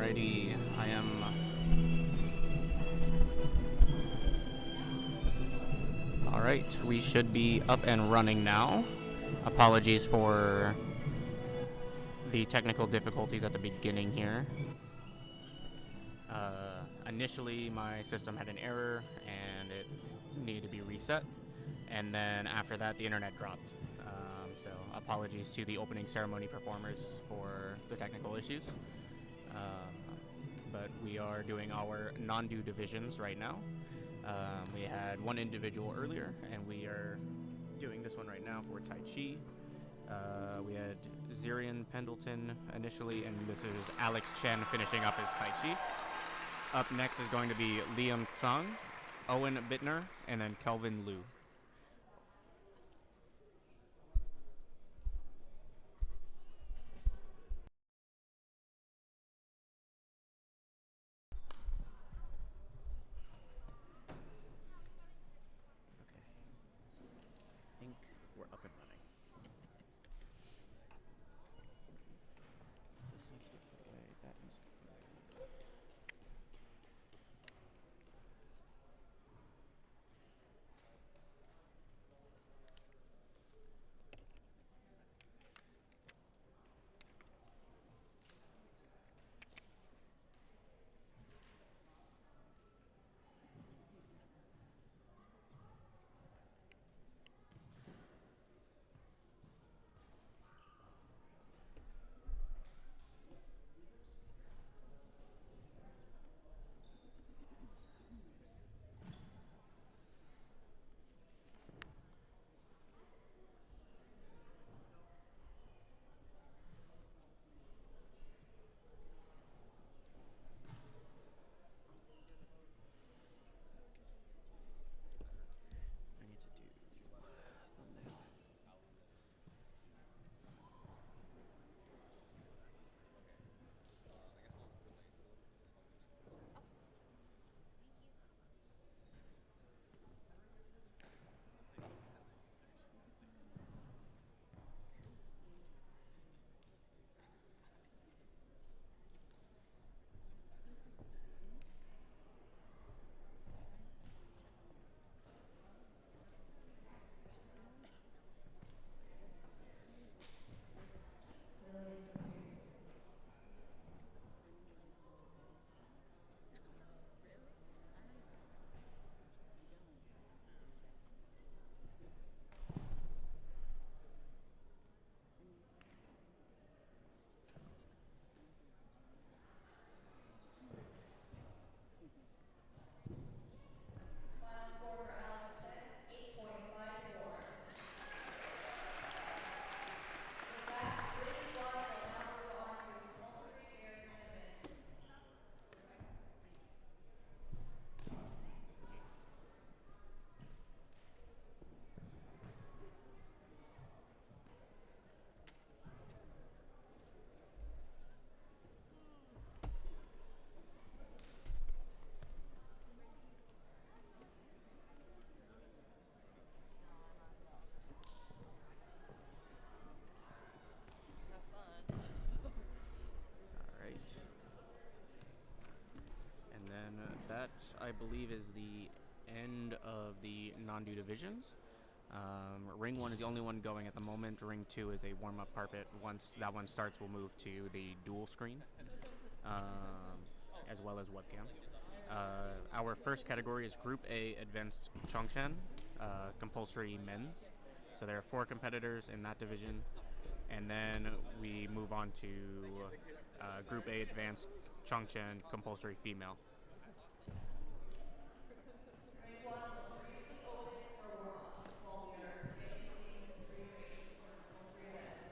Alrighty, I am Alright, we should be up and running now. Apologies for the technical difficulties at the beginning here. Initially, my system had an error and it needed to be reset. And then after that, the internet dropped. So apologies to the opening ceremony performers for the technical issues. But we are doing our non-do divisions right now. We had one individual earlier, and we are doing this one right now for Tai Chi. We had Zirian Pendleton initially, and this is Alex Chen finishing up his Tai Chi. Up next is going to be Liam Tsang, Owen Bittner, and then Kelvin Liu. I think we're up and running. This needs to be put away, that needs to be put away. I need to do thumbnail. Final score for Alex Chen, 8.54. With that, ring 1 will now move on to compulsory pair tournaments. Alright. And then that, I believe, is the end of the non-do divisions. Ring 1 is the only one going at the moment. Ring 2 is a warm-up carpet. Once that one starts, we'll move to the dual screen, as well as webcam. Our first category is Group A Advanced Chongshan, compulsory men's. So there are 4 competitors in that division. And then we move on to Group A Advanced Chongshan, compulsory female. Ring 1 will briefly open for warm-up while we are getting things rearranged for compulsory men's.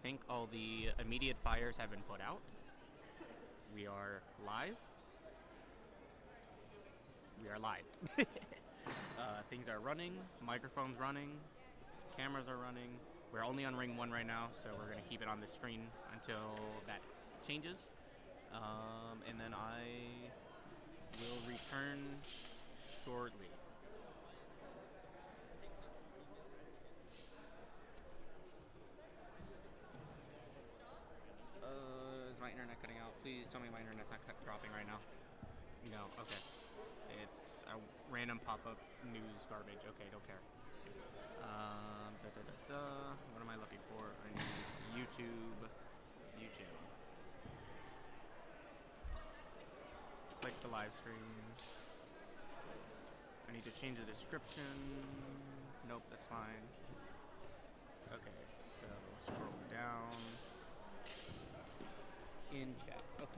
think all the immediate fires have been put out. We are live. We are live. Things are running, microphone's running, cameras are running. We're only on ring 1 right now, so we're going to keep it on the screen until that changes. And then I will return shortly. Is my internet cutting out? Please tell me my internet's not dropping right now. No, okay. It's a random pop-up news garbage. Okay, don't care. What am I looking for? I need YouTube. Click the live stream. I need to change the description. Nope, that's fine. Okay, so scroll down. In chat. Okay.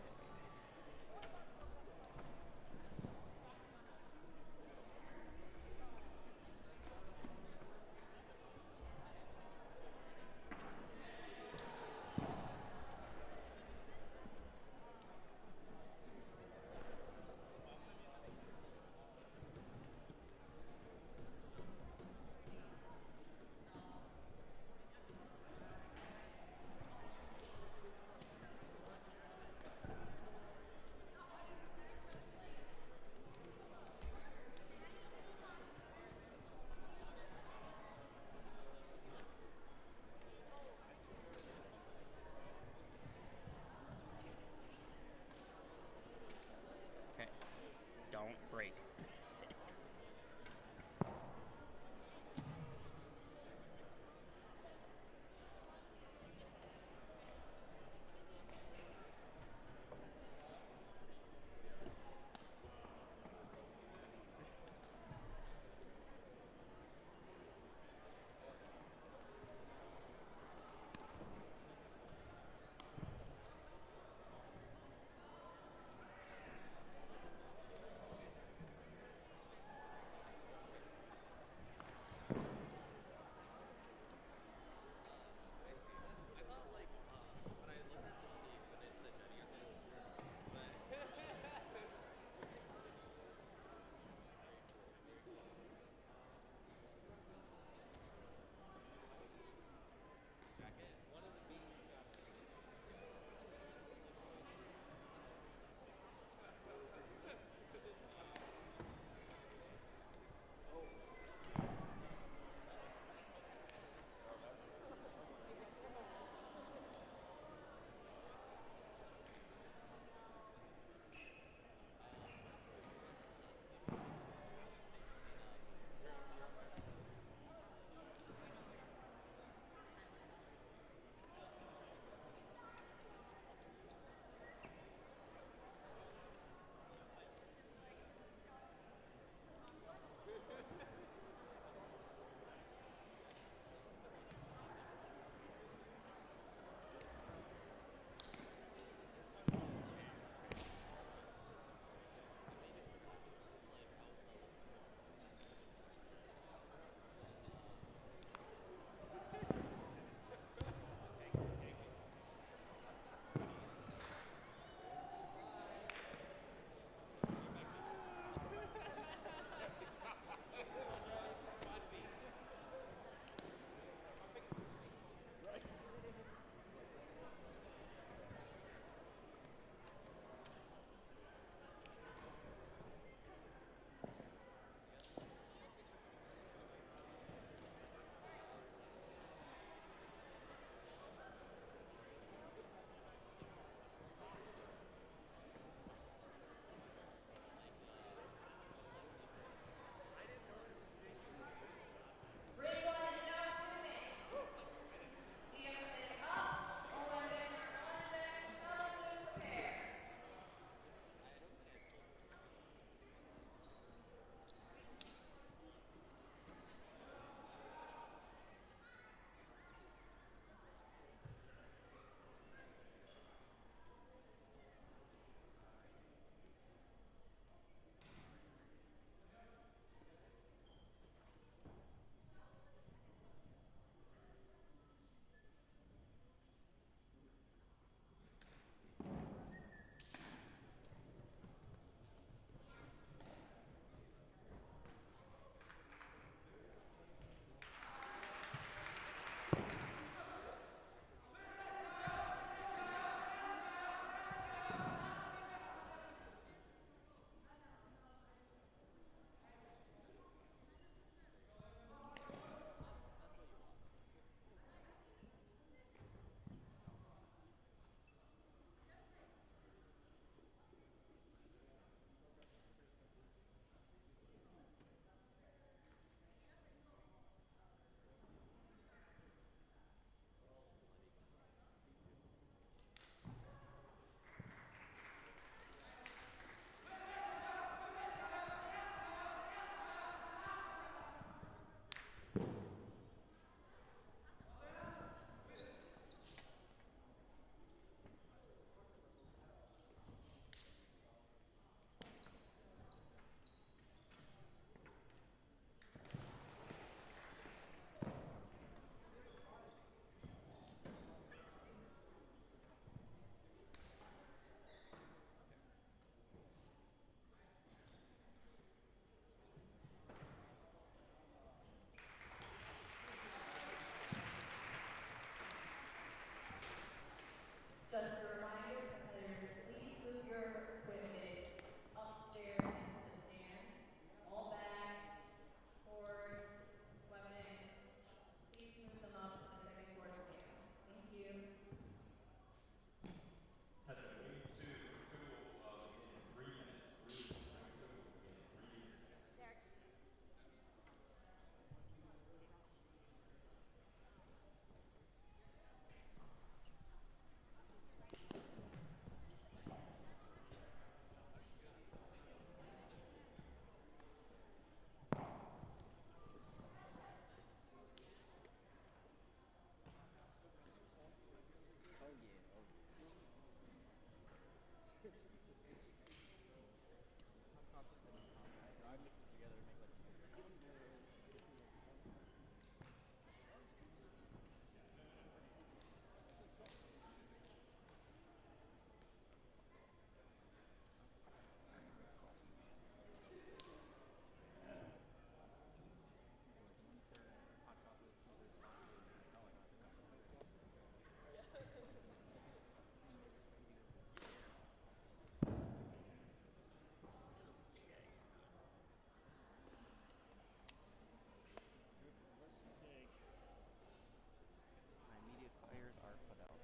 My immediate fires are put out.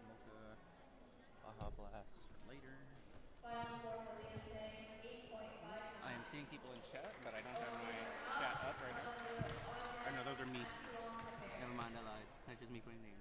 Mocha, Baja Blast later. Final score for Leland Sang, 8.59. I am seeing people in chat, but I don't have Elevator my up, chat up right now. elevator Or no, those are me. long prepare. Never mind, I lied. That's just me putting names.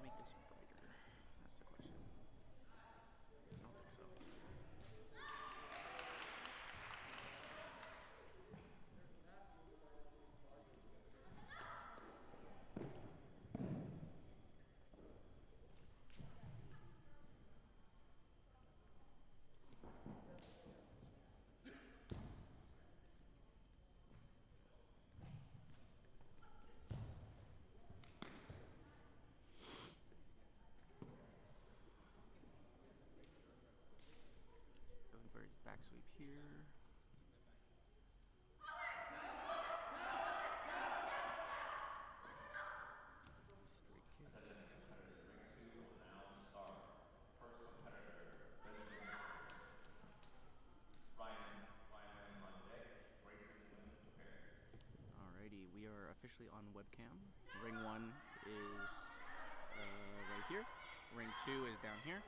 Make this brighter. That's the question. I don't think so. Going for his back sweep here. Straight kick. Alrighty, we are officially on webcam. Ring 1 is right here. Ring 2 is down here.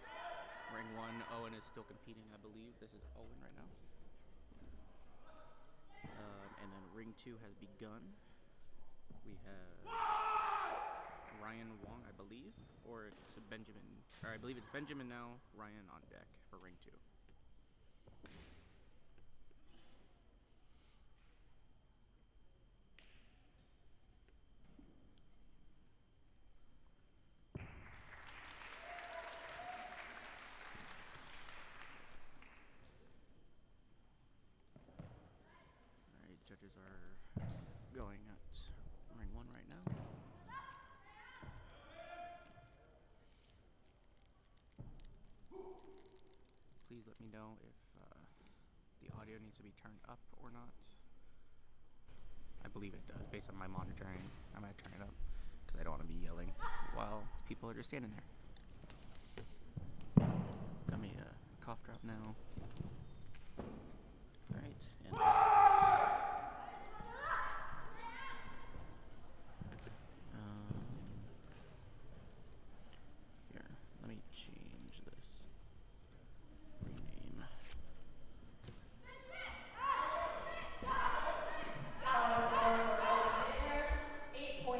Ring 1, Owen is still competing, I believe. This is Owen right now. And then Ring 2 has begun. We have Ryan Wong, I believe, or it's Benjamin. Or I believe it's Benjamin now, Ryan on deck for Ring 2. Alright, judges are going at Ring 1 right now. Please let me know if the audio needs to be turned up or not. I believe it does, based on my monitoring. I'm going to turn it up, because I don't want to be yelling while people are just standing there. Got me a cough drop now. Alright, and here, let me change this. Rename. Final score for Golden Victor, 8.49.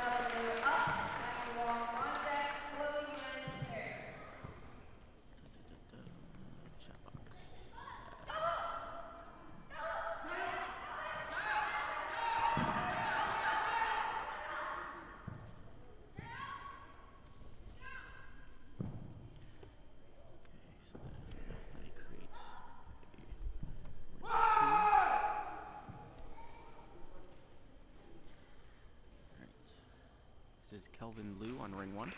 Elevator up, Ryan Wong on deck, floating and prepare. Chat box. Okay, so then let me create a Alright. This is Kelvin Liu on Ring 1.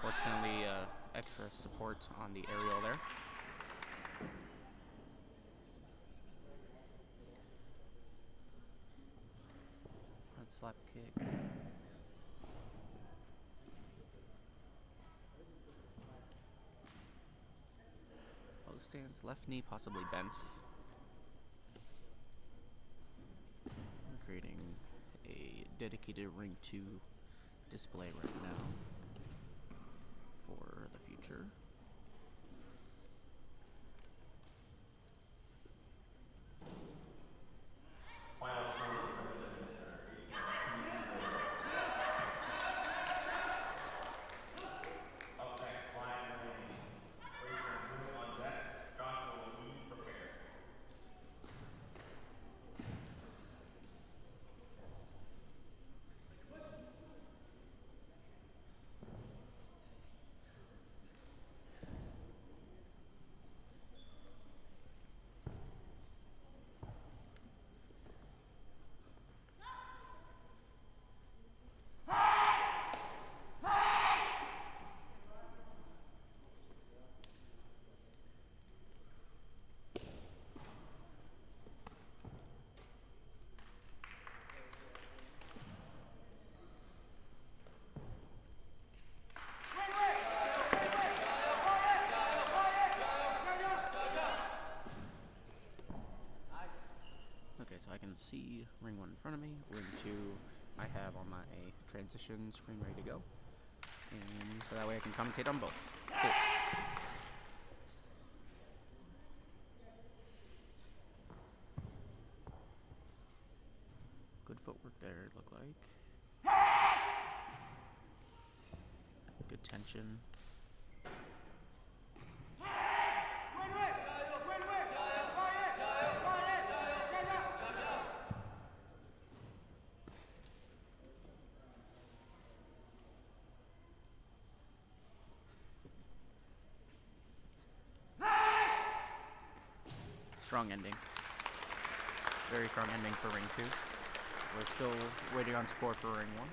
Fortunately, extra support on the aerial there. slap kick. Both stance, left knee possibly bent. I'm creating a dedicated Ring 2 display right now for the future. So I can see ring 1 in front of me. Ring 2 I have on my transition screen ready to go. And so that way I can commentate on both. Cool. Good footwork there, it looked like. Good tension. Strong ending. Very strong ending for ring 2. We're still waiting on score for ring 1.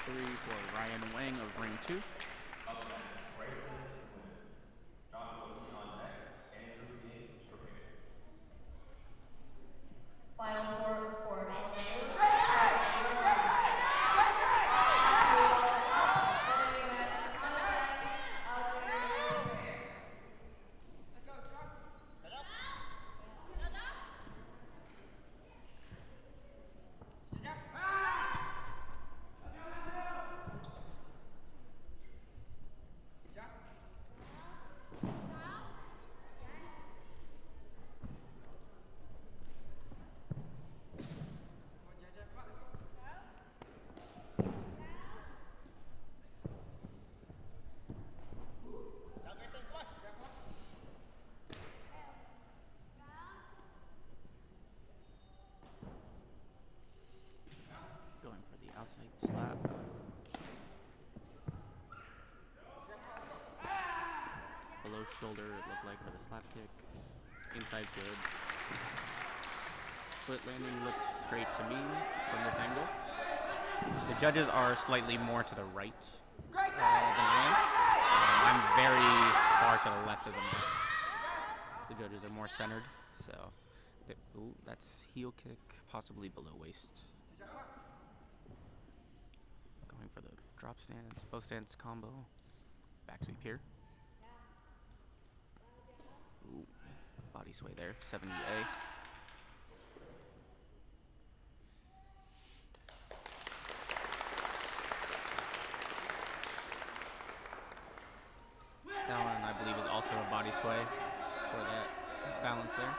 For Ryan Wang of ring 2. Final score for Going for the outside slap. Below shoulder, it looked like for the slap kick. Inside's good. Split landing looked straight to me from this angle. The judges are slightly more to the right than I am. I'm very far to the left of them. The judges are more centered, so ooh, that's heel kick, possibly below waist. Going for the drop stance, both stance combo, back sweep here. Ooh, body sway there, 70A. That one, I believe, is also a body sway for that balance there.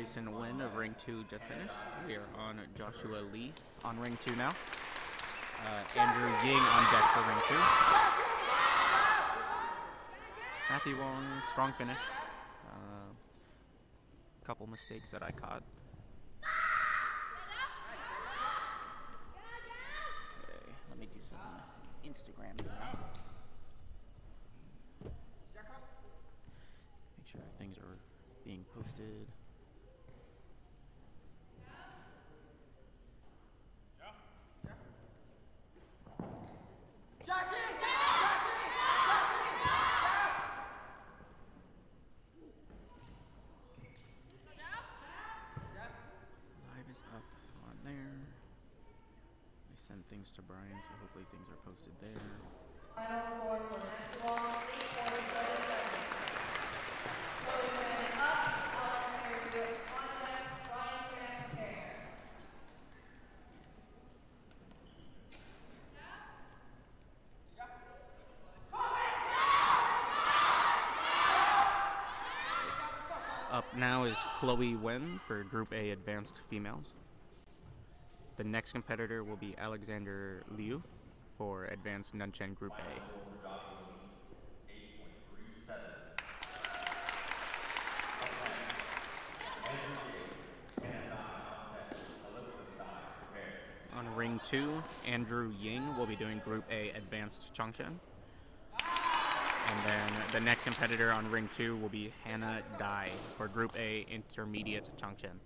recent win of Ring 2 just finished. We are on Joshua Lee on Ring 2 now. Andrew Ying on deck for Ring 2. Matthew Wong, strong finish. Couple mistakes that I caught. Okay, let me do some Instagram stuff. Make sure things are being posted. Live is up on there. I send things to Brian, so hopefully things are posted there. Final score for Matthew Wong, 8.77. Chloe Nguyen up, Alexander Liu on deck, Ryan Tran prepare. Up now is Chloe Wen for Group A Advanced Females. The next competitor will be Alexander Liu for Advanced Nunchen Group A. 8.37. On Ring 2, Andrew Ying will be doing Group A Advanced Changshan. And then the next competitor on Ring 2 will be Hannah Dai for Group A Intermediate Changshan.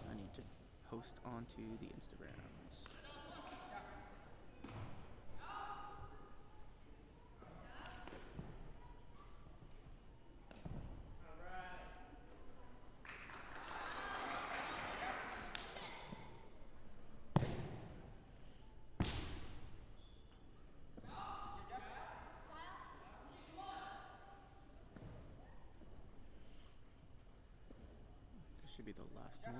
I need to post onto the Instagrams. This should be the last one.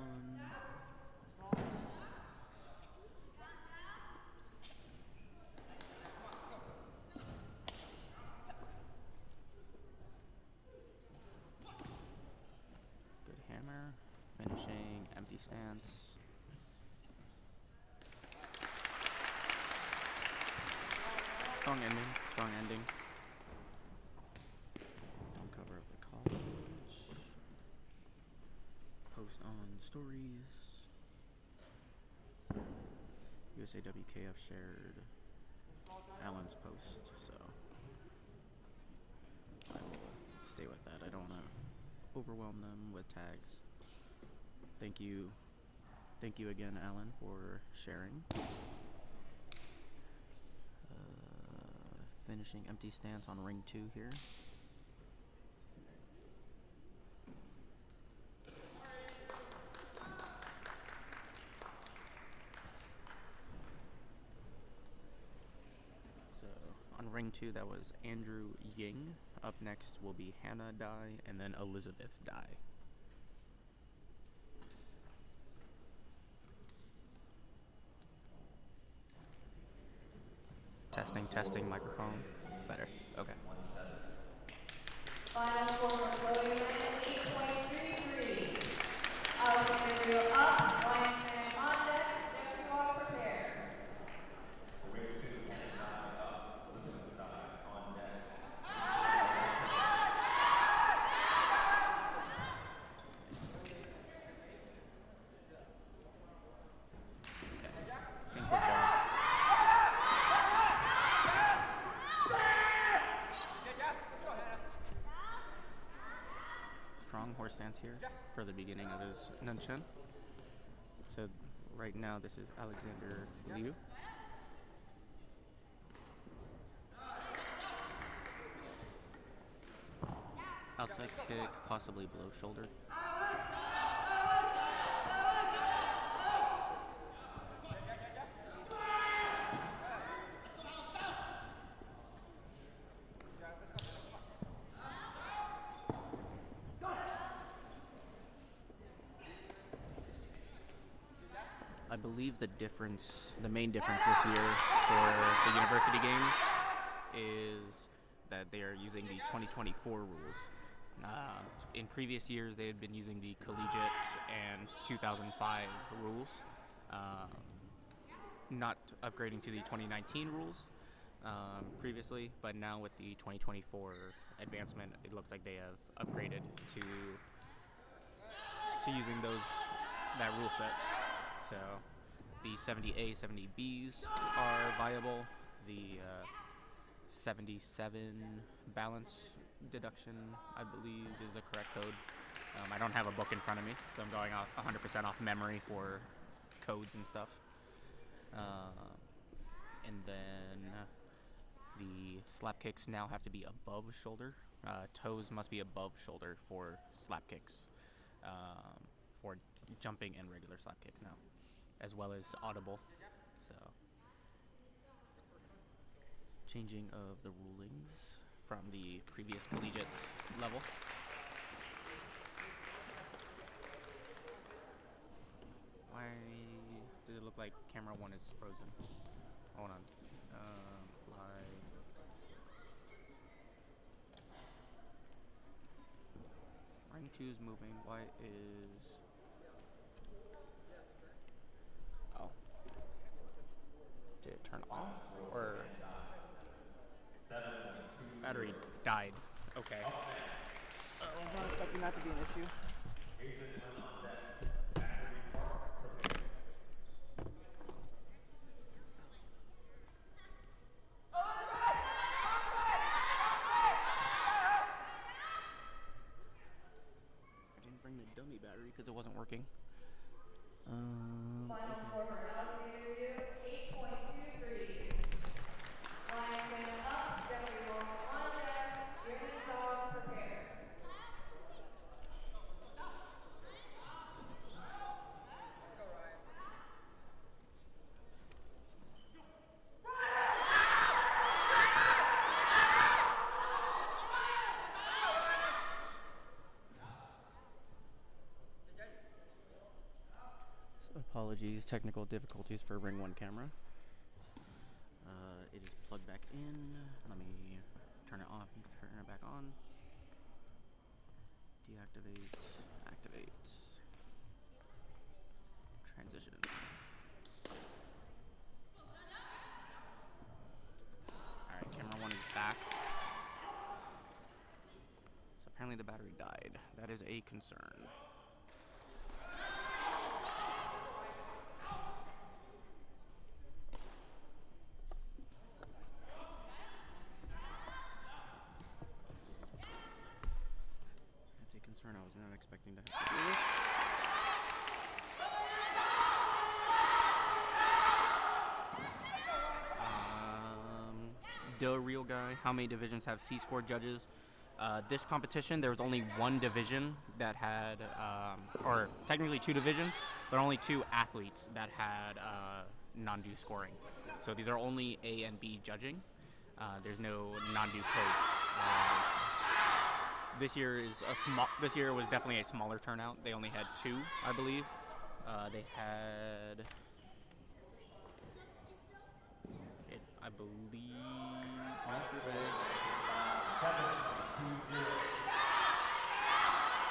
Good hammer. Finishing empty stance. Strong ending. Strong ending. Don't cover up the college. Post on stories. USAWKF shared Alan's post, so I will stay with that. I don't want to overwhelm them with tags. Thank you again, Alan, for sharing. Finishing empty stance on Ring 2 here. On Ring 2, that was Andrew Ying. Up next will be Hannah Dai, and then Elizabeth Dai. Testing, microphone. Better. Okay. Final score for Chloe Nguyen, 8.33. Alexander Liu up, Ryan Tran on deck, Jeffrey Wong prepare. Ring 2, Hannah Dai up, Elizabeth Dai on deck. I think we're going. Strong horse stance here for the beginning of his nunchen. So right now this is Alexander Liu. Outside kick, possibly below shoulder. believe the main difference this year for the university games is that they are using the 2024 rules. In previous years, they had been using the collegiate and 2005 rules, not upgrading to the 2019 rules previously, but now with the 2024 advancement, it looks like they have upgraded to using that rule set. So the 70A, 70Bs are viable. The 77 balance deduction, I believe, is the correct code. I don't have a book in front of me, so I'm going off 100% off memory for codes and stuff. And then the slap kicks now have to be above shoulder. Toes must be above shoulder for slap kicks, for jumping and regular slap kicks now, as well as audible. So, changing of the rulings from the previous collegiate level. Why did it look like camera 1 is frozen? Hold on. Live. Ring 2 is moving. Why is... Oh. Did it turn off? Or... Battery died. Okay. I was not expecting that to be an issue. I didn't bring the dummy battery because it wasn't working. Final score for Alexander Yu, 8.23. Line going up, Jeffrey Wolf on deck, Jimmy Dog prepare. Apologies, technical difficulties for Ring 1 camera. It is plugged back in. Let me turn it off and turn it back on. Deactivate, activate, transition. Alright, camera 1 is back. So apparently the battery died. That is a concern. I was not expecting to have to do this. The real guy, how many divisions have C-score judges? This competition, there was only one division that had, or technically 2 divisions, but only 2 athletes that had non-due scoring. So these are only A and B judging. There's no non-due codes. This year was definitely a smaller turnout. They only had 2, I believe. They had, I believe.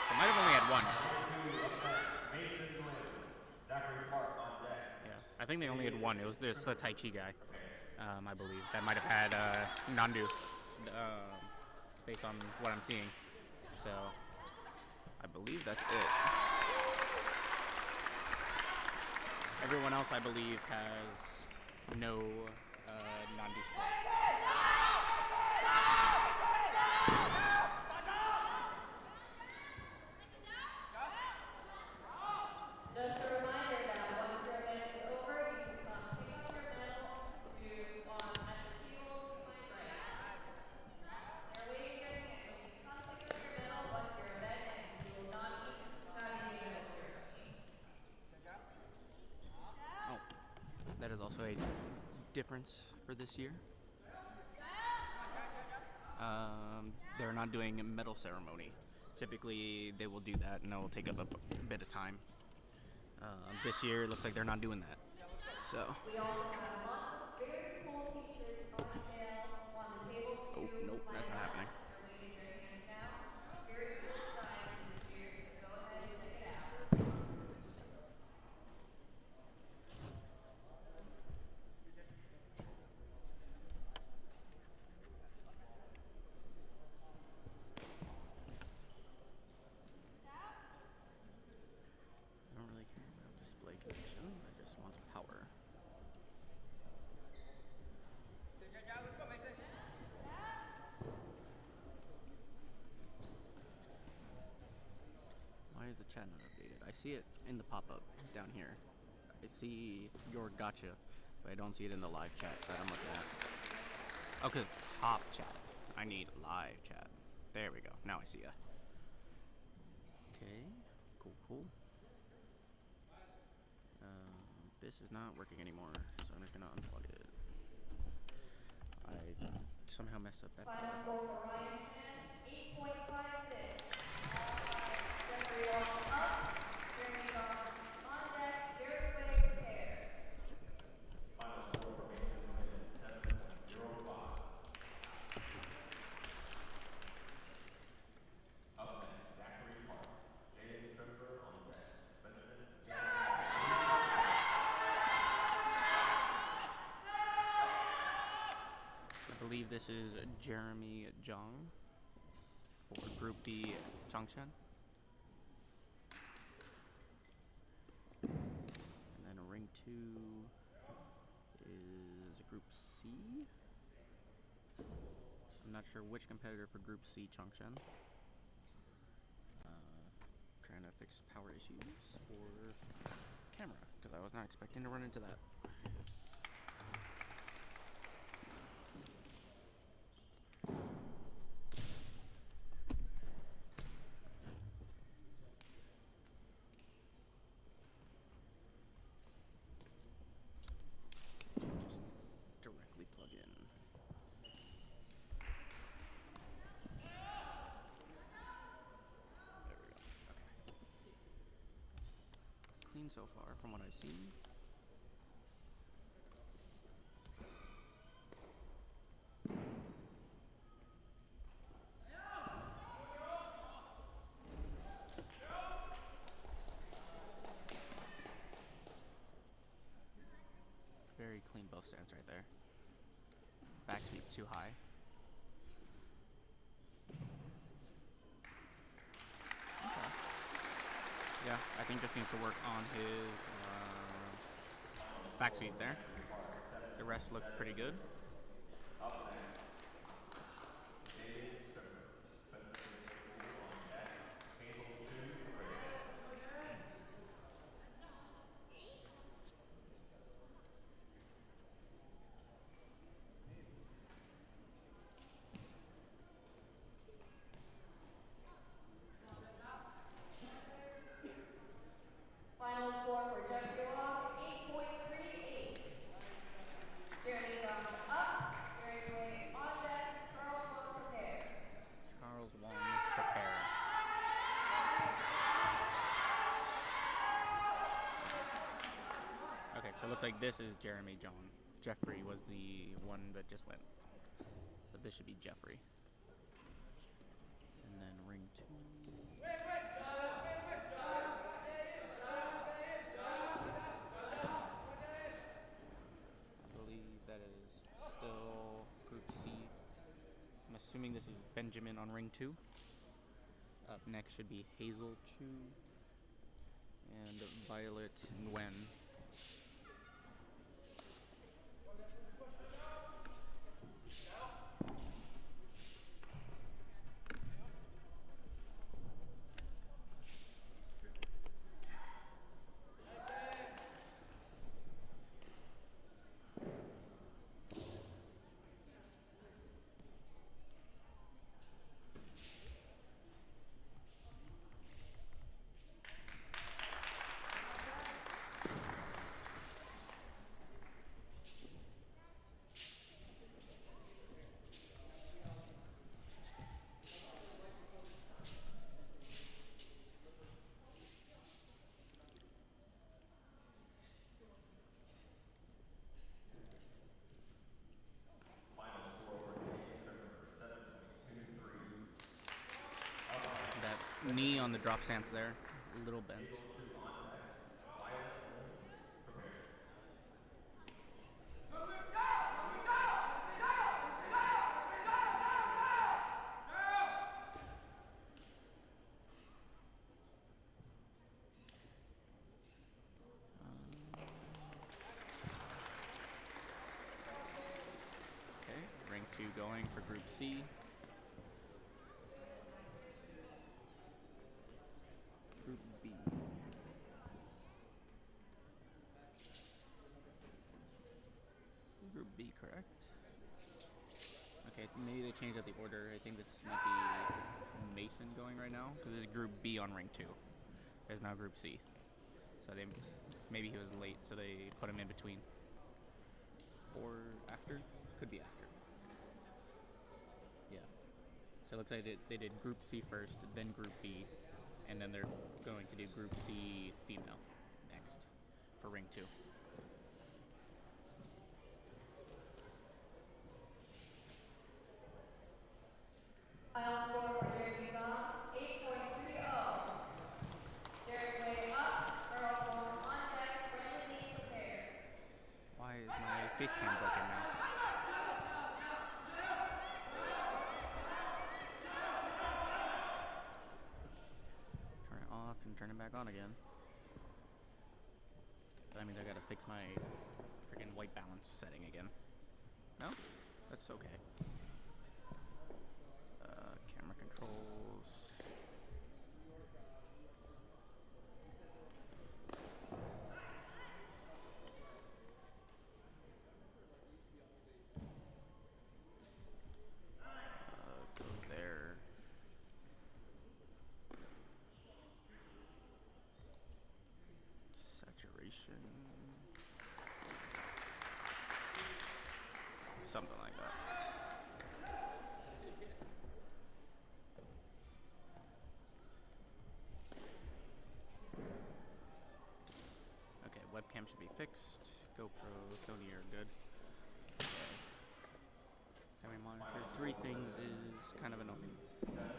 They might have only had 1. Yeah, I think they only had 1. It was this Tai Chi guy, I believe. That might have had non-due, based on what I'm seeing. So, I believe that's it. Everyone else, I believe, has no non-due score. Just a reminder that once your event is over, you can come pick up your medal at the table to my right. They're waiting there, and you can come pick up your medal once your event ends. We will not be having a medal ceremony. Oh, that is also a difference for this year. They're not doing a medal ceremony. Typically, they will do that, and it will take up a bit of time. This year, it looks like they're not doing that. So, We also have lots of very cool t-shirts on sale on the table to oh, nope, my that's not left. happening. They're waving their hands now. Very cool designs this year, so go ahead and check it out. I don't really care about display condition. I just want power. Why is the chat not updated? I see it in the pop-up down here. I see your gotcha, but I don't see it in the live chat that I'm looking at. Oh, because it's top chat. I need live chat. There we go. Now I see ya. Okay. Cool, cool. This is not working anymore, so I'm just gonna unplug it. I somehow messed up that Final part. score for Ryan 10, 8.56. Jeffrey Wong up. Jeremy on deck. Derek Way prepare. Final score for Mason Women 7.05. Up next, Zachary Hart, Jaden Tripper on deck, Benjamin I believe this is Jeremy Zhang for Group B Changshan. And then ring 2 is Group C. I'm not sure which competitor for Group C Changshan. Trying to fix power issues for camera, because I was not expecting to run into that. Just directly plug in. There we go. Okay. Clean so far from what I've seen. Very clean both stands right there. Back sweep too high. Okay. Yeah, I think this needs to work on his back sweep there. The rest look pretty good. Up next, Jaden Tripper, Benjamin on deck, Hazel Chu prepare. Final score for Jeffrey Wong, 8.38. Jeremy Donald up. Derek Way on deck. Charles Wong prepare. Charles Wong prepare. Okay, so it looks like this is Jeremy John. Jeffrey was the one that just went. So this should be Jeffrey. And then ring 2. I believe that is still Group C. I'm assuming this is Benjamin on ring 2. Up next should be Hazel Chu and Violet Nguyen. knee on the drop stance there, a little bent. Table 2 on deck. Violet only. Prepare. Okay, ring 2 going for Group C. Group B. Group B, correct? Okay, maybe they changed up the order. I think this might be Mason going right now, because this is Group B on ring 2. There's now Group C. So they maybe he was late, so they put him in between. Or after? Could be after. Yeah. So it looks like they did Group C first, then Group B, and then they're going to do Group C female next for ring 2. Final score for Jeremy Zong, 8.30. Derek way up, girls form on deck, friendly knee prepared. Why is my face cam broken now? Turn it off and turn it back on again. That means I gotta fix my freaking white balance setting again. No? That's okay. Camera controls. Go there. Saturation. Something like that. Okay, webcam should be fixed. GoPro, Sony are good. Okay. Having monitor 3 things is kind of annoying.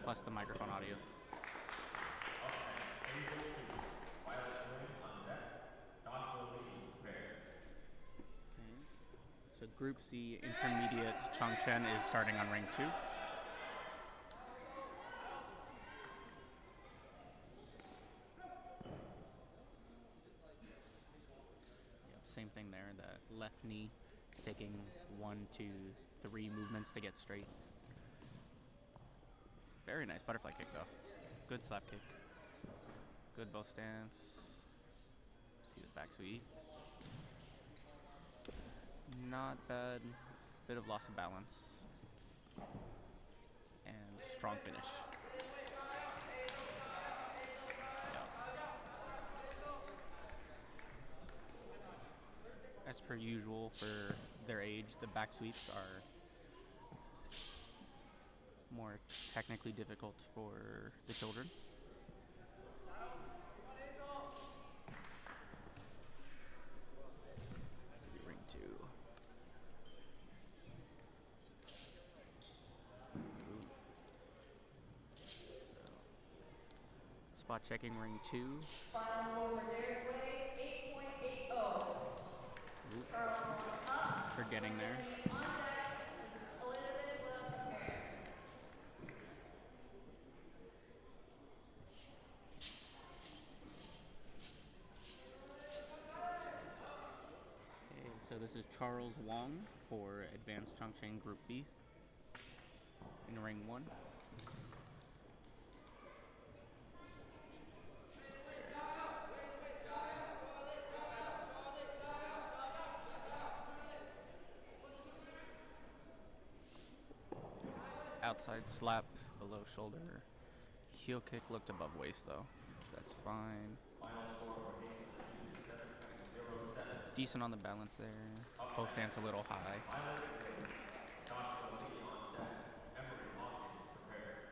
Plus the microphone audio. Up next, table 2. Violet only on deck. Joshua Lee. Prepare. Okay. So Group C intermediate Chongchen is starting on ring 2. Yep, same thing there. The left knee taking 1, 2, 3 movements to get straight. Very nice butterfly kick though. Good slap kick. Good bow stance. See the back sweep. Not bad. Bit of loss of balance. And strong finish. Yeah. As per usual for their age, the back sweeps are more technically difficult for the children. See ring 2. So, spot checking ring 2. Final score for Derek Way, 8.80. Charles Long up, For getting there. on deck, Elizabeth will prepare. Okay, so this is Charles Wong for Advanced Chongqing Group B in ring 1. Outside slap below shoulder. Heel kick looked above waist though. That's fine. Final score for Hayden, 7.07. Decent on the balance there. Post stance a little high. Violet Lee. Joshua Lee on deck. Emery Hawkins. Prepare.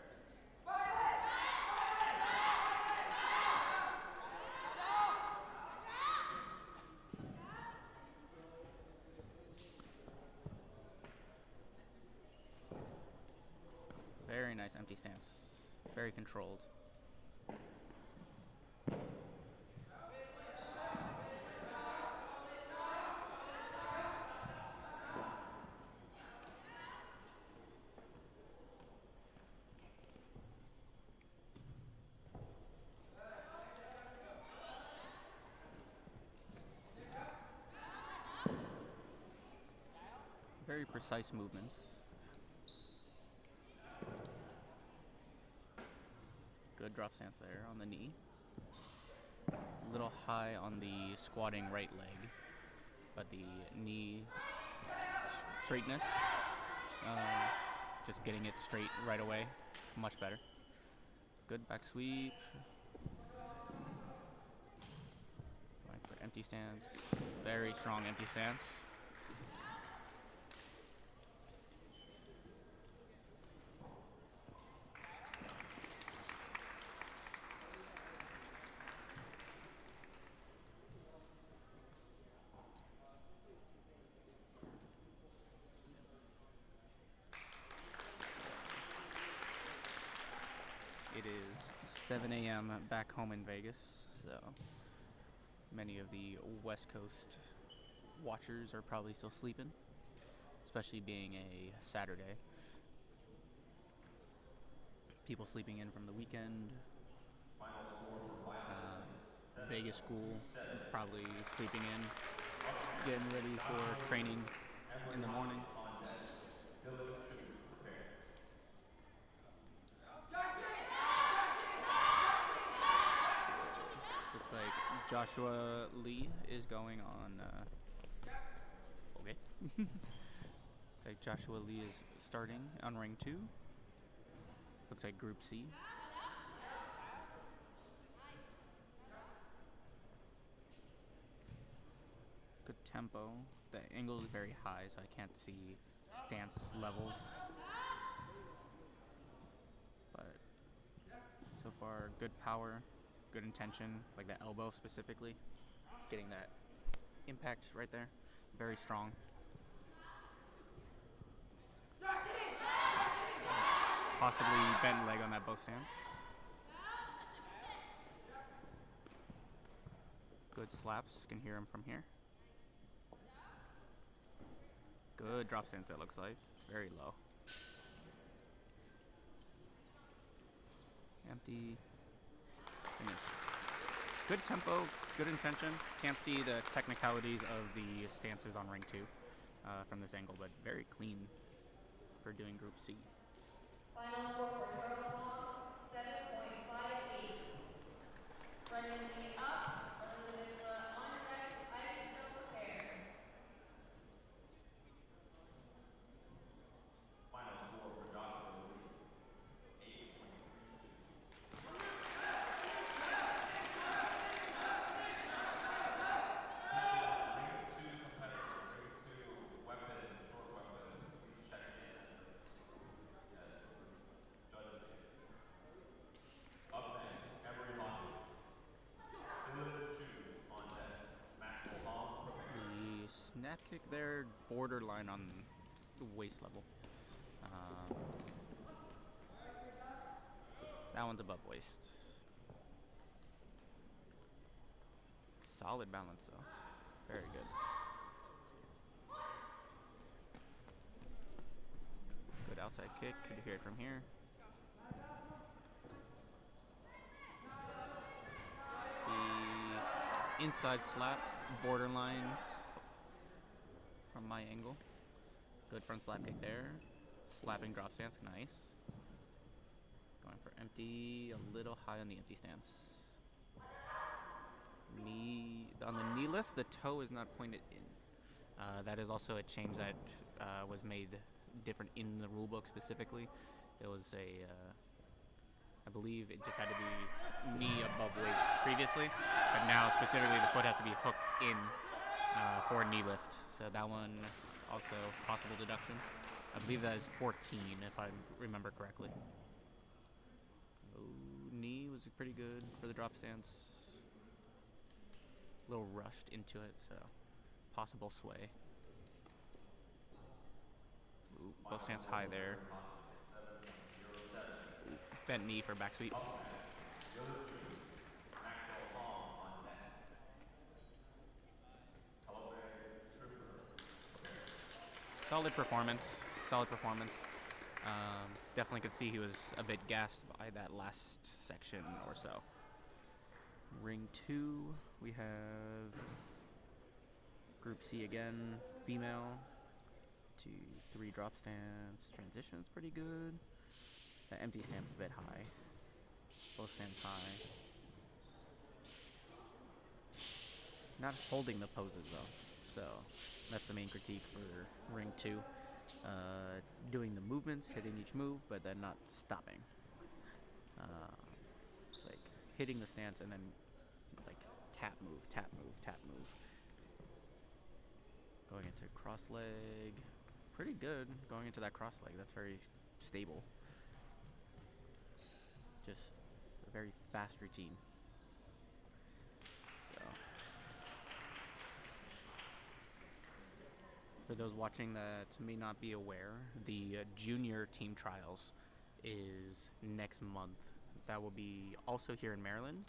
Very nice empty stance. Very controlled. very precise movements. Good drop stance there on the knee. A little high on the squatting right leg, but the knee straightness, just getting it straight right away, much better. Good back sweep. Going for empty stance. Very strong empty stance. It is 7 a.m. back home in Vegas, so many of the West Coast watchers are probably still sleeping, especially being a Saturday. People sleeping in from the weekend. Vegas school probably sleeping in, getting ready for training in the morning. Looks like Joshua Lee is going on. Okay. Looks like Joshua Lee is starting on ring 2. Looks like Group C. Good tempo. The angle is very high, so I can't see stance levels. But so far, good power, good intention, like that elbow specifically. Getting that impact right there. Very strong. Possibly bent leg on that bow stance. Good slaps. Can hear him from here. Good drop stance, it looks like. Very low. Empty. Finish. Good tempo, good intention. Can't see the technicalities of the stances on ring 2 from this angle, but very clean for doing Group C. Final score for Charles Wong, 7.58. Brendan Lee up, Elizabeth on deck, Ivy still prepared. Final score for Joshua Lee, 8.32. Ring 2 competitor, ring 2 weapon, short weapons, please check in at the judges table. Up next, Emory Hawkins. Dylan Chu on deck. Maxwell Hong prepared. The snap kick there, borderline on the waist level. That one's above waist. Solid balance though. Very good. Good outside kick. Could hear it from here. The inside slap, borderline from my angle. Good front slap kick there. Slapping drop stance, nice. Going for empty, a little high on the empty stance. On the knee lift, the toe is not pointed in. That is also a change that was made different in the rule book specifically. It was I believe it just had to be knee above waist previously, but now specifically the foot has to be hooked in for a knee lift. So that one also possible deduction. I believe that is 14 if I remember correctly. Knee was pretty good for the drop stance. A little rushed into it, so possible sway. Ooh, both stance high there. Ooh, bent knee for back sweep. Solid performance. Solid performance. Definitely could see he was a bit gassed by that last section or so. Ring 2, we have Group C again, female, 2, 3 drop stance. Transition's pretty good. The empty stance a bit high. Both stands high. Not holding the poses though, so that's the main critique for ring 2. Doing the movements, hitting each move, but then not stopping. Like hitting the stance and then like tap move, tap move, tap move. Going into cross leg, pretty good. Going into that cross leg, that's very stable. Just a very fast routine. So, for those watching that may not be aware, the junior team trials is next month. That will be also here in Maryland,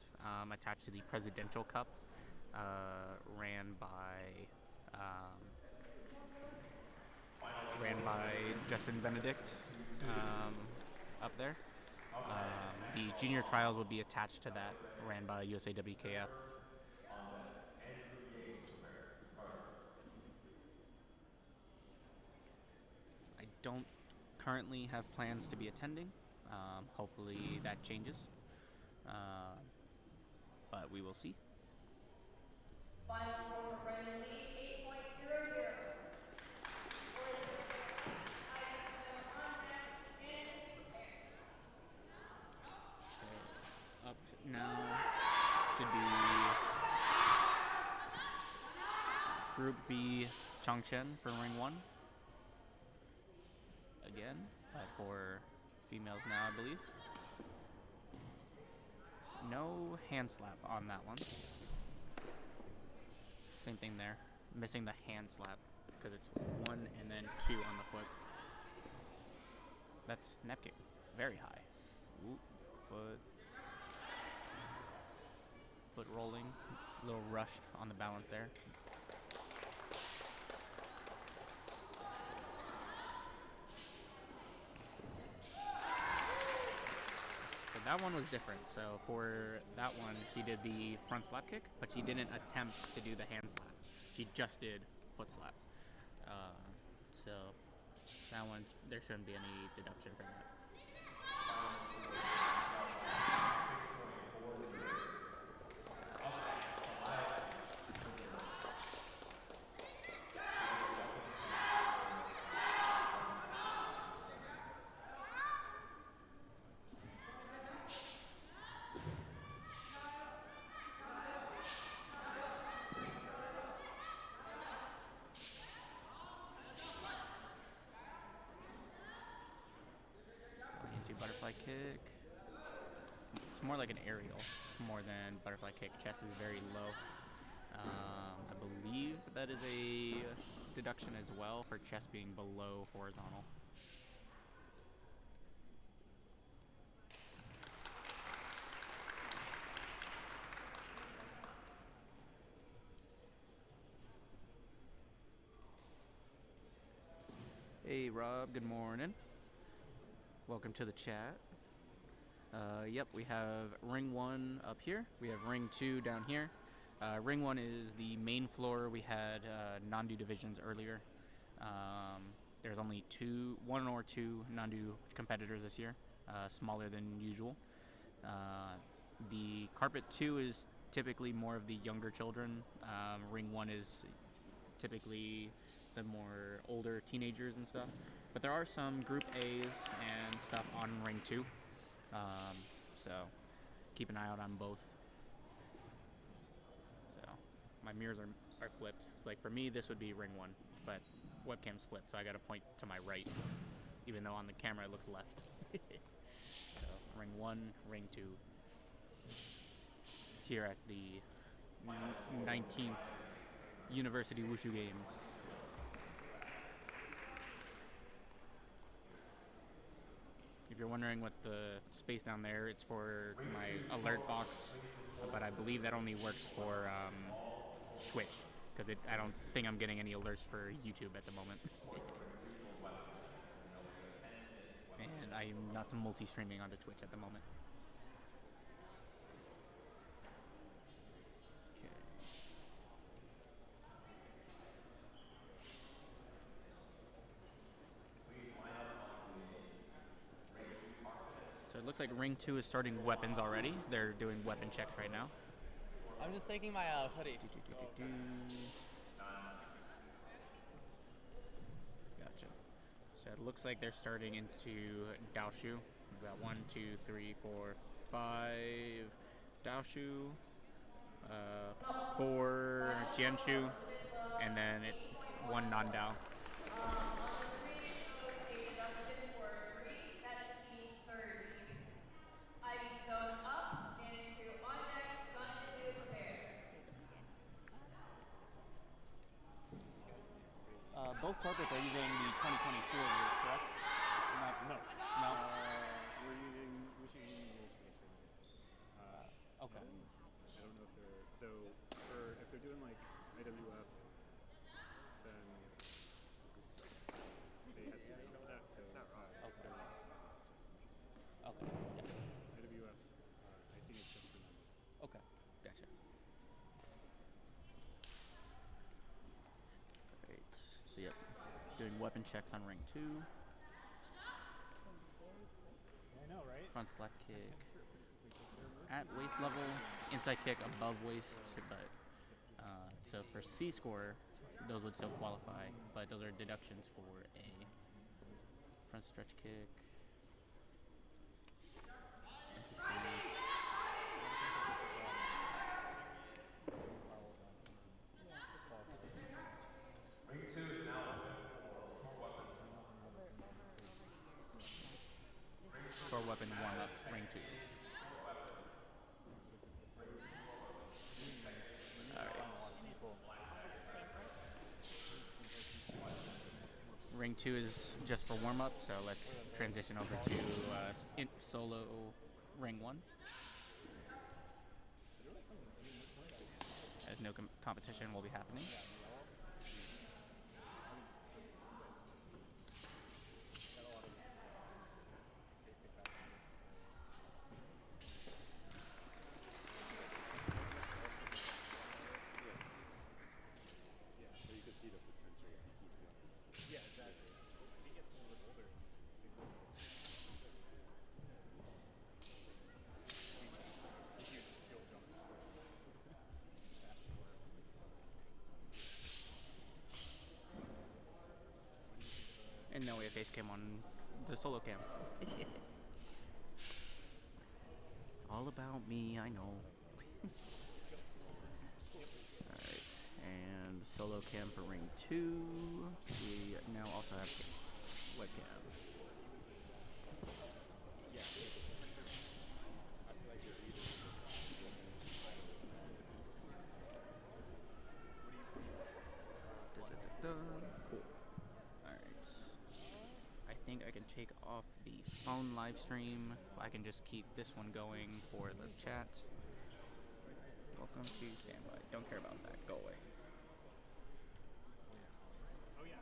attached to the Presidential Cup, ran by Justin Benedict up there. The junior trials will be attached to that, ran by USAWKF. I don't currently have plans to be attending. Hopefully that changes, but we will see. Final score for Brendan Lee, 8.00. Up now should be Group B Chongchen for ring 1. Again, for females now, I believe. No hand slap on that one. Same thing there. Missing the hand slap because it's 1 and then 2 on the foot. That's snap kick. Very high. Ooh, foot rolling. A little rushed on the balance there. So that one was different. So for that one, she did the front slap kick, but she didn't attempt to do the hand slap. She just did foot slap. So that one, there shouldn't be any deduction for that. Butterfly kick. It's more like an aerial, more than butterfly kick. Chest is very low. I believe that is a deduction as well for chest being below horizontal. Hey Rob, good morning. Welcome to the chat. Yep, we have ring 1 up here. We have ring 2 down here. Ring 1 is the main floor. We had non-do divisions earlier. There's only 1 or 2 non-do competitors this year, smaller than usual. The carpet 2 is typically more of the younger children. Ring 1 is typically the more older teenagers and stuff. But there are some Group A's and stuff on ring 2, so keep an eye out on both. So my mirrors are flipped. Like for me, this would be ring 1, but webcam's flipped, so I got to point to my right, even though on the camera it looks left. So ring 1, ring 2, here at the 19th University Wushu Games. If you're wondering what the space down there, it's for my alert box, but I believe that only works for Twitch, because I don't think I'm getting any alerts for YouTube at the moment. And I'm not multi-streaming onto Twitch at the moment. looks like ring 2 is starting weapons already. They're doing weapon checks right now. I'm just taking my hoodie. Gotcha. So it looks like they're starting into Daoshu. We've got 1, 2, 3, 4, 5 Daoshu, 4 Jianshu, and then 1 non-Dao. Both corporates are using the 2024 rules, correct? No. No? We're using Wushu rules for this one. Okay. I don't know if they're if they're doing like IWF, then they had to say about that. So it's not wrong. Okay. It's Okay. just IWF. I think it's just for them. Okay. Gotcha. Great. So yep, doing weapon checks on ring 2. I know, right? Front slap kick at waist level, inside kick above waist, but so for C score, those would still qualify, but those are deductions for a front stretch kick. Anti-sleeve. Ring 2 is now open for short weapons. For weapon warm up, ring 2. Ring 2 is just for warm up, so let's transition over to solo ring 1. As no competition will be happening. So you can see the potential if he keeps going. Yeah, exactly. If he gets a little bit older, huge skill jump. And no way face cam on the solo cam. All about me, I know. Alright, and solo cam for ring 2. We now also have webcam. Cool. Alright. I think I can take off the phone live stream. I can just keep this one going for the chat. Welcome to standby. Don't care about that. Go away. Oh yeah.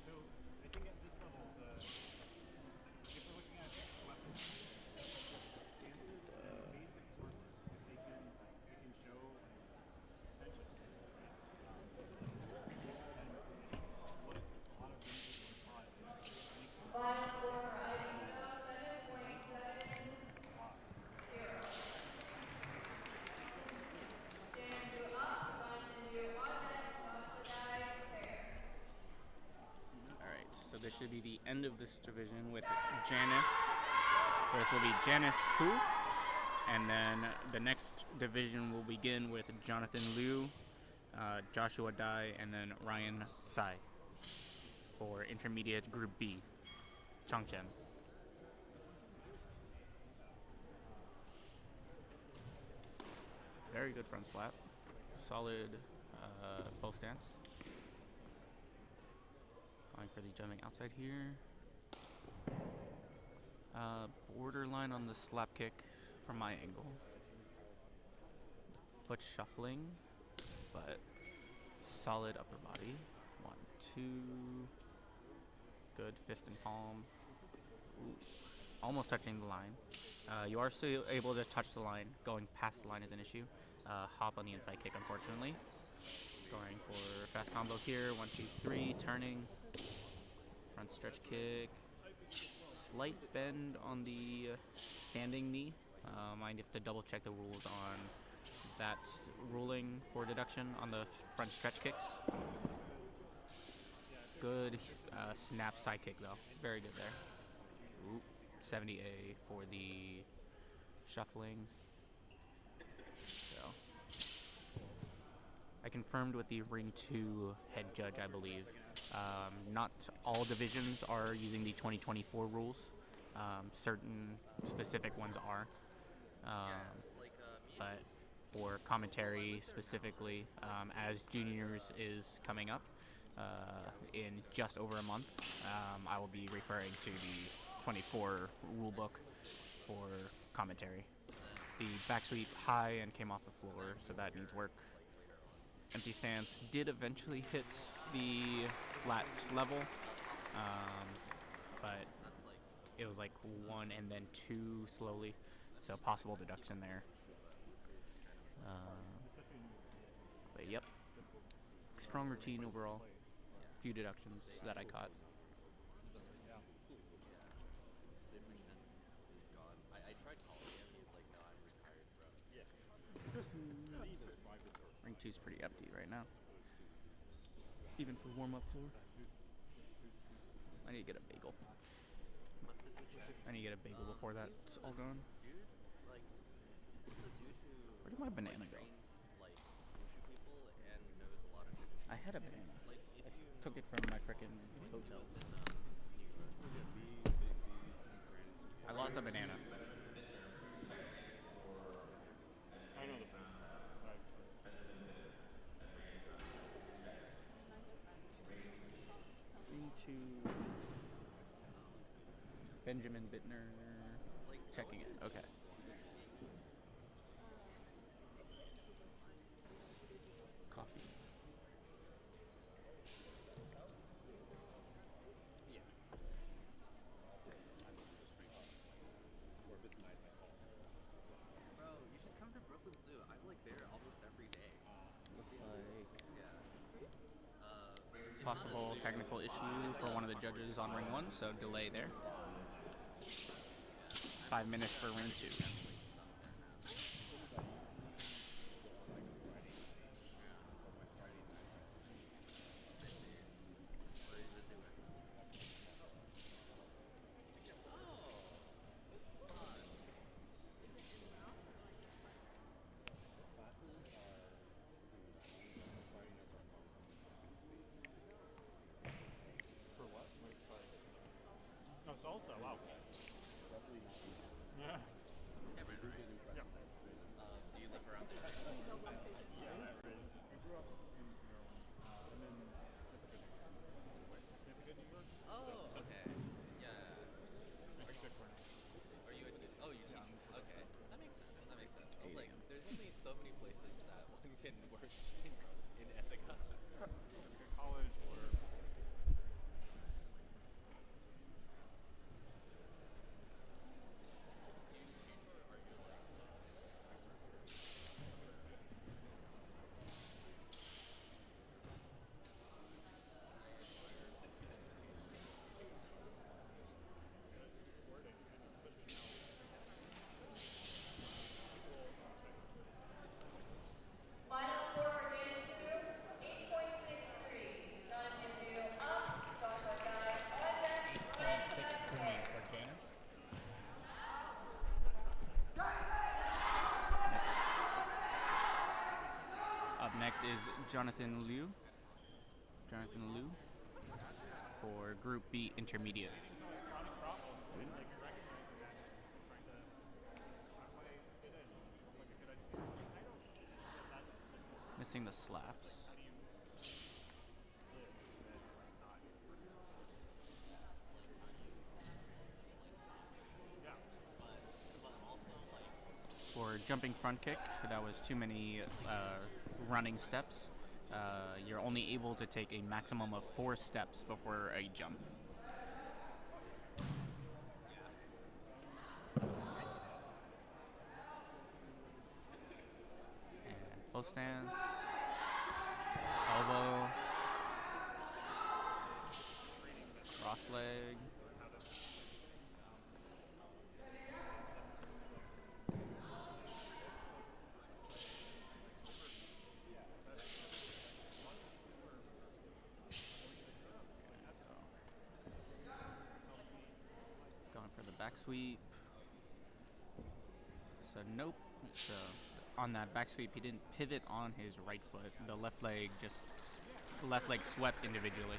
So I think at this level, if we're looking at weapons, stances and basic sources, if they can show extension, right? And what a lot of reasons were taught Final score for IBSO 7.70. Dance to up, gun into automatic, toss to die, prepare. Alright, so this should be the end of this division with Janice. So this will be Janice Hu. And then the next division will begin with Jonathan Liu, Joshua Dai, and then Ryan Tsai for intermediate group B, Changchen. Very good front slap. Solid bow stance. Going for the jumping outside here. Borderline on the slap kick from my angle. Foot shuffling, but solid upper body. 1, 2. Good fist and palm. Ooh. Almost touching the line. You are still able to touch the line. Going past the line is an issue. Hop on the inside kick, unfortunately. Going for fast combo here. 1, 2, 3. Turning. Front stretch kick. Slight bend on the standing knee. I have to double check the rules on that ruling for deduction on the front stretch kicks. Good snap side kick though. Very good there. Ooh, 70A for the shuffling. So I confirmed with the Ring 2 head judge, I believe. Not all divisions are using the 2024 rules. Certain specific ones are. But for commentary specifically, as juniors is coming up in just over a month, I will be referring to the 24 rule book for commentary. The back sweep high and came off the floor, so that needs work. Empty stance did eventually hit the flat level, but it was like 1 and then 2 slowly, so possible deduction there. But yep, strong routine overall. Few deductions that I caught. Ring 2's pretty empty right now. Even for warm-up floor. I need to get a bagel. I need to get a bagel before that's all gone. Where did my banana go? I had a banana. I took it from my frickin' hotel. I lost a banana. I know the place. Into Benjamin Bittner. Checking it. Okay. Coffee. Bro, you should come to Brooklyn Zoo. I'm like there almost every day. Looks like Yeah. possible technical issue for one of the judges on ring 1, so delay there. 5 minutes for ring 2. For what? No, salsa, wow. Yeah. Cameron, right? Yeah. Do you live around there? Yeah, we grew up in Maryland, and then Ithaca, New York. Oh, okay. Yeah. Like sick right now. Are you a teacher? Oh, you teach. Okay. That makes sense. That makes sense. I was like, there's only so many places that one can work in Ithaca. College or Final score for James Fu, 8.63. Jonathan Liu up, Joshua Dye under, 8.63 for Janice. Up next is Jonathan Liu. Jonathan Liu for Group B Intermediate. chronic problems, and like you're recognizing that, and trying to find ways to fit in. Like a good idea. I don't think that's Missing the slaps. how do you live that not yeah. For jumping front kick, that was too many running steps. You're only able to take a maximum of 4 steps before a jump. And full stance, elbow, cross leg. back sweep. So nope. So on that back sweep, he didn't pivot on his right foot. The left leg swept individually,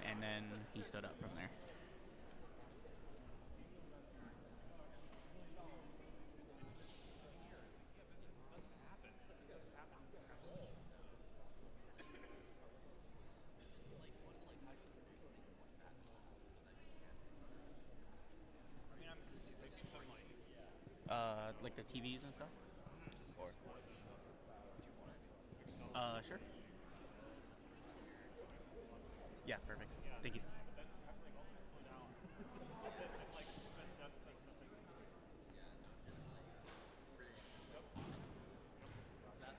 and then he stood up from there. Like the TVs and stuff? Or Sure. Yeah, perfect. Thank you.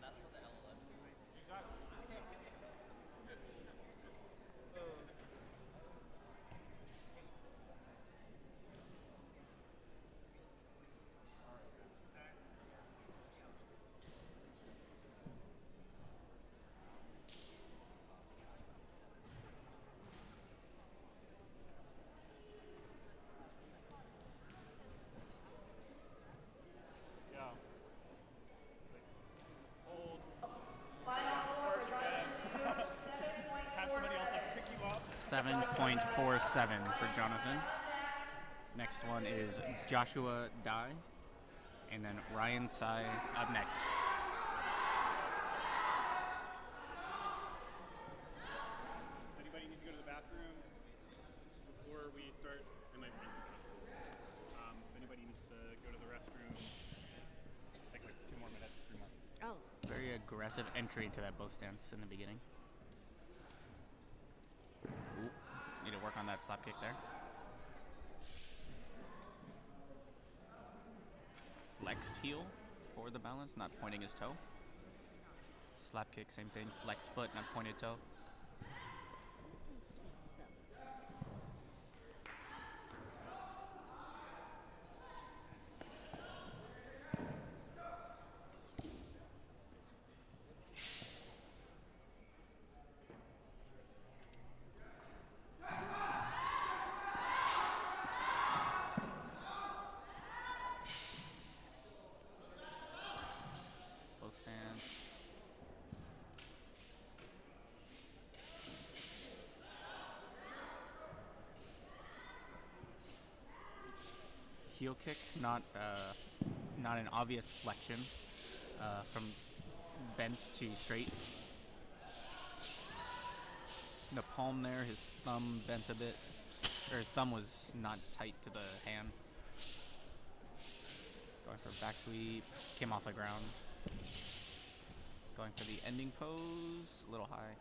that's what the LLM is. Yeah. Hold. Final score for Jonathan 2, 7.47. Have somebody else like pick you up. 7.47 for Jonathan. Next one is Joshua Dai, and then Ryan Tsai up next. Does anybody need to go to the bathroom before we start? It might be. If anybody needs to go to the restroom, it's like 2 more minutes, 3 more minutes. Oh, Very aggressive entry into that bow stance in the beginning. Ooh, need to work on that slap kick there. Flexed heel for the balance, not pointing his toe. Slap kick, same thing. Flex foot, not pointed toe. some sweet stuff. Both stance. Heel kick, not an obvious flexion from bent to straight. The palm there, his thumb bent a bit, or his thumb was not tight to the hand. Going for a back sweep, came off the ground. Going for the ending pose, a little high,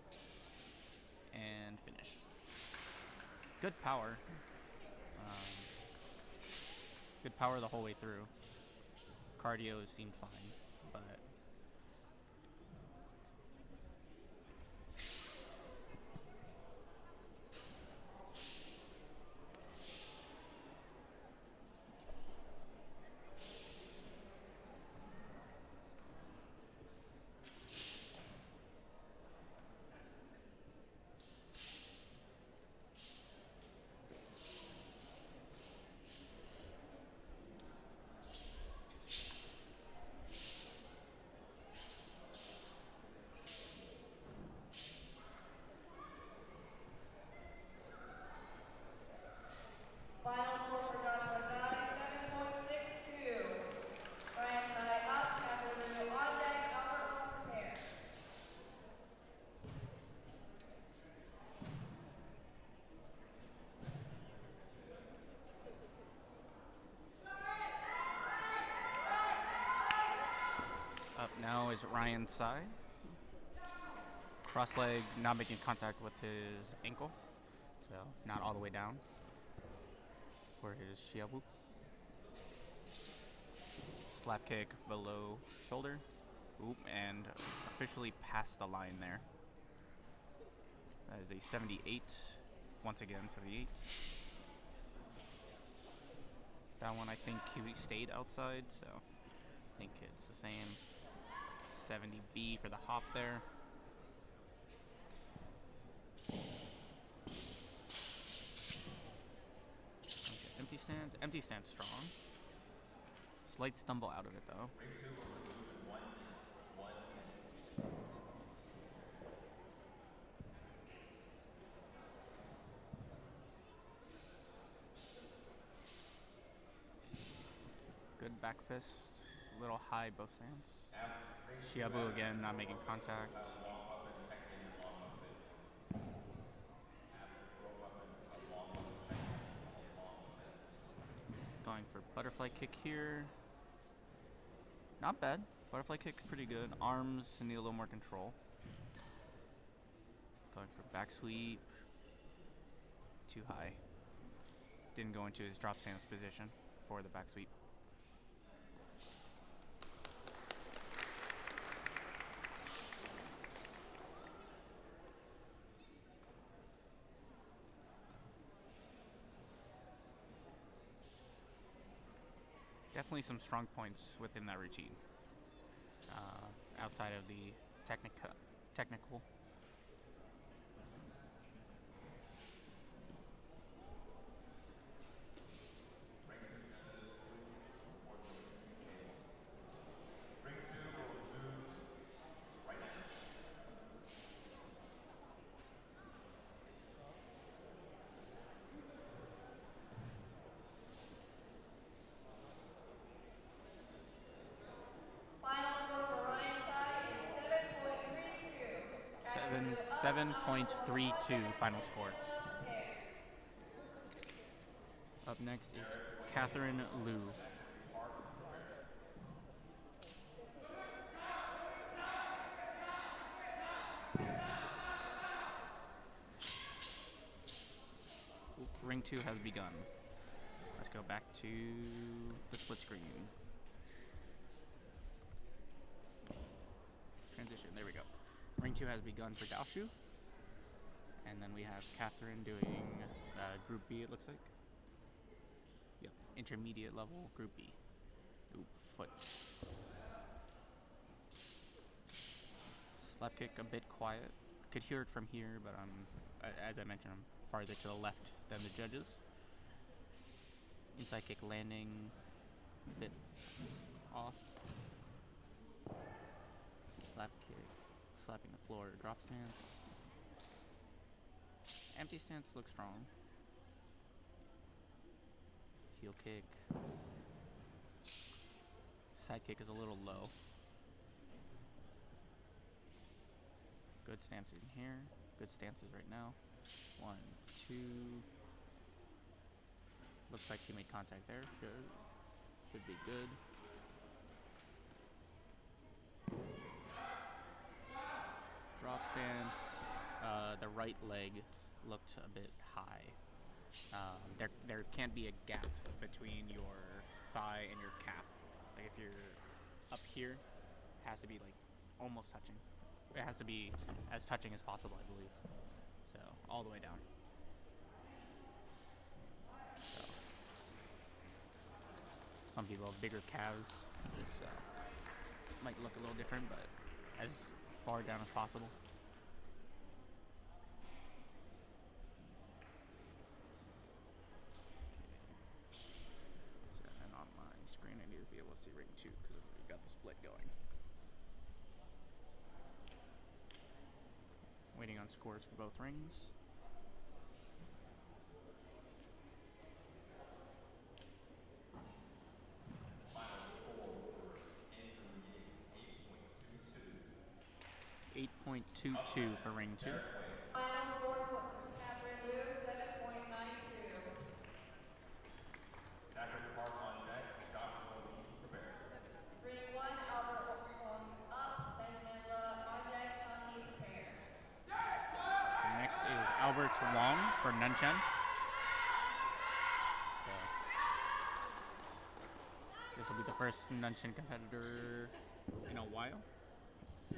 and finish. Good power. Good power the whole way through. Cardio seemed fine, but Final score for Joshua Dye, 7.62. Ryan Tsai up, Catherine Liu on deck, Albert Long prepare. up now is Ryan Tsai. Cross leg, not making contact with his ankle, so not all the way down for his Xiaowu. Slap kick below shoulder. Oop, and officially past the line there. That is a 78. Once again, 78. That one I think he stayed outside, so I think it's the same. 70B for the hop there. Okay, empty stance. stance. Empty stance strong. Slight stumble out of it though. Ring 2 will resume in 1 minute. 1 minute. Good back fist. Little high both stance. Ring 2 Shiabu after again, not throw making weapon will contact. have long weapon, check-in, and long weapon. After throw weapon will have long weapon, check-in, and long weapon. Going for butterfly kick here. Not bad. Butterfly kick's pretty good. Arms need a little more control. Going for back sweep. Too high. Didn't go into his drop stance position for the back sweep. Definitely some strong points within that routine. Outside of the technical. Ring 2 judges, please report the witnessing table. Ring 2 will resume right now. Final score for Ryan's side is 7.32. 7.32 final score. Pair. Up next is Catherine Liu. Ring 2 has begun. Let's go back to the split screen. Transition, there we go. Ring 2 has begun for Daoshu. And then we have Catherine doing Group B, it looks like. Yep, intermediate level Group B. Ooh, foot. Slap kick a bit quiet. Could hear it from here, but as I mentioned, I'm farther to the left than the judges. Inside kick landing a bit off. Slap kick, slapping the floor, drop stance. Empty stance looks strong. Heel kick. Side kick is a little low. Good stances in here. Good stances right now. 1, 2. Looks like she made contact there. Should be good. Drop stance. The right leg looked a bit high. There can't be a gap between your thigh and your calf. Like if you're up here, it has to be like almost touching. It has to be as touching as possible, I believe. So all the way down. So some people have bigger calves, so might look a little different, but as far down as possible. So and on my screen, I need to be able to see ring 2 because we've got the split going. Waiting on scores for both rings. Final score for intermediate 8.22 for ring 2. Final score for Catherine Liu, 7.92. Tackle Park on deck. Joshua Lee, prepare. Ring 1, Albert Wong up, Benjamin Le on deck, Shawnee prepare. Next is Albert Wong for Nunchen. So, this will be the first Nunchen competitor in a while. So,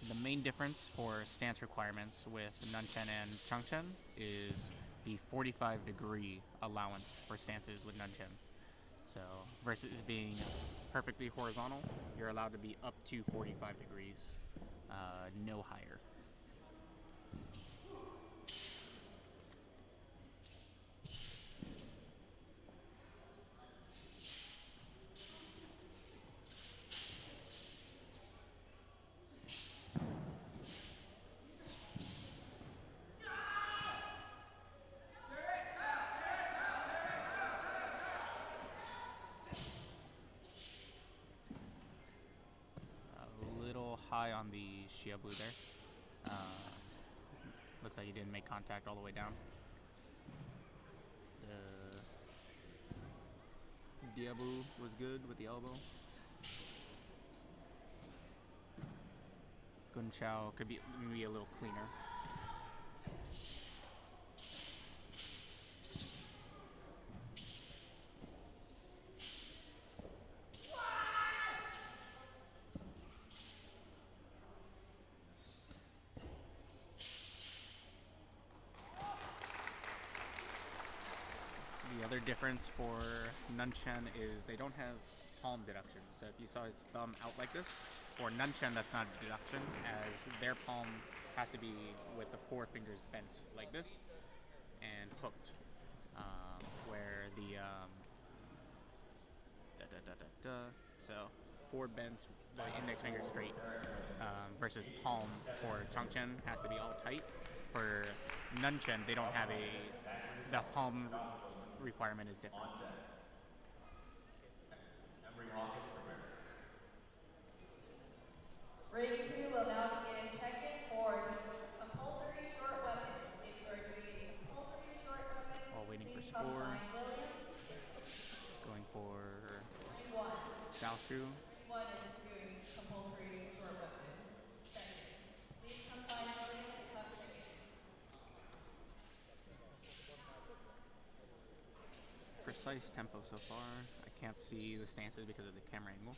the main difference for stance requirements with Nunchen and Changchen is the 45-degree allowance for stances with Nunchen. So versus being perfectly horizontal, you're allowed to be up to 45 degrees, no higher. high on the Shiabu there. Looks like he didn't make contact all the way down. Diabu was good with the elbow. Gun Chao could be maybe a little cleaner. The other difference for Nunchen is they don't have palm deduction. So if you saw his thumb out like this, for Nunchen that's not deduction, as their palm has to be with the 4 fingers bent like this and hooked. Where the so 4 bent, the index finger straight, versus palm for Changchen has to be all tight. For Nunchen, they don't have the palm requirement is different. Ring 2 will now begin check-in for compulsory short weapons. If you are doing a compulsory short weapon, All waiting for please come Spore. find William. Going for Ring 1. Xiaoshu. Ring 1 is doing compulsory short weapons. Check-in. Please come find William to come check in. Precise tempo so far. I can't see the stances because of the camera angle.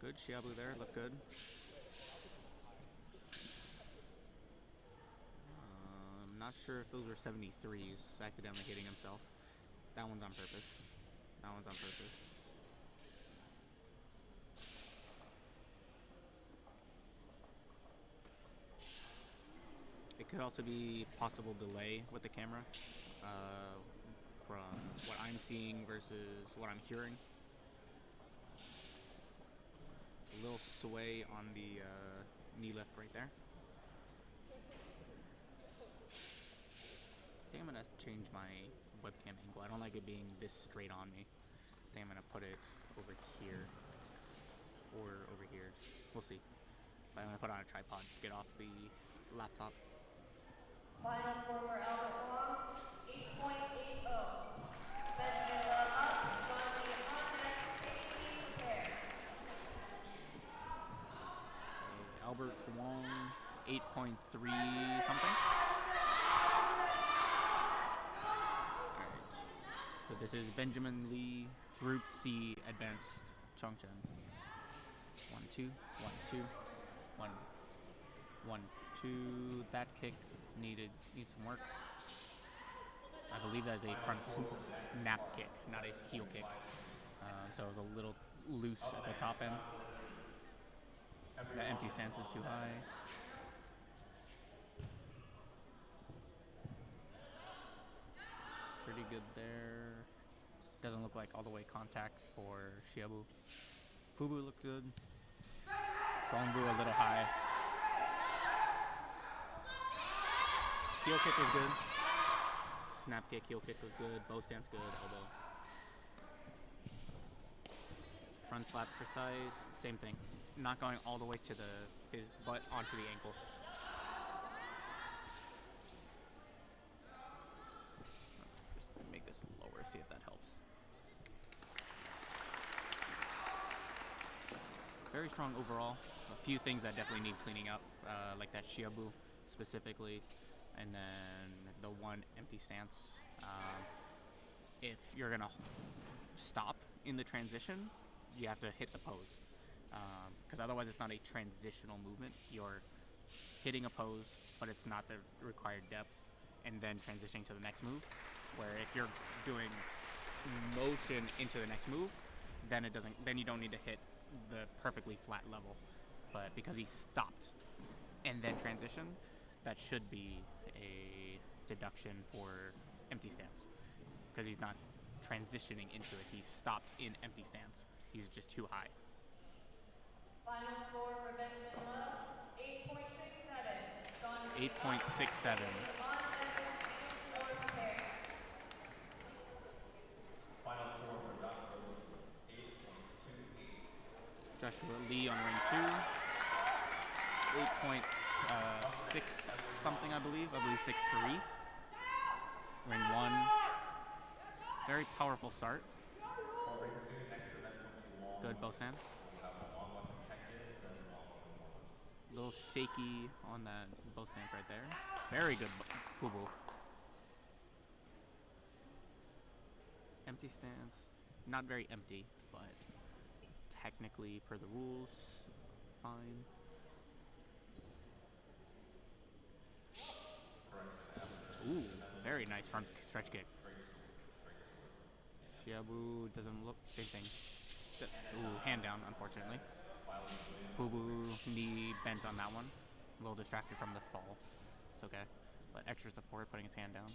Good, Shiabu there, look good. Not sure if those were 73s, accidentally hitting himself. That one's on purpose. That one's on purpose. It could also be possible delay with the camera from what I'm seeing versus what I'm hearing. A little sway on the knee lift right there. I think I'm gonna change my webcam angle. I don't like it being this straight on me. I think I'm gonna put it over here or over here. We'll see. But I'm gonna put it on a tripod, get off the laptop. Final score for Albert Wong, 8.80. Benjamin Love up, John Lee on deck, taking care. Albert Wong, 8.3 something. Alright. So this is Benjamin Lee, Group C Advanced Chongchen. 1, 2, 1, 2, 1, 1, 2. That kick needs some work. I believe that is a front snap kick, not a heel kick. So it was a little loose at the top end. The empty stance is too high. Pretty good there. Doesn't look like all the way contact for Shiabu. Fubu looked good. Bongbu a little high. Heel kick was good. Snap kick, heel kick was good. Bow stance good. Elbow. Front slap precise. Same thing. Not going all the way to his butt onto the ankle. Just make this lower, see if that helps. Very strong overall. A few things that definitely need cleaning up, like that Shiabu specifically, and then the one empty stance. If you're gonna stop in the transition, you have to hit the pose. Because otherwise it's not a transitional movement. You're hitting a pose, but it's not the required depth, and then transitioning to the next move. Where if you're doing motion into the next move, then it doesn't. Then you don't need to hit the perfectly flat level. But because he stopped and then transitioned, that should be a deduction for empty stance. Because he's not transitioning into it. He's stopped in empty stance. He's just too high. Final score for Benjamin Love, 8.67. Sean 8.67. Final score for Joshua Lee, 8.28. Joshua Lee on ring 2. 8.6 something, I believe 6'3". Ring 1. Very powerful start. For ring 2, next event's going to be long. Good bow stance. We'll have a long weapon check-in, then long weapon 1. A little shaky on that bow stance right there. Very good Pubu. Empty stance. Not very empty, but technically, per the rules, fine. Ooh, very nice front stretch kick. Shiabu doesn't look, same thing. Ooh, hand down, unfortunately. Pubu knee bent on that one. A little distracted from the fall. It's okay. But extra support, putting his hand down.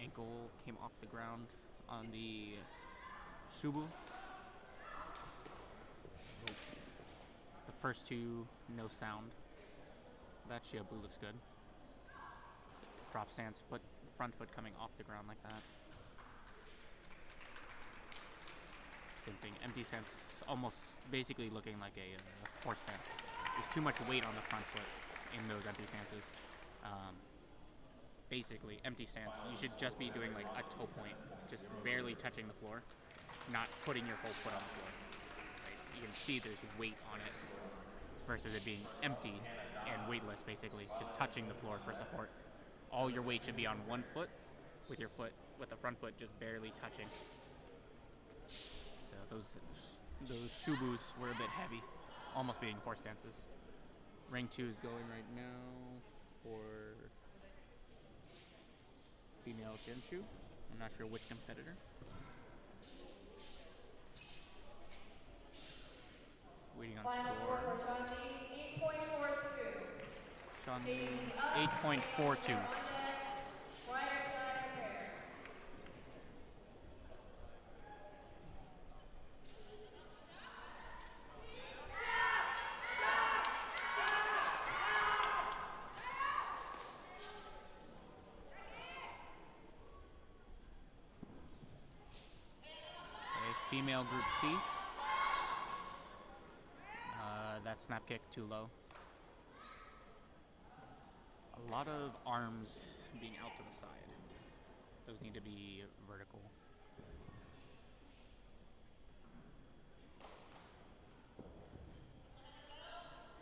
Ankle came off the ground on the Shubu. The first two, no sound. That Shiabu looks good. Drop stance, front foot coming off the ground like that. Same thing, empty stance, almost basically looking like a horse stance. There's too much weight on the front foot in those empty stances. Basically, empty stance, you should just be doing like a toe point, just barely touching the floor, not putting your whole foot on the floor. Right? You can see there's weight on it versus it being empty and weightless, basically, just touching the floor for support. All your weight should be on one foot, with the front foot just barely touching. So those Shubus were a bit heavy, almost being horse stances. Ring 2 is going right now for female Genshu. I'm not sure which competitor. Waiting on Final score score. for Shanti, 8.42. Shanti, 8.42. Female group C. That snap kick too low. A lot of arms being out to the side. Those need to be vertical.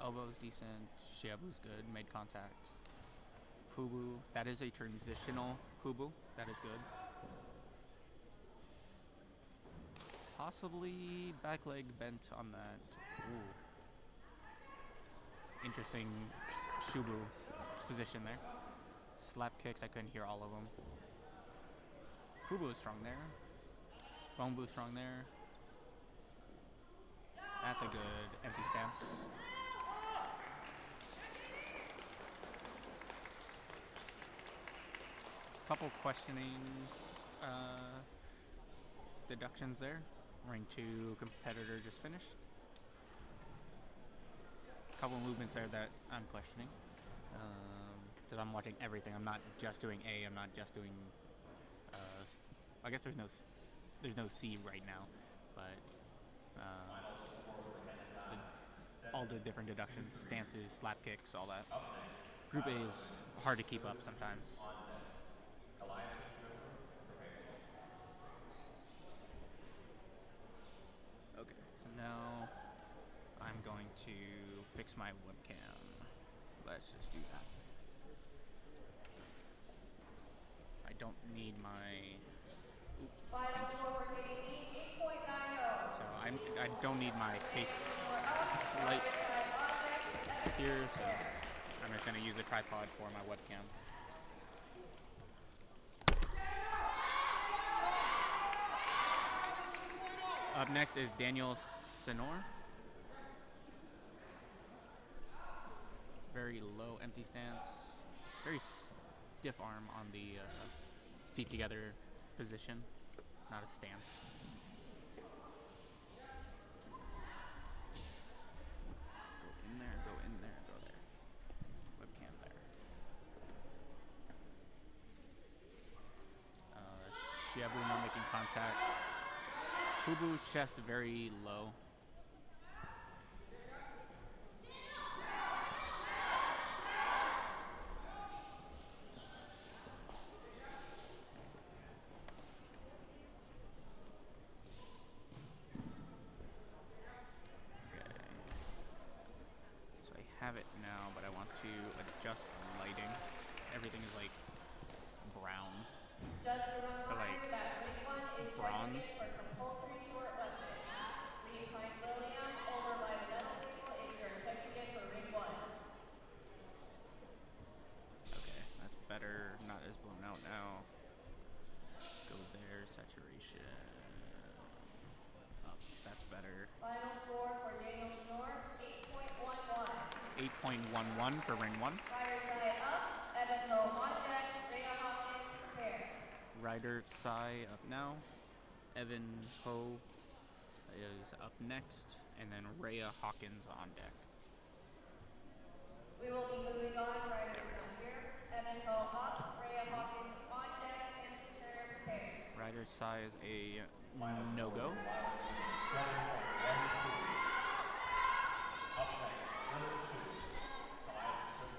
Elbow's decent. Shiabu's good. Made contact. Pubu. That is a transitional Pubu. That is good. Possibly back leg bent on that. Ooh. Interesting Shubu position there. Slap kicks, I couldn't hear all of them. Pubu is strong there. Bongbu strong there. That's a good empty stance. Couple questioning deductions there. Ring 2 competitor just finished. Couple movements there that I'm questioning. Because I'm watching everything. I'm not just doing A. I'm not just doing. I guess there's no C right now, but all the different deductions, stances, slap kicks, all that. Group A is hard to keep up sometimes. Okay, so now I'm going to fix my webcam. Let's just do that. I don't need my. Final score for KD, 8.90. So I don't need my face light here, so I'm just going to use the tripod for my webcam. Up next is Daniel Senor. Very low empty stance. Very stiff arm on the feet together position, not a stance. Go in there, go in there, go there. Webcam there. Shiabu not making contact. Fubu chest very low. So I have it now, but I want to adjust the lighting. Everything is like brown. Just a But like reminder that ring one is checking bronze. in for compulsory short weapons. Please find William over by the medal table if you're checking in for ring one. Okay, that's better. Not as blown out now. Go there, saturation. Up, that's better. Final score for Daniel Snore, 8.11. 8.11 for ring one. Rider side up, Evan Ho on deck, Rhea Hopkins prepare. Rider Tsai up now. Evan Ho is up next. And then Rhea Hawkins on deck. We will be moving on, riders not here. Evan Ho up, Rhea Hawkins on deck, Samson Turner prepare. Rider Tsai is a no-go.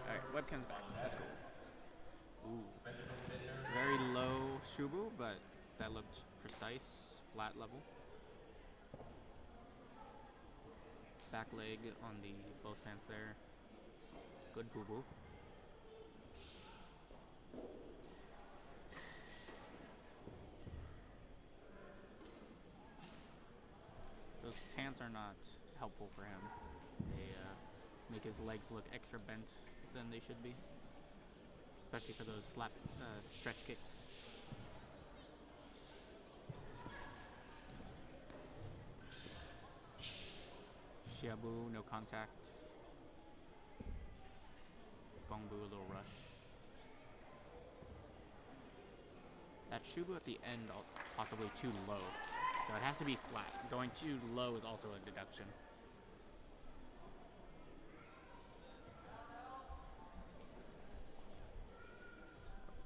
Alright, webcam's back. Let's go. Ooh. Very low Shubu, but that looked precise, flat level. Back leg on the bow stance there. Good boo-boo. Those pants are not helpful for him. They make his legs look extra bent than they should be. Especially for those stretch kicks. Shiabu, no contact. Gongbu, a little rush. That Shubu at the end, possibly too low. So it has to be flat. Going too low is also a deduction.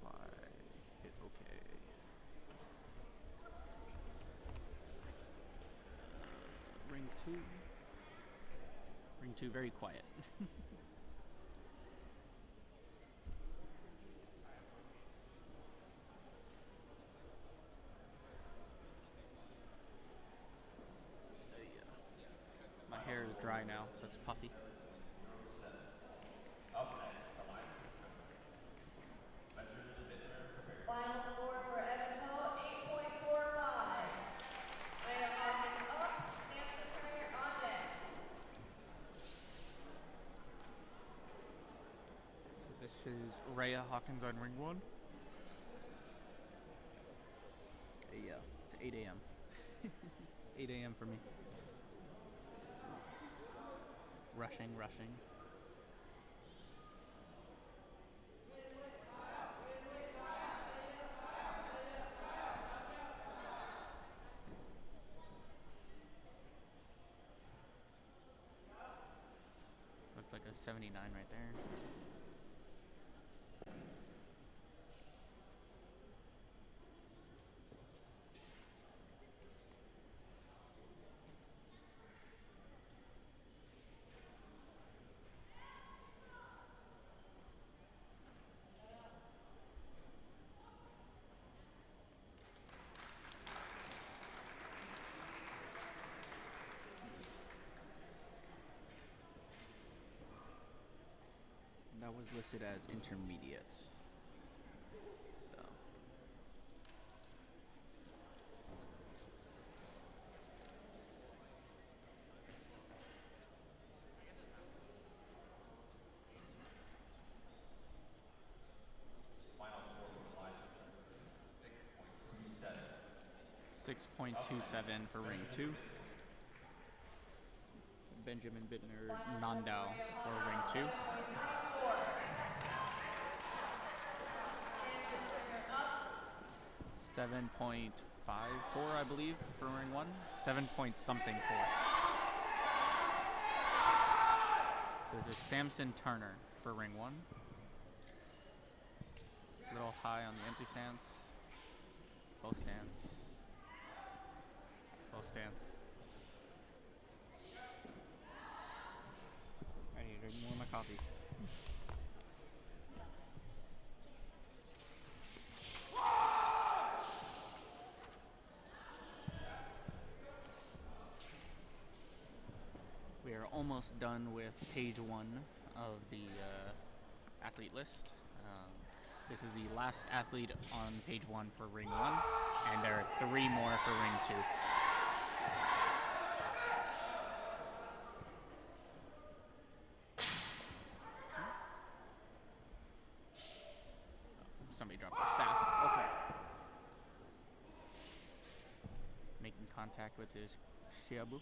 Apply. Hit okay. Ring 2. Ring 2 very quiet. My hair is dry now, so it's puffy. Final score for Evan Ho, 8.45. Rhea Hawkins up, Samson Turner on deck. So this is Rhea Hawkins on ring 1. Yeah, it's 8 a.m. 8 a.m. for me. Rushing. Looks like a 79 right there. That was listed as intermediate. So. Final score for live 6.27. 6.27 for ring 2. Benjamin Bittner Nandao for ring 2. Samson Turner up. 7.54, I believe, for ring 1. 7 point something 4. This is Samson Turner for ring 1. Little high on the empty stance. Both stance. coffee. We are almost done with page 1 of the athlete list. This is the last athlete on page 1 for ring 1, and there are 3 more for ring 2. Somebody dropped the staff. Okay. Making contact with his shiabu.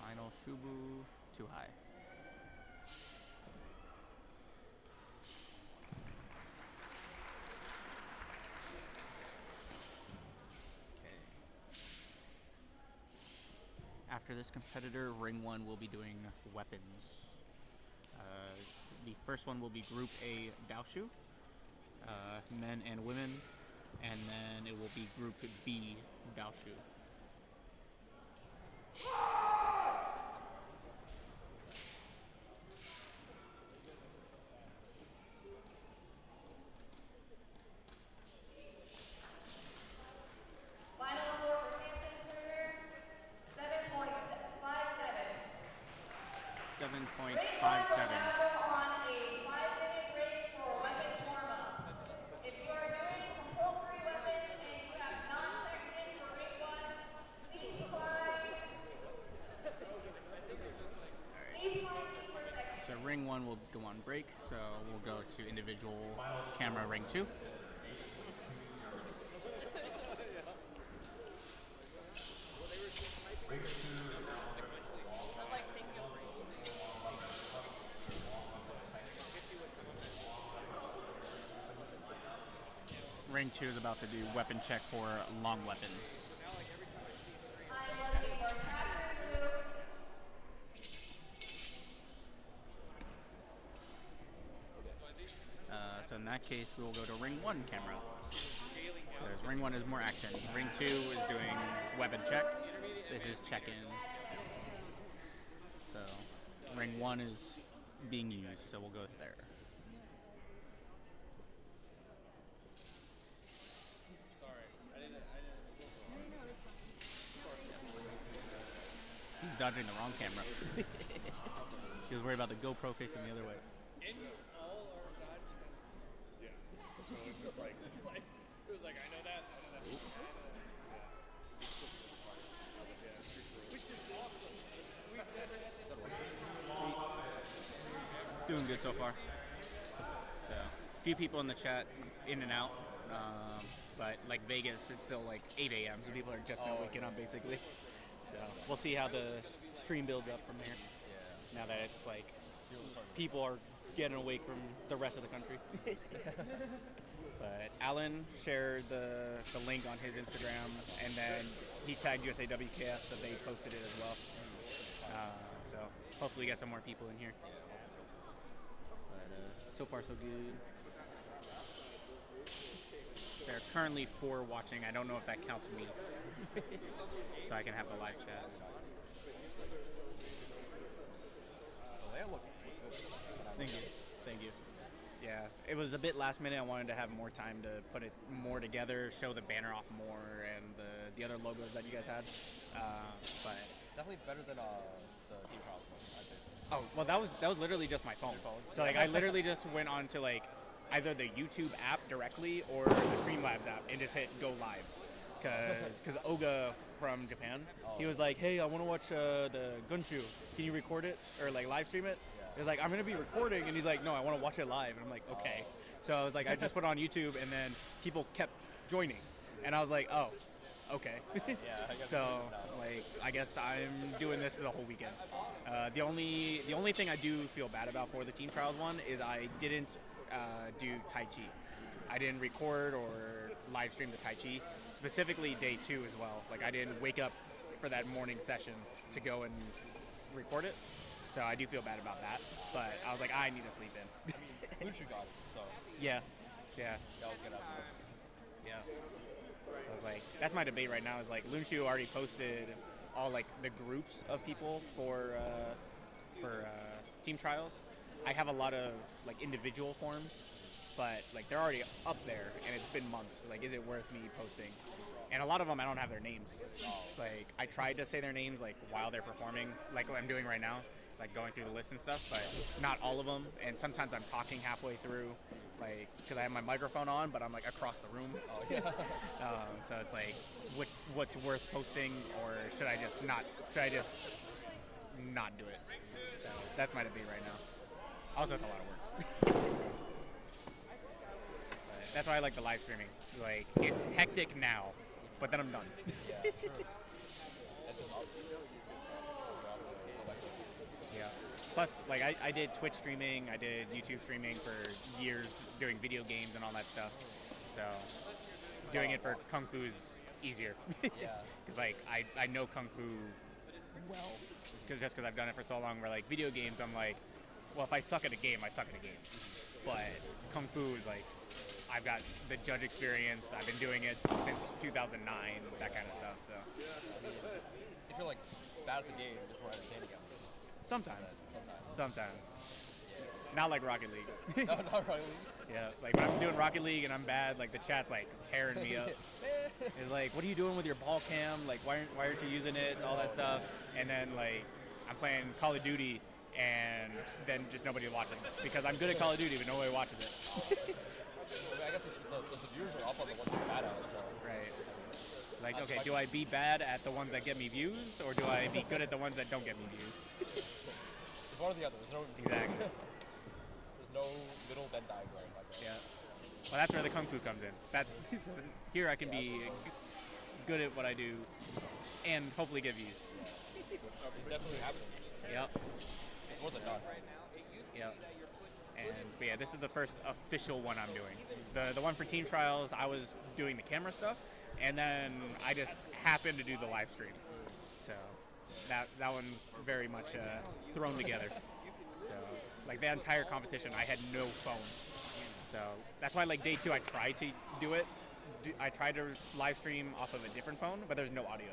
Final shubu, too high. Okay. After this competitor, ring 1 will be doing weapons. The first one will be Group A Daoshu, men and women, and then it will be Group B Daoshu. Final score for Samson Turner, 7.57. 7.57. On a 5-minute break for weapons warm-up. If you are doing compulsory weapons and you have not checked in for ring 1, please find me for checking. So ring 1 will go on break, so we'll go to individual camera ring 2. Ring 2 is about to do weapon check for long weapons. I'm looking for Catherine Liu. So in that case, we will go to ring 1 camera. Because ring 1 is more action. Ring 2 is doing weapon check. This is check-in. So ring 1 is being used, so we'll go there. He's dodging the wrong camera. He was worried about the GoPro facing the other way. And you all are dodging. Yes. So it's like, It was like, I know that. Doing good so far. So, a few people in the chat, in and out. But like Vegas, it's still like 8 a.m. So people are just now waking up basically. So we'll see how the stream builds up from here. Yeah. Now that it's like people are getting awake from the rest of the country. But Alan shared the link on his Instagram, and then he tagged USAWKF, so they posted it as well. So hopefully get some more people in here. But so far so good. There are currently 4 watching. I don't know if that counts me. So I can have the live chat. Thank you. Thank you. Yeah, it was a bit last minute. I wanted to have more time to put it more together, show the banner off more, and the other logos that you guys had. But It's definitely better than the Team Trials one, I'd say. oh well, that was literally just my phone. So like I literally just went on to like either the YouTube app directly or the Streamlabs app and just hit go live. Because Oga from Japan, he was like, hey, I want to watch the Gunshu. Can you record it or like live stream it? He was like, I'm going to be recording. And he's like, no, I want to watch it live. And I'm like, okay. So I was like, I just put it on YouTube, and then people kept joining. And I was like, oh, okay. Yeah, I guess So like, I guess I'm doing this the whole weekend. The only thing I do feel bad about for the Team Trials one is I didn't do Tai Chi. I didn't record or live stream the Tai Chi, specifically day 2 as well. Like I didn't wake up for that morning session to go and record it. So I do feel bad about that. But I was like, I need to sleep in. I mean, Lucha got it, so Yeah. that was gonna happen. Yeah. So I was like, that's my debate right now is like Lunshu already posted all like the groups of people for team trials. I have a lot of like individual forms, but like they're already up there, and it's been months. Like, is it worth me posting? And a lot of them I don't have their names. Like, I tried to say their names like while they're performing, like what I'm doing right now, like going through the list and stuff, but not all of them. And sometimes I'm talking halfway through, like, because I have my microphone on, but I'm like across the room. Oh yeah. So it's like, what's worth posting, or should I just not do it? So that's my debate right now. Also, it's a lot of work. But that's why I like the live streaming. Like, it's hectic now, but then I'm done. Yeah, true. That's just Yeah. Plus, like, I did Twitch streaming, I did YouTube streaming for years, doing video games and all that stuff. So, doing it for Kung Fu is easier. Yeah. Because, like, I know Kung Fu well. Just because I've done it for so long, where, like, video games, I'm like, well, if I suck at a game, I suck at a game. But Kung Fu is, like, I've got the judge experience, I've been doing it since 2009, that kind of stuff, so. If you're like bad at the game, it's more entertaining. Sometimes. Sometimes. Not like Rocket League. No, not really. Yeah, like when I'm doing Rocket League and I'm bad, like the chat's like tearing me up. It's like, what are you doing with your ball cam? Like, why aren't you using it? All that stuff. And then like, I'm playing Call of Duty and then just nobody watching because I'm good at Call of Duty, but nobody watches it. I guess the viewers are up on the ones that are bad at it, so. Right. Like, okay, do I be bad at the ones that get me views, or do I be good at the ones that don't get me views? It's one or the other. There's no Exactly. There's no middle Venn diagram. Like that. Yeah. Well, that's where the Kung Fu comes in. Here I can be good at what I do, and hopefully get views. It's definitely happening. Yep. It's more than not. Yep. And but yeah, this is the first official one I'm doing. The one for team trials, I was doing the camera stuff, and then I just happened to do the live stream. So that one's very much thrown together. So like the entire competition, I had no phone. So that's why like day 2, I tried to do it. I tried to live stream off of a different phone, but there's no audio.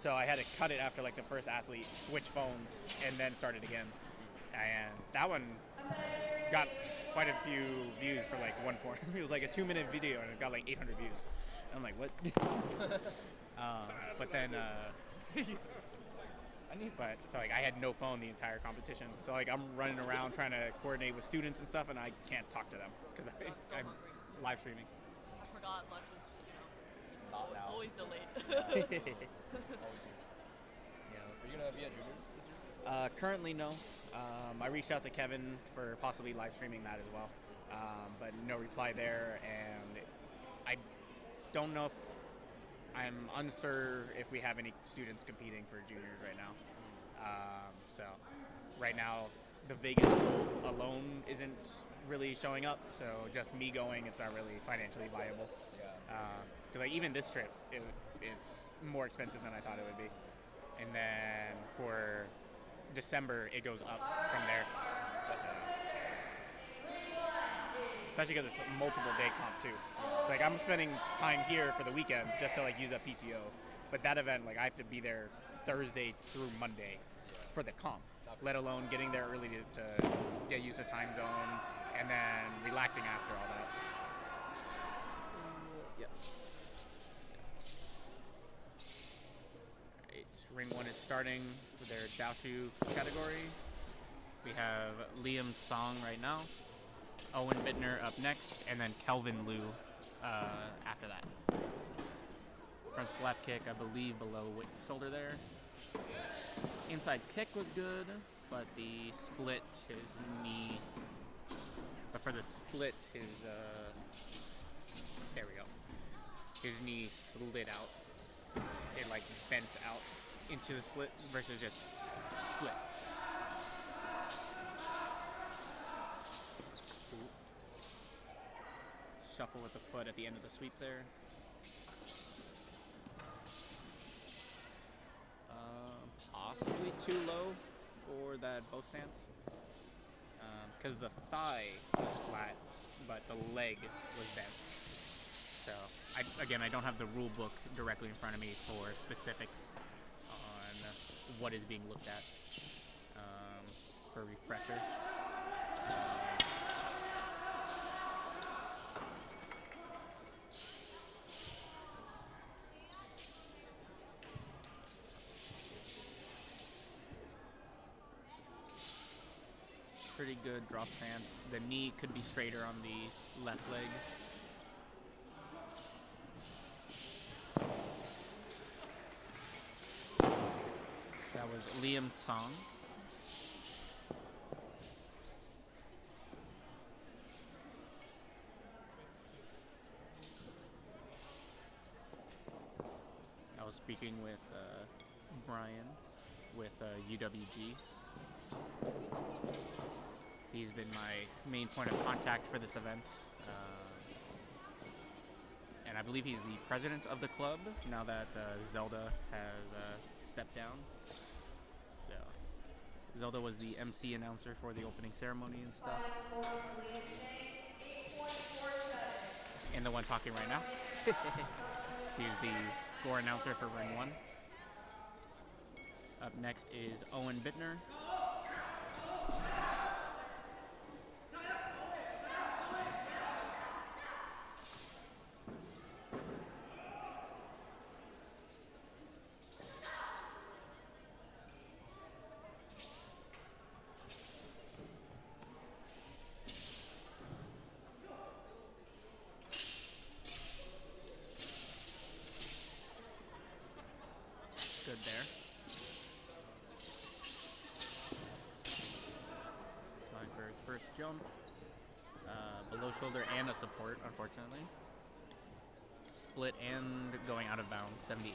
So I had to cut it after like the first athlete, switch phones, and then start it again. And that one got quite a few views for like one form. It was like a 2-minute video and it got like 800 views. I'm like, what? But then, so like I had no phone the entire competition. So like I'm running around trying to coordinate with students and stuff, and I can't talk to them because I'm live streaming. I forgot lunch is, Not now. always delayed. Always is. Are you gonna be at juniors this year? Currently, no. I reached out to Kevin for possibly live streaming that as well, but no reply there, and I don't know if I'm unsure if we have any students competing for juniors right now. So right now, the Vegas school alone isn't really showing up, so just me going, it's not really financially viable. Yeah. Because like even this trip, it's more expensive than I thought it would be, and then for December it goes up from there. Especially because it's a multiple day comp too. So like I'm spending time here for the weekend just to like use up PTO, but that event like I have to be there Thursday through Monday for the comp, let alone getting there early to get used to time zone and then relaxing after all that. Yep. Right, ring 1 is starting with their Daoshu category. We have Liam Song right now, Owen Bittner up next, and then Kelvin Liu after that. Front slap kick, I believe, below shoulder there. Inside kick was good, but the split, his knee. But for the split, there we go. His knee slid out. It like bent out into the split versus just split. Shuffle with the foot at the end of the sweep there. Possibly too low for that bow stance. Because the thigh was flat, but the leg was bent. So, I don't have the rule book directly in front of me for specifics on what is being looked at for refresher. Pretty good drop stance. The knee could be straighter on the left leg. That was Liam Song. I was speaking with Brian with UWG. He's been my main point of contact for this event. And I believe he's the president of the club now that Zelda has stepped down. So Zelda was the MC announcer for the opening ceremony and stuff. And the one talking right now. He's the score announcer for Ring 1. Up next is Owen Bittner. Good there. Going for his first jump. Below shoulder and a support, unfortunately. Split and going out of bounds, 78.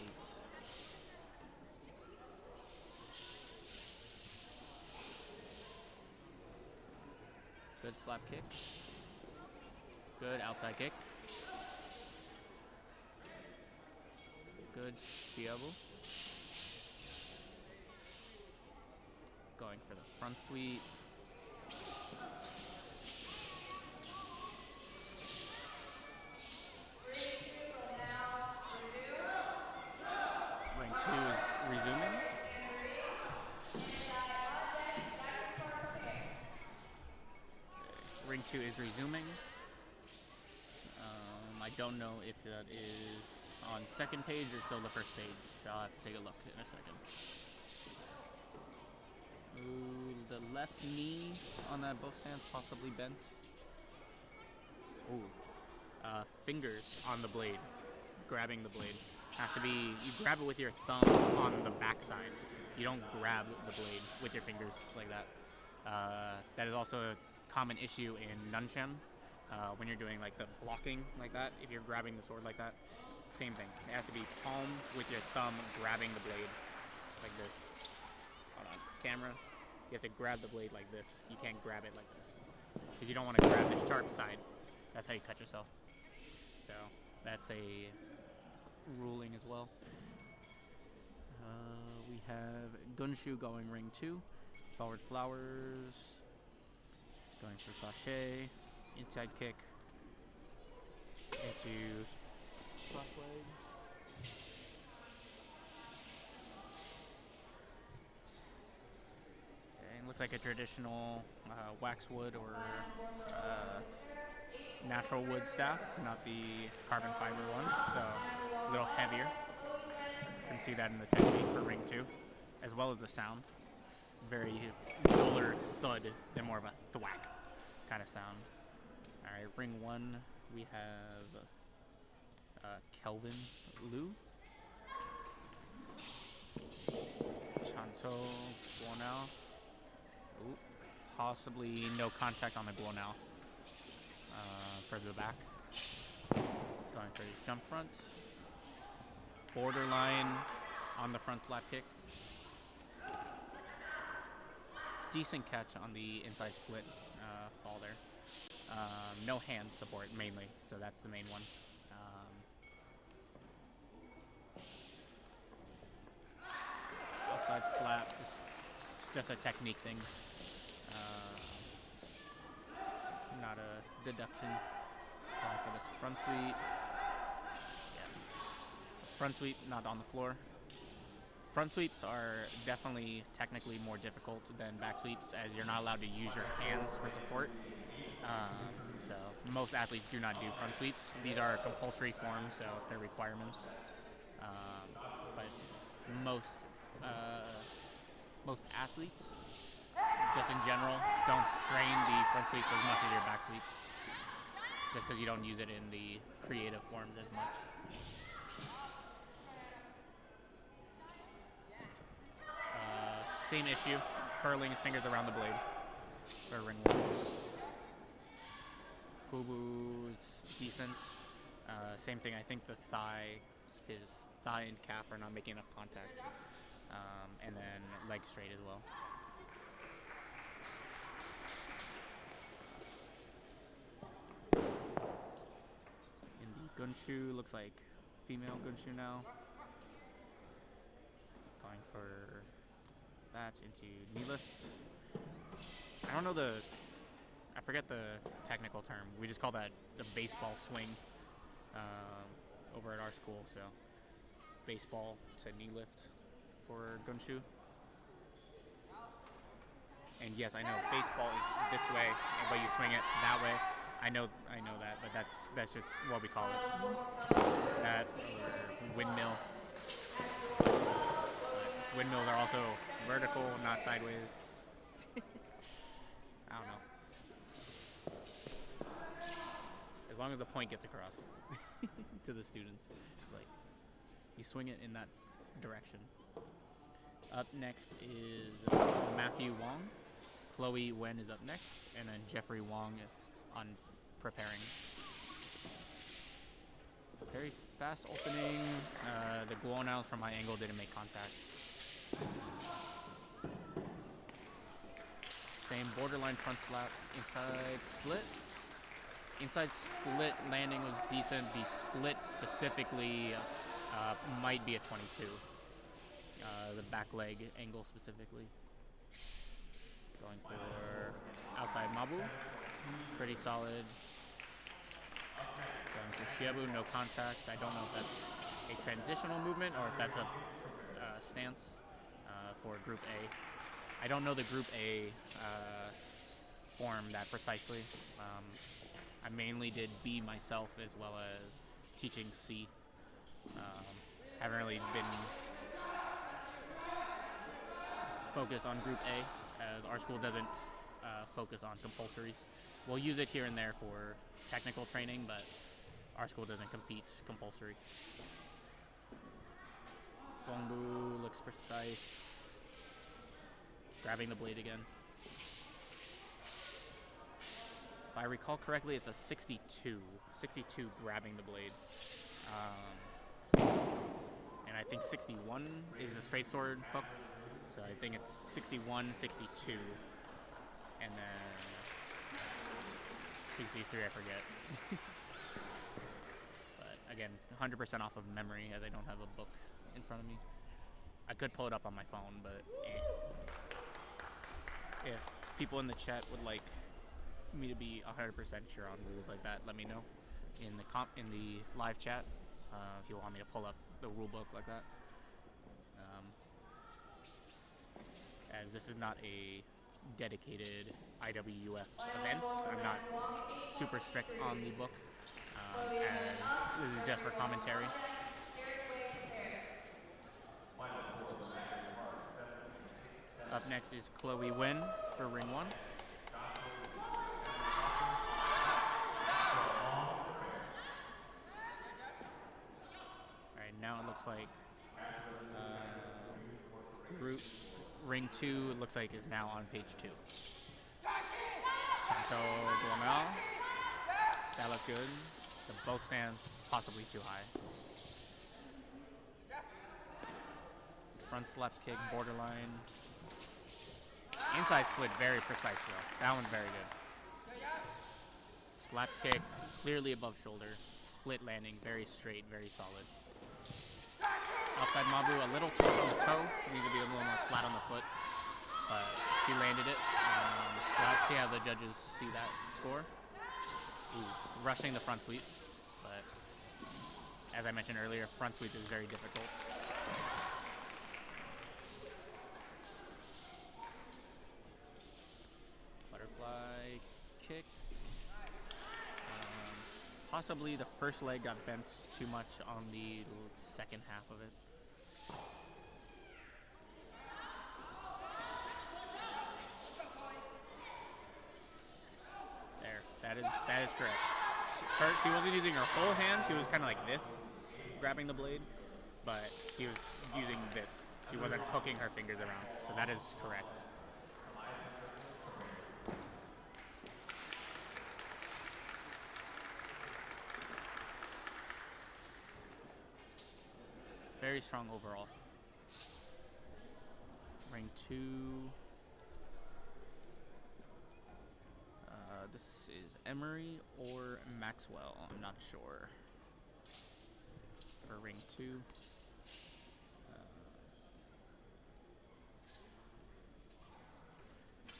Good slap kick. Good outside kick. Good Diablo. Going for the front sweep. Ring 2 is resuming. Ring 2 is resuming. I don't know if that is on second page or still the first page. I'll have to take a look in a second. Ooh, the left knee on that bow stance possibly bent. Ooh. Fingers on the blade. Grabbing the blade. Has to be, you grab it with your thumb on the backside. You don't grab the blade with your fingers like that. That is also a common issue in Nunchen. When you're doing like the blocking like that, if you're grabbing the sword like that, same thing. It has to be palm with your thumb grabbing the blade like this. Hold on, camera. You have to grab the blade like this. You can't grab it like this. Because you don't want to grab the sharp side. That's how you cut yourself. So, that's a ruling as well. We have Gunshu going ring 2. Forward flowers. Going for sachet. Inside kick. Into front leg. Looks like a traditional waxwood or natural wood staff, not the carbon fiber ones, so a little heavier. You can see that in the technique for ring 2, as well as the sound. Very fuller thud than more of a thwack kind of sound. Alright, ring 1, we have Kelvin Liu. Chanto Guonao. Ooh, possibly no contact on the Guonao. Further back. Going for his jump front. Borderline on the front slap kick. Decent catch on the inside split fall there. No hand support mainly, so that's the main one. Outside slap, just a technique thing. Not a deduction. Going for this front sweep. Yeah. Front sweep, not on the floor. Front sweeps are definitely technically more difficult than back sweeps, as you're not allowed to use your hands for support. So most athletes do not do front sweeps. These are compulsory forms, so they're requirements. But most most athletes, just in general, don't train the front sweeps as much as your back sweeps, just because you don't use it in the creative forms as much. Same issue, curling his fingers around the blade for ring one. Fubu's decent. Same thing, I think his thigh and calf are not making enough contact. And then leg straight as well. In the Gunshu, looks like female Gunshu now. Going for that into knee lift. I don't know I forget the technical term. We just call that the baseball swing over at our school. So baseball to knee lift for Gunshu. And yes, I know baseball is this way, but you swing it that way. I know that, but that's just what we call it. That or windmill. Windmills are also vertical, not sideways. I don't know. As long as the point gets across to the students, like you swing it in that direction. Up next is Matthew Wong. Chloe Wen is up next, and then Jeffrey Wong on preparing. Very fast opening. The Guonaos from my angle didn't make contact. Same borderline front slap, inside split. Inside split landing was decent. The split specifically might be a 22. The back leg angle specifically. Going for outside Mabu. Pretty solid. Going for Shiabu, no contact. I don't know if that's a transitional movement or if that's a stance for Group A. I don't know the Group A form that precisely. I mainly did B myself as well as teaching C. Haven't really been focused on Group A, as our school doesn't focus on compulsories. We'll use it here and there for technical training, but our school doesn't compete compulsory. Gongbu looks precise. Grabbing the blade again. If I recall correctly, it's a 62. 62 grabbing the blade. And I think 61 is a straight sword hook. So I think it's 61, 62. And then 63, I forget. But again, 100% off of memory, as I don't have a book in front of me. I could pull it up on my phone, but if people in the chat would like me to be 100% sure on rules like that, let me know in the live chat if you want me to pull up the rule book like that. As this is not a dedicated IWUF event, I'm not super strict on the book, as this is just for commentary. Up next is Chloe Wen for ring one. Alright, now it looks like ring two, it looks like is now on page 2. So Guomel, that looks good. The bow stands possibly too high. Front slap kick, borderline. Inside split, very precise though. That one's very good. Slap kick, clearly above shoulder. Split landing, very straight, very solid. Outside Mabu, a little tilt on the toe. Needs to be a little more flat on the foot. But he landed it. Let's see how the judges see that score. Ooh, rushing the front sweep. But as I mentioned earlier, front sweep is very difficult. possibly the first leg got bent too much on the second half of it. There, that is correct. She wasn't using her whole hand. She was kind of like this, grabbing the blade, but she was using this. She wasn't hooking her fingers around. So that is correct. Very strong overall. Ring 2. This is Emery or Maxwell. I'm not sure. For ring 2.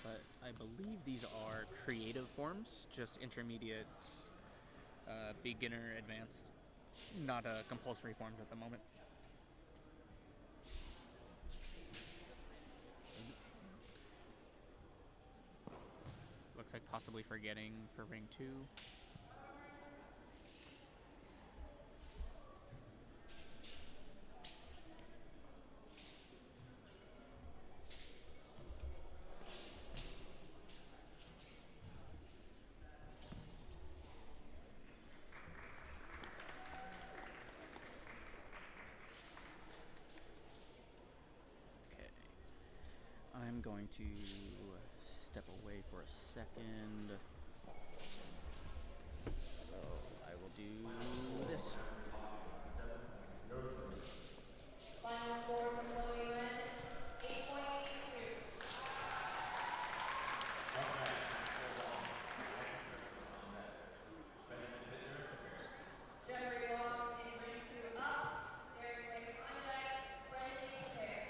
But I believe these are creative forms, just intermediate, beginner, advanced, not compulsory forms at the moment. Looks like possibly forgetting for ring 2. I'm going to step away for a second. So I will do this. Final score for Chloe Lynn, 8.82. Jeffrey Wong in ring 2 up. Derek Lake on deck. Brendan Yates there.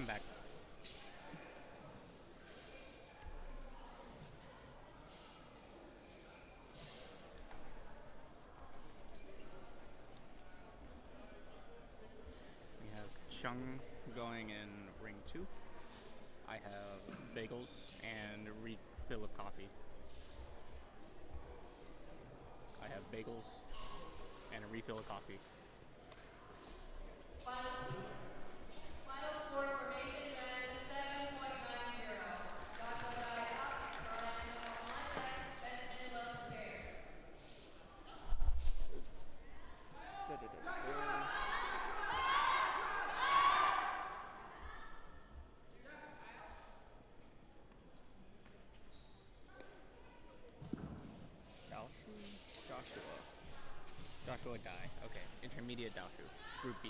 I'm back. We have Chung going in ring 2. I have bagels and a refill of coffee. I have bagels and a refill of coffee. Final score for Mason men is 7.90. Joshua Dye out, Ryan Hill on deck, Benjamin Love prepared. Joshua Dye. Okay, intermediate Daoshu. Group B.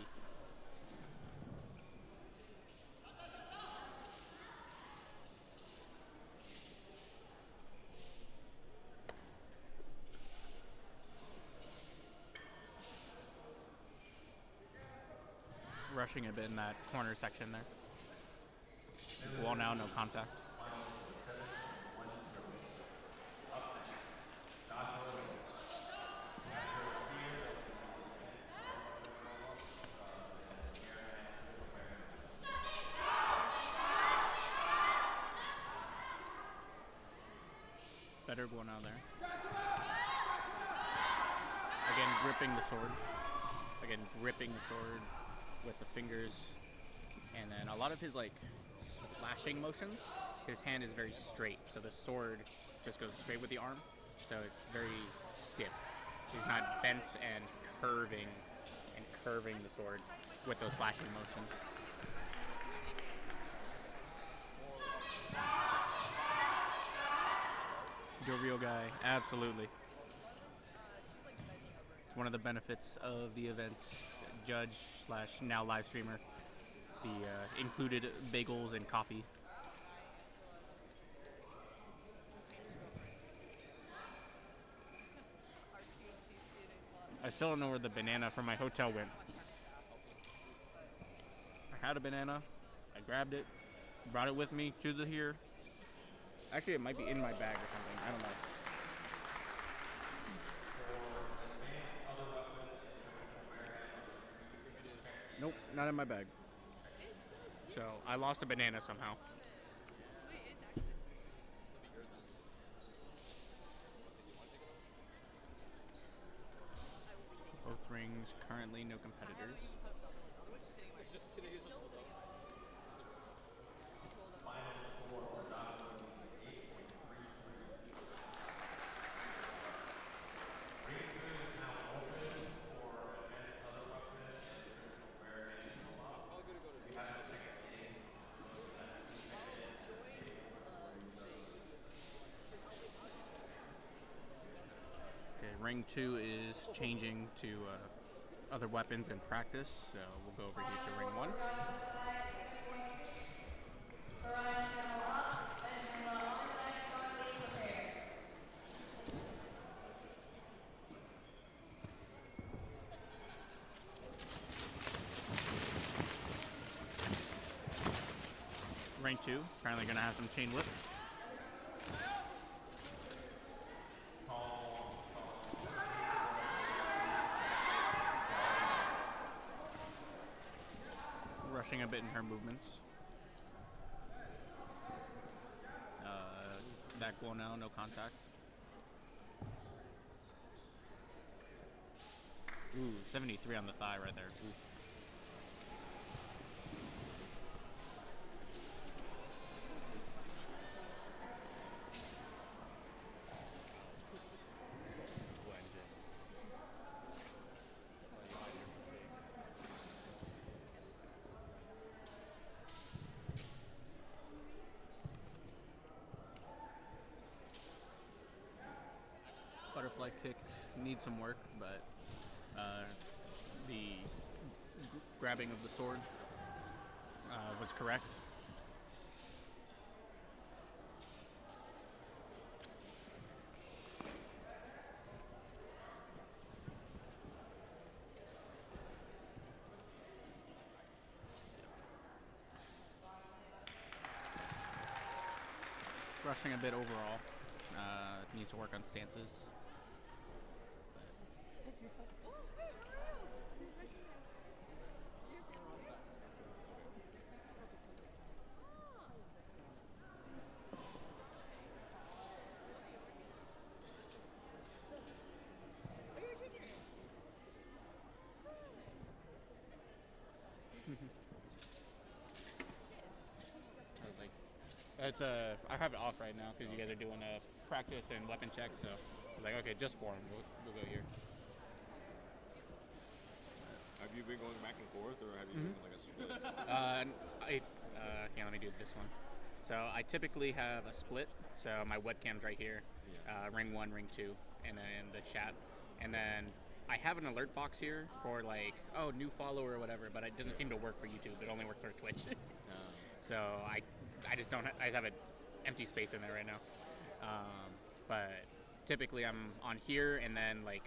Rushing a bit in that corner section there. Wall now, no contact. Better blow now there. Again, gripping the sword. Again, gripping the sword with the fingers. And then a lot of his like slashing motions, his hand is very straight. So the sword just goes straight with the arm. So it's very stiff. He's not bent and curving the sword with those slashing motions. Do a real guy, absolutely. It's one of the benefits of the event, judge / now live streamer. The included bagels and coffee. I still don't know where the banana from my hotel went. I had a banana, I grabbed it, brought it with me to here. Actually, it might be in my bag or something. I don't know. Nope, not in my bag. So I lost a banana somehow. Both rings, currently no competitors. Ring 2 is changing to other weapons in practice, so we'll go over here to ring 1. Ring 2, apparently going to have some chain whip. Rushing a bit in her movements. Back blow now, no contact. Ooh, 73 on the thigh right there. Ooh. Butterfly kick needs some work, but the grabbing of the sword was correct. rushing a bit overall. Needs to work on stances. I was like, I have it off right now because you guys are doing a practice and weapon check. So I was like, okay, just for him, we'll go here. Have you been going back and forth, or have you been like a split? Let me do this one. So I typically have a split. So my webcam's right here, ring 1, ring 2, and then the chat, and then I have an alert box here for like, oh, new follower or whatever, but it doesn't seem to work for YouTube. It only works for Twitch. So I just don't. I just have an empty space in there right now. But typically I'm on here, and then like,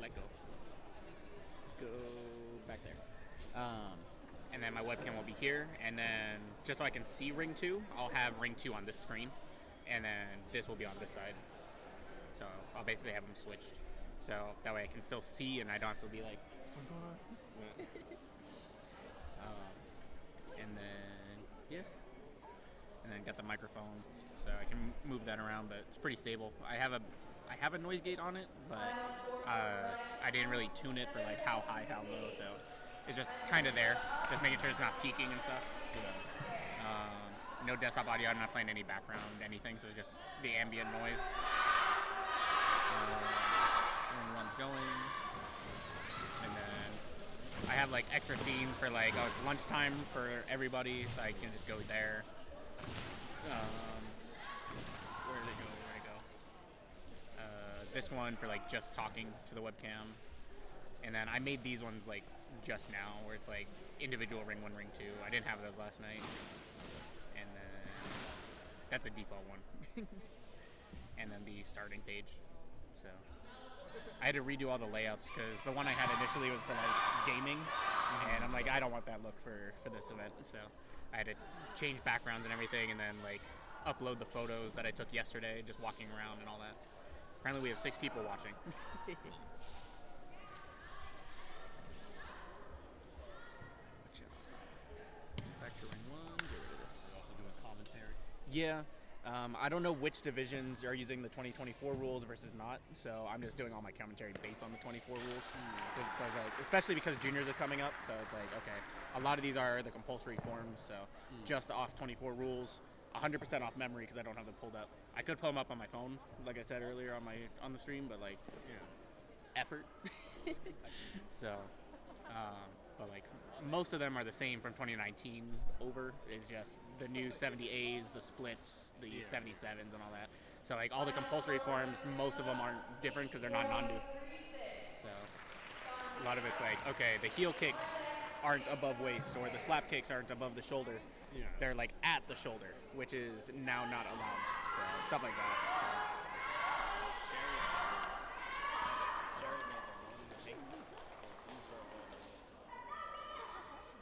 let go back there. And then my webcam will be here, and then just so I can see ring 2, I'll have ring 2 on this screen, and then this will be on this side. So I'll basically have them switched. So that way I can still see, and I don't have to be like, and then, yeah. And then got the microphone, so I can move that around, but it's pretty stable. I have a noise gate on it, but I didn't really tune it for like how high, how low, so it's just kind of there, just making sure it's not peaking and stuff. No desktop audio, I'm not playing any background, anything, so just the ambient noise. When one's going, and then I have like extra scenes for like, oh, it's lunchtime for everybody, so I can just go there. Where did it go? This one for like just talking to the webcam, and then I made these ones like just now, where it's like individual ring 1, ring 2. I didn't have those last night, and then that's a default one, and then the starting page. So I had to redo all the layouts because the one I had initially was for like gaming, and I'm like, I don't want that look for this event, so I had to change backgrounds and everything, and then like upload the photos that I took yesterday, just walking around and all that. Apparently we have 6 people watching. Back to ring 1, get rid of this. You're also doing commentary. Yeah. I don't know which divisions are using the 2024 rules versus not, so I'm just doing all my commentary based on the 24 rules. So it's like, especially because juniors are coming up, so it's like, okay, a lot of these are the compulsory forms, so just off 24 rules, 100% off memory because I don't have them pulled up. I could pull them up on my phone, like I said earlier on the stream, but like, effort. So, but like, most of them are the same from 2019 over. It's just the new 70As, the splits, the 77s, and all that. So like all the compulsory forms, most of them aren't different because they're not non-do. So a lot of it's like, okay, the heel kicks aren't above waist, or the slap kicks aren't above the shoulder. They're like at the shoulder, which is now not allowed. So stuff like that.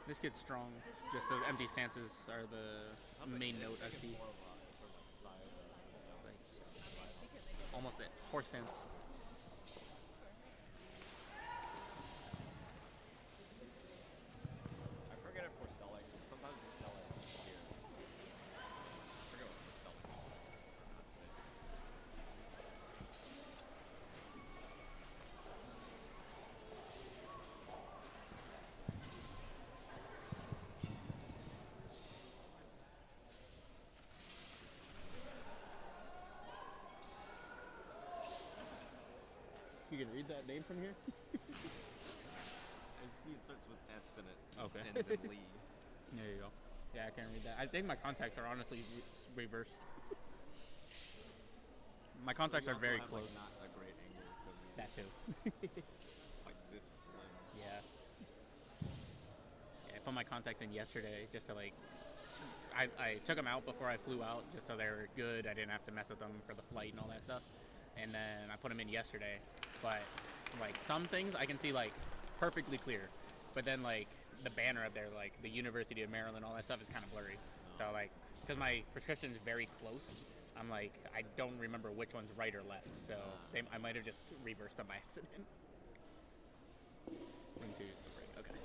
This kid's strong. Just those empty stances are the main note I see. Almost it. Horse stance. I forget if we're selling. Sometimes we sell it here. I forget what we're selling. You can read that name from here? I see it starts with S and it Okay. ends in Lee. There you go. Yeah, I can't read that. I think my contacts are honestly reversed. My contacts We are also very have, close. Like, not a great angle because That too. it's like this lens. Yeah. Yeah, I put my contacts in yesterday just to like, I took them out before I flew out just so they were good. I didn't have to mess with them for the flight and all that stuff. And then I put them in yesterday. But like some things I can see like perfectly clear. But then like the banner up there, like the University of Maryland, all that stuff is kind of blurry. So like because my prescription is very close. I'm like, I don't remember which one's right or left, so I might have just reversed them by accident. Ring 2 is the break. Okay.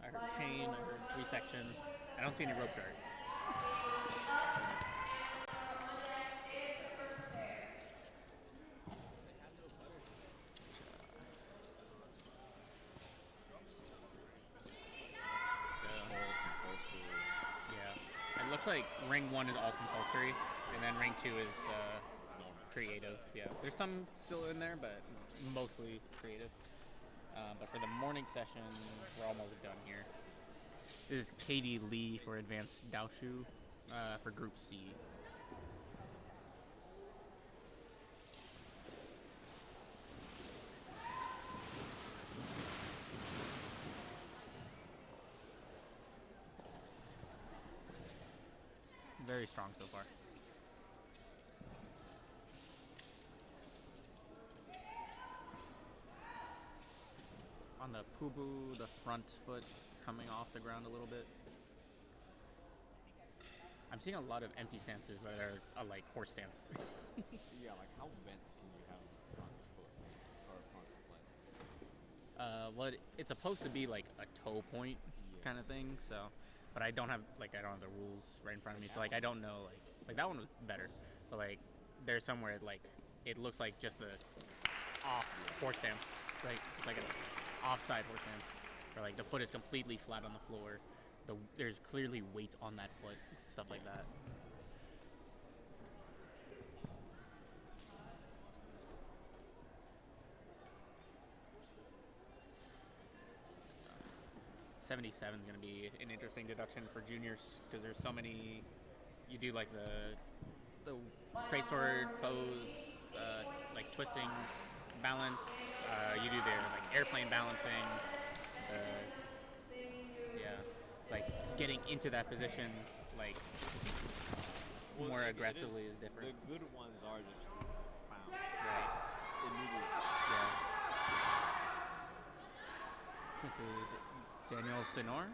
I heard chain. I heard 3 section. I don't see any rope dart. Yeah. It looks like ring 1 is all compulsory, and then ring 2 is creative. Yeah. There's some still in there, but mostly creative. But for the morning session, we're almost done here. This is Katie Lee for Advanced Daoshu for Group C. Very strong so far. On the Pubu, the front foot coming off the ground a little bit. I'm seeing a lot of empty stances that are like horse stance. Yeah, like how bent can you have a front foot or a front leg? Well, it's supposed to be like a toe point kind of thing, so, but I don't have the rules right in front of me, so like I don't know like that one was better, but like there's somewhere like it looks like just a off horse stance, like it's like an offside horse stance, where like the foot is completely flat on the floor. There's clearly weight on that foot, stuff like that. $77 is going to be an interesting deduction for juniors because there's so many. You do like the straight sword pose, like twisting, balance. You do their like airplane balancing. Yeah, like getting into that position like more aggressively is different. The good ones are just pound. Right. Immediately. Yeah. This is Daniel Senor.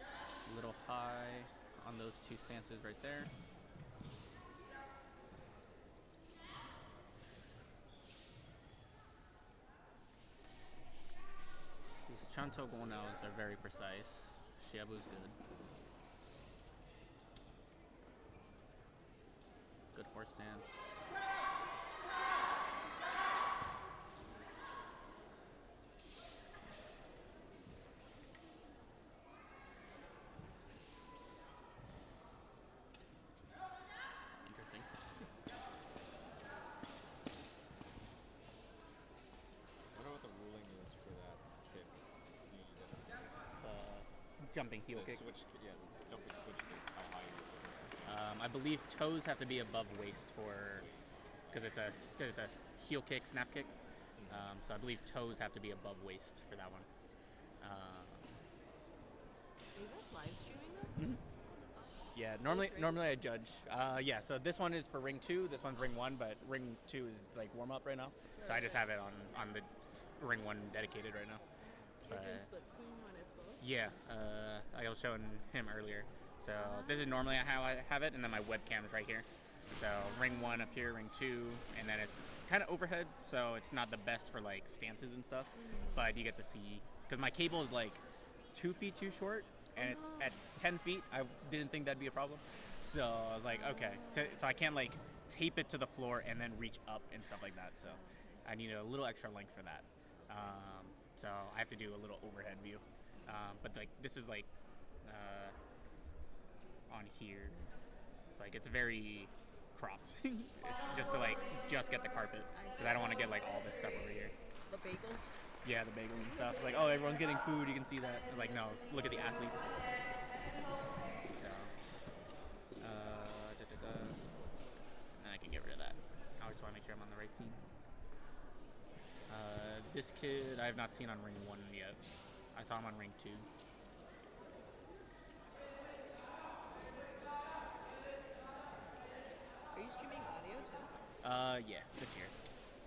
A little high on those 2 stances right there. These Chanto Gonaos are very precise. Shiabu's good. Good horse stance. Interesting. I wonder what the ruling is for that kick. Jumping heel The kick. switch kick, yeah, this jumping switch kick, how high is it? I believe toes have to be above waist because it's a heel kick, snap kick. So I believe toes have to be above waist for that one. Are you guys live streaming this? Mhm. That's awesome. Yeah, Both normally I judge. Yeah, so this one is for ring 2, this one's ring 1, but ring 2 is like warm up right now. So I just have it on the ring 1 dedicated right now. You're But doing split screen when it's both? yeah, I was showing him earlier. So this is normally how I have it, and then my webcam is right here. So ring 1 up here, ring 2, and then it's kind of overhead, so it's not the best for like stances and stuff. But you get to see, because my cable is like 2 feet too short, and it's at 10 feet. I didn't think that'd be a problem. So I was like, okay. So I can't like tape it to the floor and then reach up and stuff like that. So I need a little extra length for that. So I have to do a little overhead view. But like this is like on here. It's like it's very cropped, just to like get the carpet, because I don't want to get like all this stuff over here. The bagels? Yeah, the bagel and stuff. Like, oh, everyone's getting food. You can see that. It's like, no, look at the athletes. So, and I can get rid of that. I always want to make sure I'm on the right scene. This kid I have not seen on ring 1 yet. I saw him on ring 2. Are you streaming audio too? Yeah, this year.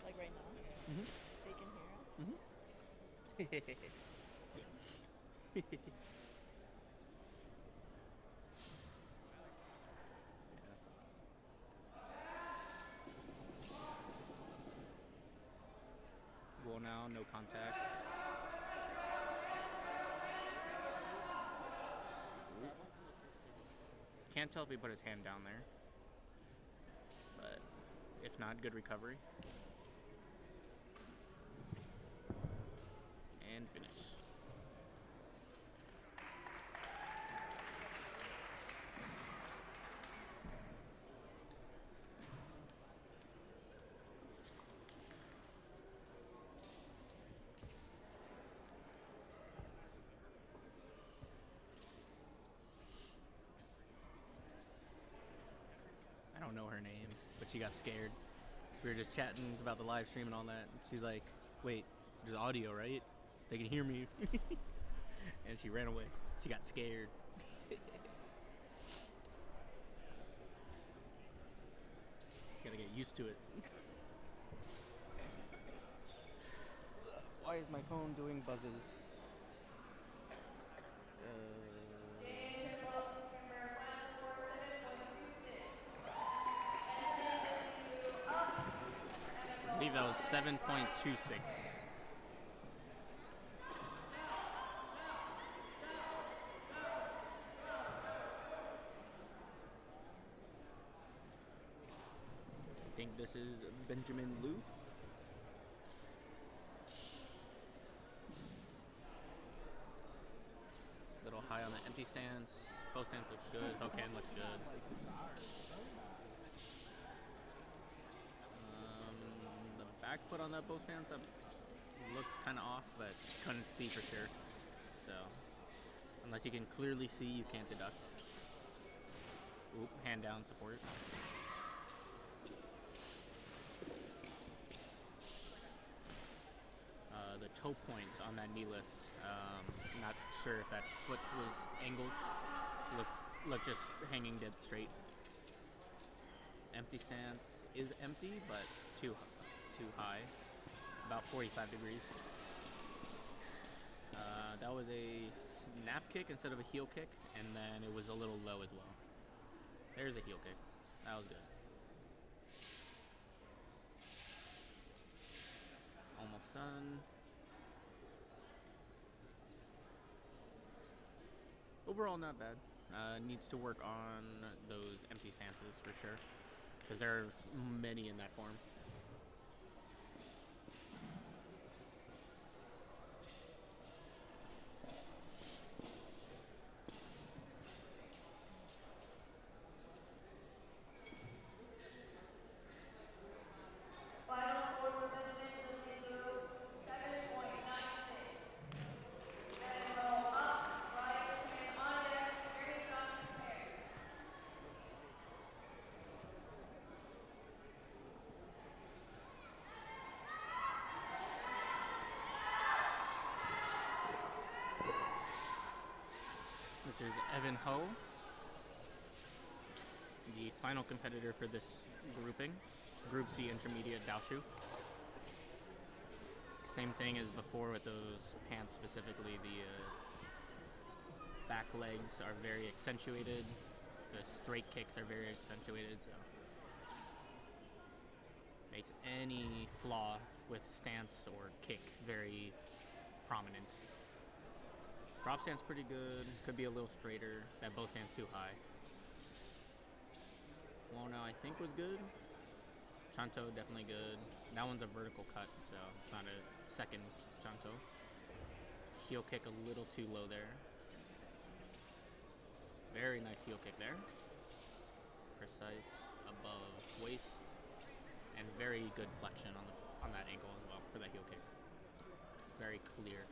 Like right now? Mhm. They can hear us? Mhm. Roll now, no contact. Can't tell if he put his hand down there. But if not, good recovery. And finish. I don't know her name, but she got scared. We were just chatting about the live stream and all that. She's like, wait, there's audio, right? They can hear me. And she ran away. She got scared. Gotta get used to it. Why is my phone doing buzzes? Jay and Triple, Kimber, final score 7.26. Benjamin W. up. I believe that was 7.26. I think this is Benjamin Liu. Little high on the empty stance. Both stance looks good. Hook hand looks good. The back foot on that bow stance looked kind of off, but couldn't see for sure. So, unless you can clearly see, you can't deduct. Oop, hand down support. The toe point on that knee lift, not sure if that foot was angled. Look just hanging dead straight. Empty stance is empty, but too high, about 45 degrees. That was a snap kick instead of a heel kick, and then it was a little low as well. There's a heel kick. That was good. Almost done. Overall, not bad. Needs to work on those empty stances for sure, because there are many in that form. Final score for Benjamin W. 7.96. And go up, right hand on deck, rear on prepare. This is Evan Ho, the final competitor for this grouping, Group C Intermediate Daoshu. Same thing as before with those pants specifically, the back legs are very accentuated, the straight kicks are very accentuated, so makes any flaw with stance or kick very prominent. Drop stance pretty good, could be a little straighter, that bow stance too high. Well, now I think was good. Chanto definitely good. That one's a vertical cut, so it's not a second Chanto. Heel kick a little too low there. Very nice heel kick there. Precise above waist, and very good flexion on that ankle as well for that heel kick. Very clear.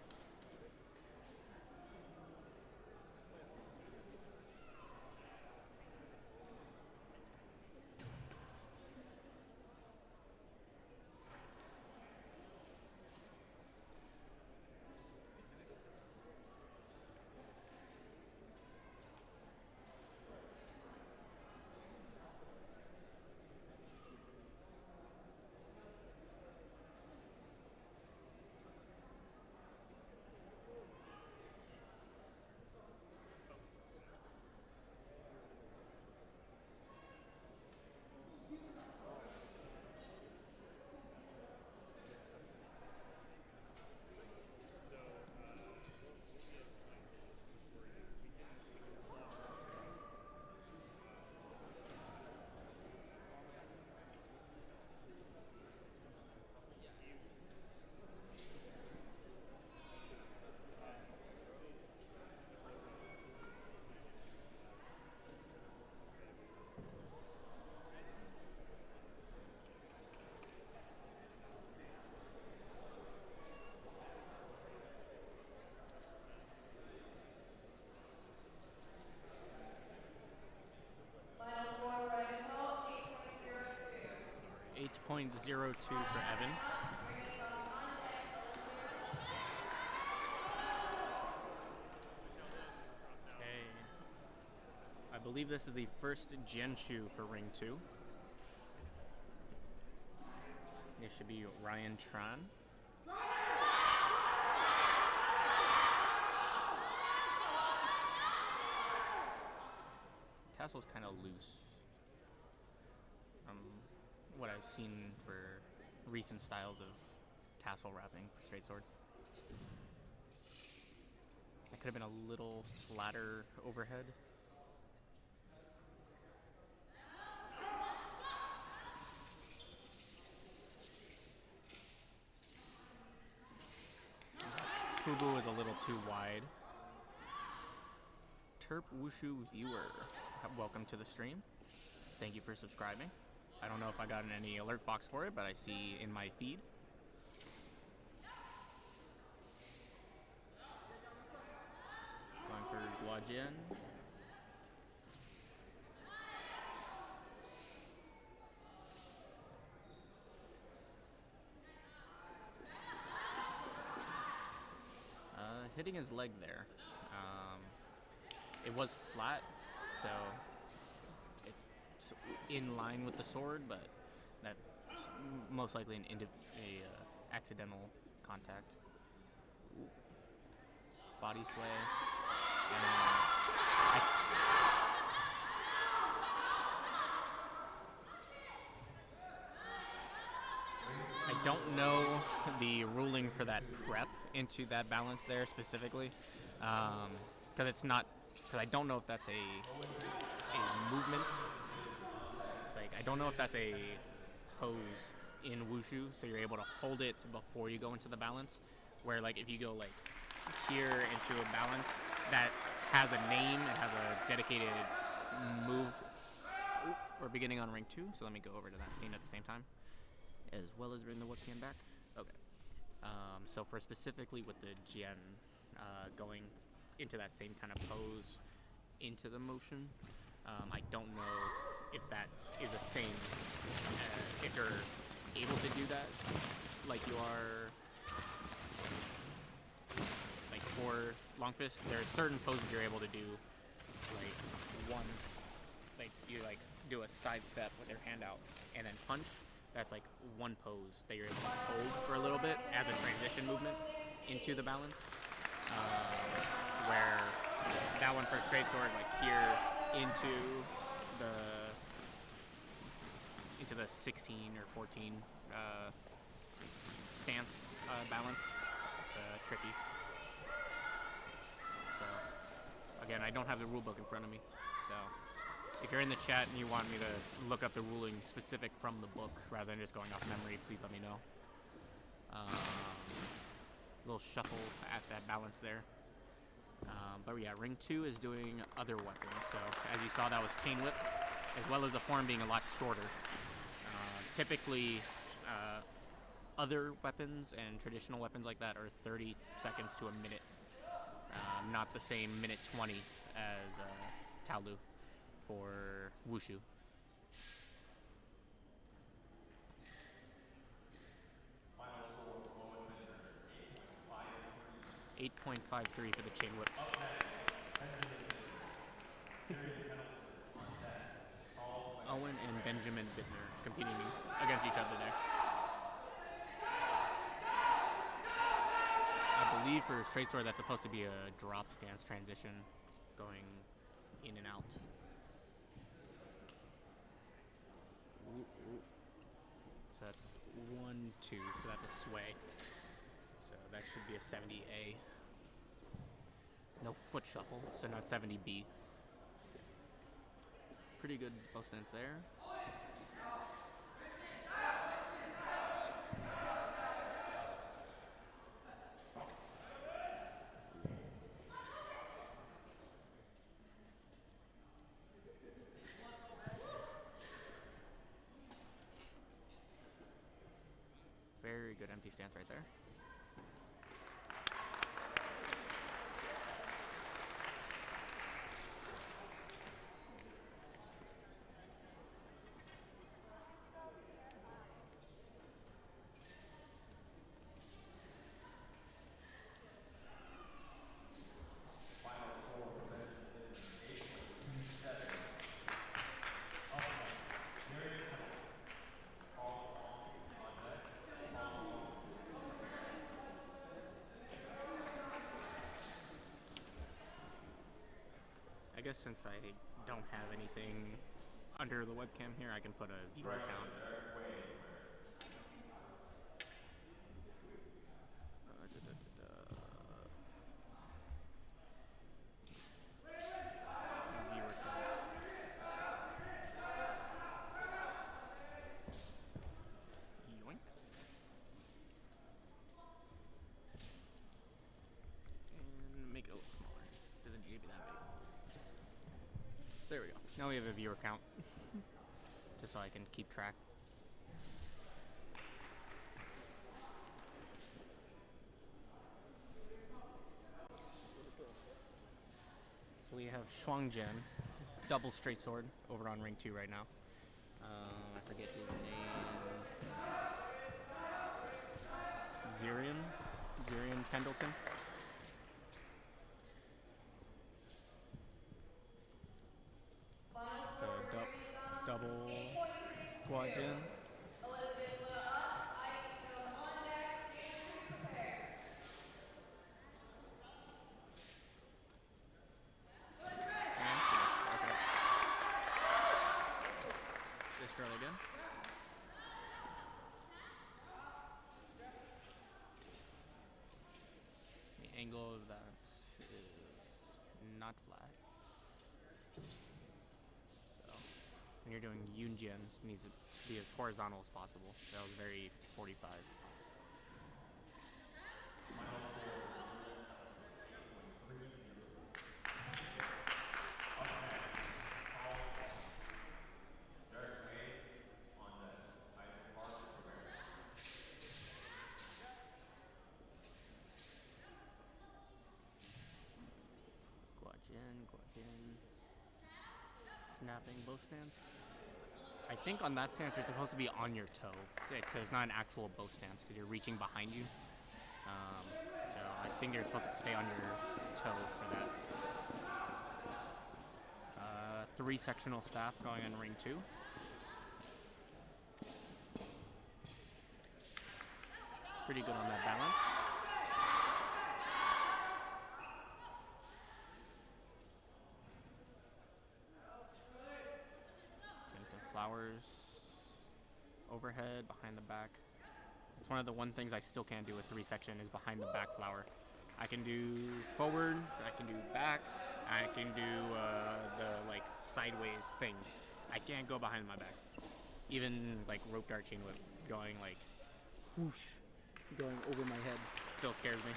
8.02 for Evan. Okay. I believe this is the first Genshu for Ring 2. This should be Ryan Tran. Tassel's kind of loose from what I've seen for recent styles of tassel wrapping for straight sword. That could have been a little flatter overhead. Fubu is a little too wide. TERP Wushu viewer, welcome to the stream. Thank you for subscribing. I don't know if I got any alert box for it, but I see in my feed. Going for Guajian. Hitting his leg there. It was flat, so it's in line with the sword, but that's most likely an accidental contact. Ooh. Body sway. I don't know the ruling for that prep into that balance there specifically, because it's not. Because I don't know if that's a movement. It's like I don't know if that's a pose in Wushu, so you're able to hold it before you go into the balance. Where like if you go like here into a balance that has a name, it has a dedicated move. Ooh, we're beginning on Ring 2, so let me go over to that scene at the same time, as well as bring the Whoopsie back. Okay. So for specifically with the Jian, going into that same kind of pose into the motion, I don't know if that is a thing, if you're able to do that like you are like for long fist. There are certain poses you're able to do, like one, like you like do a side step with your hand out and then punch. That's like one pose that you're able to hold for a little bit as a transition movement into the balance. Where that one for straight sword, like here into the 16 or 14 stance balance. It's tricky. So again, I don't have the rule book in front of me, so. If you're in the chat and you want me to look up the ruling specific from the book rather than just going off memory, please let me know. Little shuffle at that balance there. But yeah, Ring 2 is doing other weapons. So as you saw, that was chain whip, as well as the form being a lot shorter. Typically, other weapons and traditional weapons like that are 30 seconds to a minute. Not the same minute 20 as Taolu for Wushu. 8.53 for the chain whip. Owen and Benjamin Bittner competing against each other there. I believe for straight sword that's supposed to be a drop stance transition going in and out. So that's 1, 2, so that's a sway. So that should be a 70A. No foot shuffle, so not 70B. Pretty good both stance there. Very good empty stance right there. guess since I don't have anything under the webcam here, I can put a viewer count. Viewer count. Yoink. And make it a little smaller. Doesn't need to be that big. There we go. Now we have a viewer count. Just so I can keep track. So we have Shuangjian, double straight sword, over on ring 2 right now. I forget his name. Zirian Pendleton. Final The score for Yuri-san, double 8.62. Guajin. Elizabeth Liu up, Ivy Stone on deck, Janice prepare. Okay. This girl again. The angle of that is not flat. So when you're doing Yunjian, it needs to be as horizontal as possible. That was very 45. Guajin. Snapping bow stance. I think on that stance you're supposed to be on your toe. Because it's not an actual bow stance because you're reaching behind you. So I think you're supposed to stay on your toe for that. 3 sectional staff going in ring 2. Pretty good on that balance. Getting some flowers overhead, behind the back. It's one of the things I still can't do with 3 section is behind the back flower. I can do forward, I can do back, I can do the like sideways thing. I can't go behind my back. Even like rope dart chain whip going like whoosh, going over my head still scares me.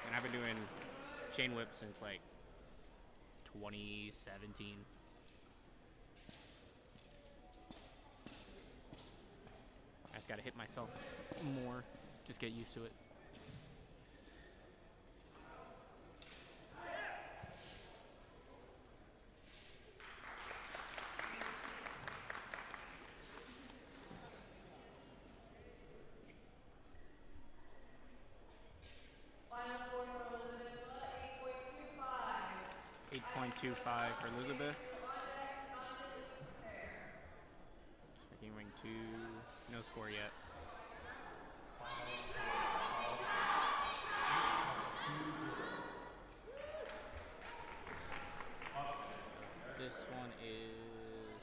And I've been doing chain whip since like 2017. I just gotta hit myself more, just get used to it. Final score for Elizabeth Liu, 8.25. 8.25 for Elizabeth. On deck, Jonathan Liu prepare. Checking ring 2, no score yet. This one is...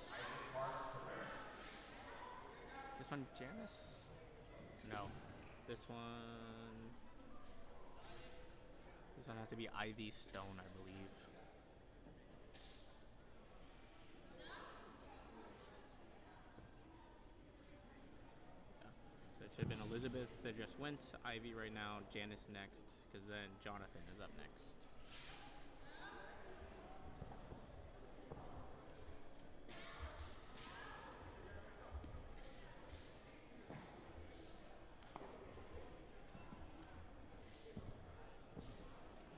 This one Janice? No. This one has to be Ivy Stone, I believe. Yeah. So it should have been Elizabeth that just went, Ivy right now, Janice next, because then Jonathan is up next.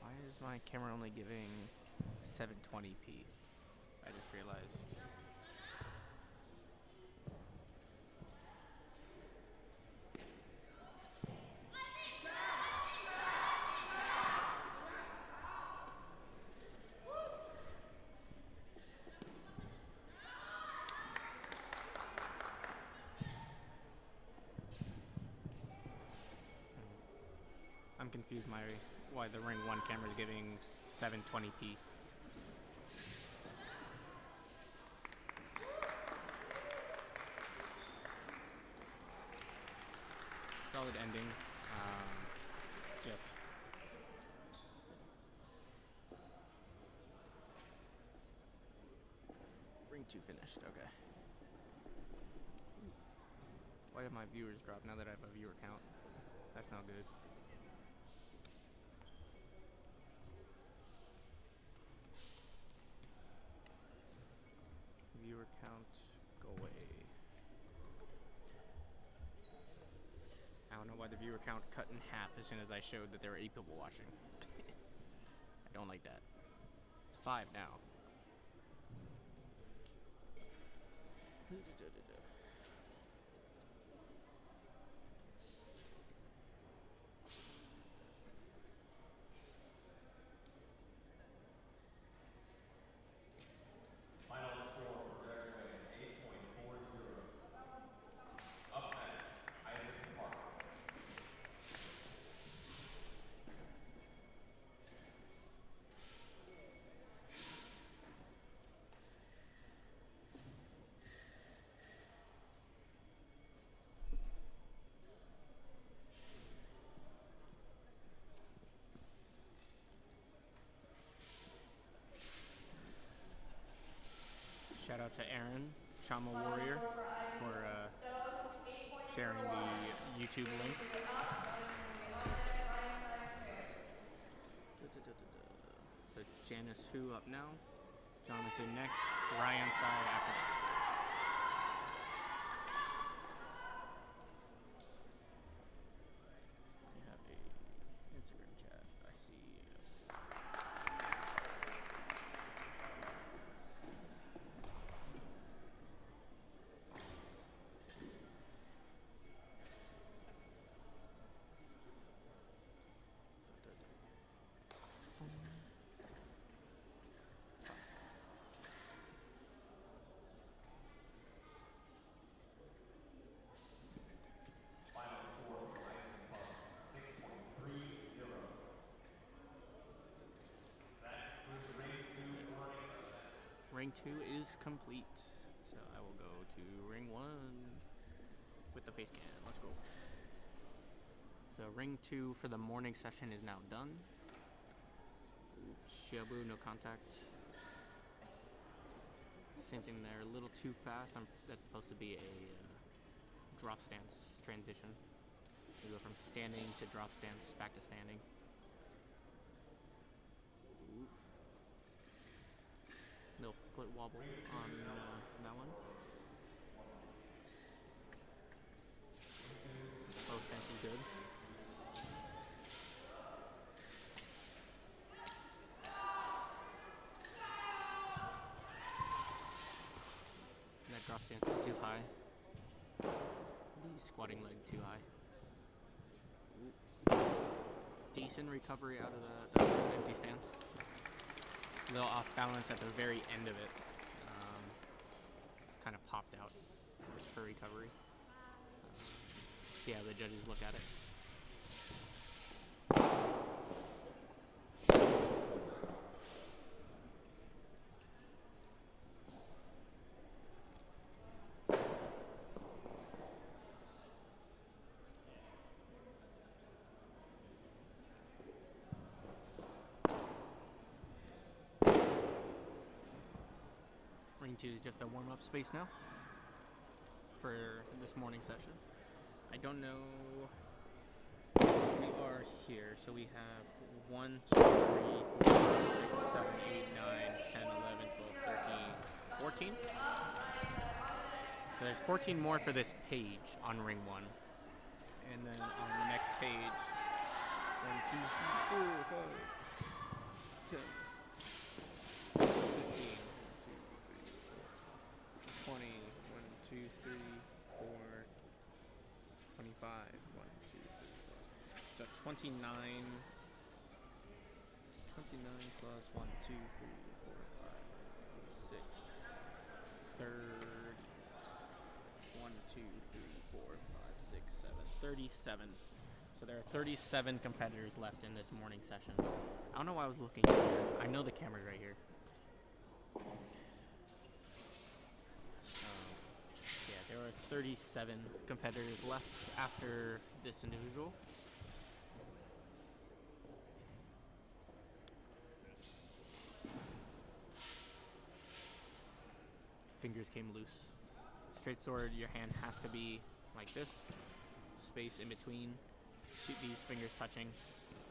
Why is my camera only giving 720p? I just realized. I'm confused why the Ring 1 camera is giving 720p. solid ending. Just ring 2 finished. Okay. Why have my viewers dropped now that I have a viewer count? That's not good. Viewer count, go away. I don't know why the viewer count cut in half as soon as I showed that there were 8 people watching. I don't like that. It's 5 now. Final score for graduating 8.40. Up next, Isaac Park. Shout out to Aaron, Chama Warrior, for sharing the YouTube link. So Janice Hu up now, Jonathan next, Ryan Sai after that. We have a Instagram chat. I see. Final score for Isaac Park, 6.30. That concludes ring 2 learning event. Ring 2 is complete. So I will go to ring 1 with the face cam. Let's go. So ring 2 for the morning session is now done. Oops, Shiabu, no contact. Same thing there, a little too fast. That's supposed to be a drop stance transition. We go from standing to drop stance, back to standing. Ooh. Little foot wobble on that one. Both stance is good. That drop stance is too high. The squatting leg too high. Ooh. Decent recovery out of the empty stance. A little off balance at the very end of it. Kind of popped out for recovery. See how the judges look at it. Ring 2 is just a warm-up space now for this morning session. I don't know. We are here, so we have 1, 2, 3, 4, 5, 6, 7, 8, 9, 10, 11, 12, 13, 14. So there's 14 more for this page on ring 1. And then on the next page, 1, 2, 3, 4, 5, 10. 20, 1, 2, 3, 4, 25, 1, 2, 3, 4. So 29 plus 1, 2, 3, 4, 5, 6, 30. 1, 2, 3, 4, 5, 6, 7, 37. So there are 37 competitors left in this morning session. I don't know why I was looking here. I know the camera's right here. Yeah, there are 37 competitors left after this individual. Fingers came loose. Straight sword, your hand has to be like this. Space in between. These fingers touching.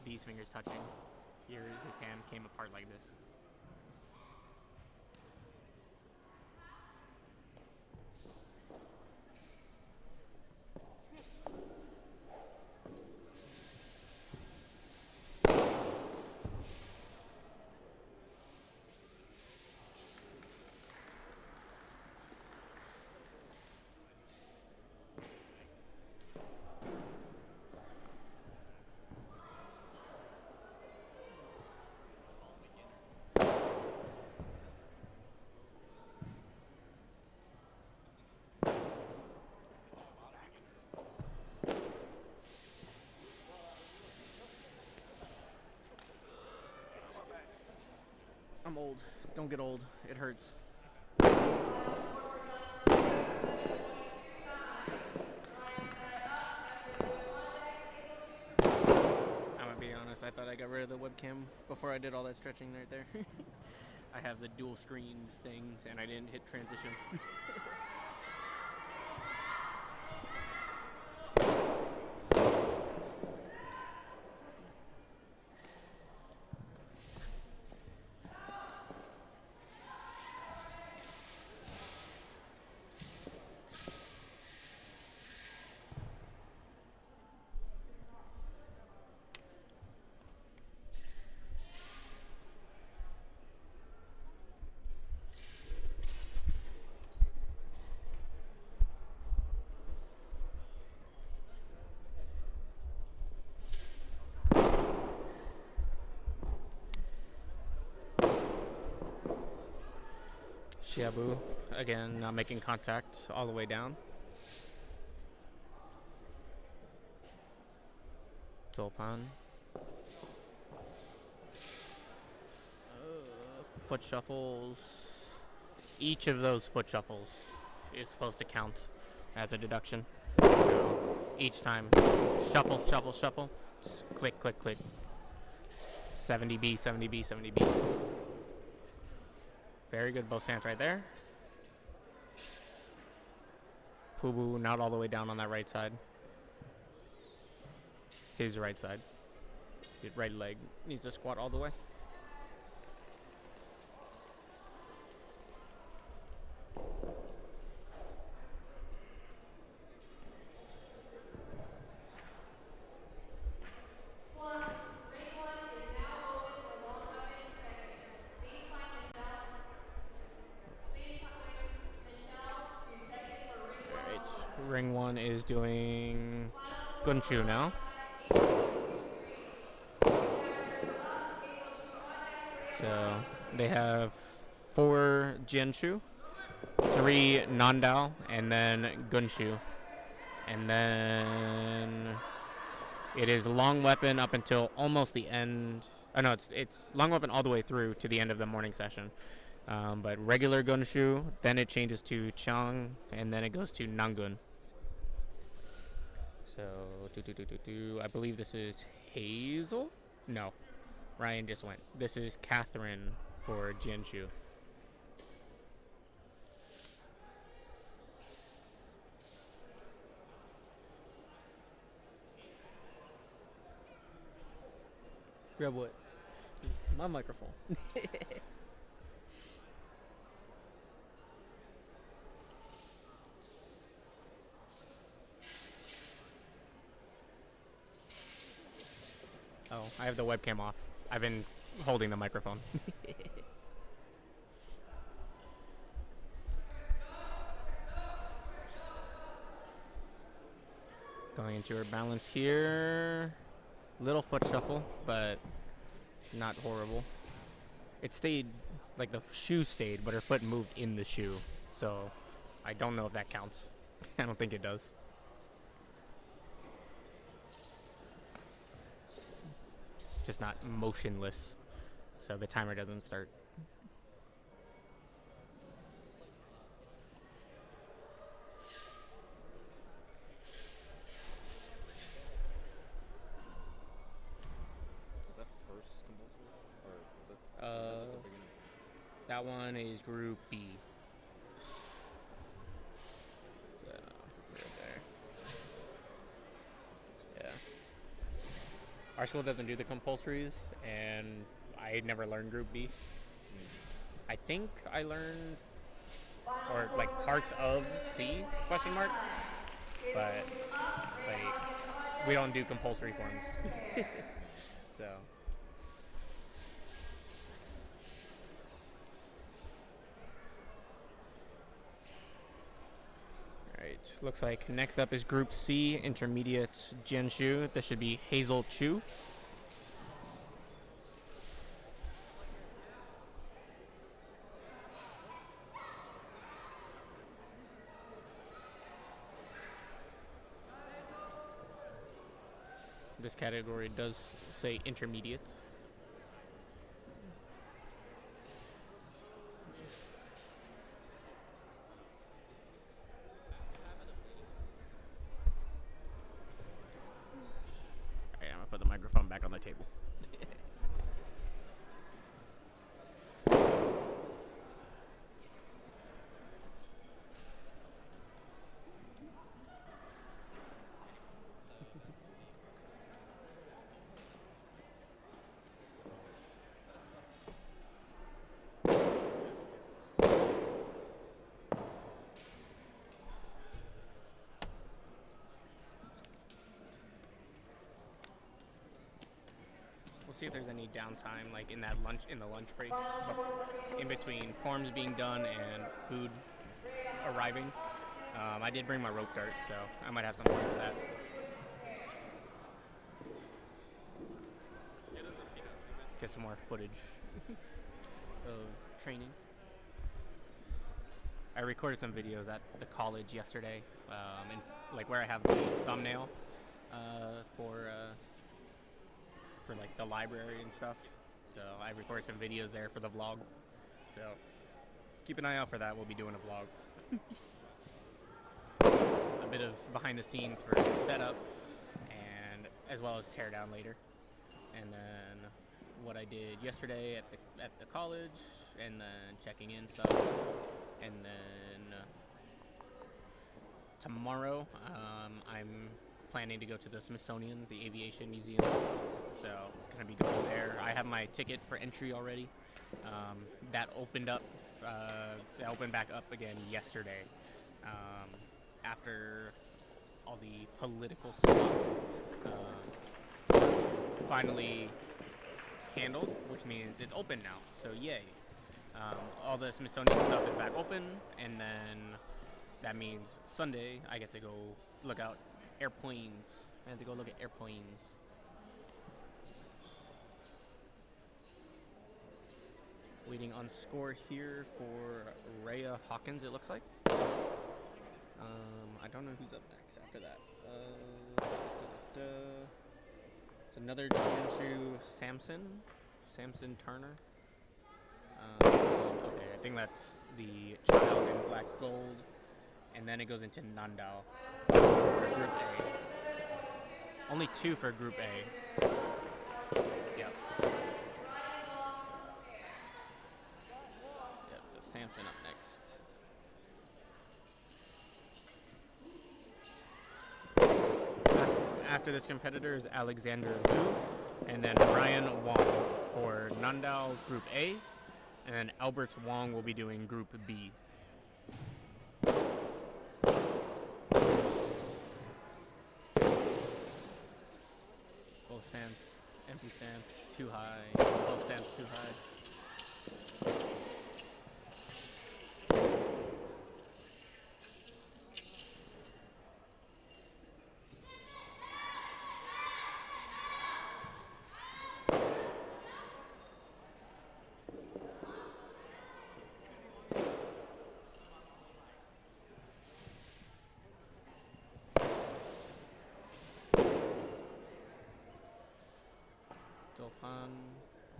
These fingers touching. Here, his hand came apart like this. I'm old. Don't get old. It hurts. I'm gonna be honest, I thought I got rid of the webcam before I did all that stretching right there. I have the dual screen thing and I didn't hit transition. Shiabu, again, not making contact all the way down. Zolpan. Foot shuffles. Each of those foot shuffles is supposed to count as a deduction. So each time, shuffle, shuffle, shuffle. Just click, click, click. 70B, 70B, 70B. Very good bow stance right there. Pubu not all the way down on that right side. His right side. His right leg needs to squat all the way. Ring one is doing Gunshu now. So they have 4 Jianshu, 3 Nandao, and then Gunshu. And then it is long weapon up until almost the end. Oh no, it's long weapon all the way through to the end of the morning session. But regular Gunshu, then it changes to Chang, and then it goes to Nangun. So, I believe this is Hazel? No, Ryan just went. This is Catherine for Jianshu. Grab what? My microphone. Oh, I have the webcam off. I've been holding the microphone. Going into her balance here. Little foot shuffle, but not horrible. It stayed, like the shoe stayed, but her foot moved in the shoe. So I don't know if that counts. I don't think it does. Just not motionless, so the timer doesn't start. that one is Group B. So, right there. Yeah. Our school doesn't do the compulsories, and I never learned Group B. I think I learned, or like parts of C, question mark, but like we don't do compulsory forms. So. Alright, looks like next up is Group C, Intermediate Jianshu. This should be Hazel Chu. This category does say intermediate. Alright, I'm gonna put the microphone back on the table. We'll see if there's any downtime, like in the lunch break, in between forms being done and food arriving. I did bring my rope dart, so I might have some fun with that. Get some more footage of training. I recorded some videos at the college yesterday, like where I have the thumbnail for like the library and stuff. So I recorded some videos there for the vlog. So keep an eye out for that. We'll be doing a vlog. A bit of behind the scenes for setup, and as well as tear down later. And then what I did yesterday at the college, and then checking in stuff. And then tomorrow, I'm planning to go to the Smithsonian, the Aviation Museum. So gonna be going there. I have my ticket for entry already. That opened back up again yesterday. After all the political stuff finally handled, which means it's open now. So yay. All the Smithsonian stuff is back open, and then that means Sunday I get to go look out airplanes. I have to go look at airplanes. Waiting on score here for Rhea Hawkins, it looks like. I don't know who's up next after that. It's another Jianshu Samson Turner. Okay, I think that's the child in black gold, and then it goes into Nandao for Group A. Only 2 for Group A. Yep. Yep, so Samson up next. After this competitor is Alexander Liu, and then Ryan Wong for Nandao Group A, and then Albert Wong will be doing Group B. Both stands, empty stands, too high. Both stands too high.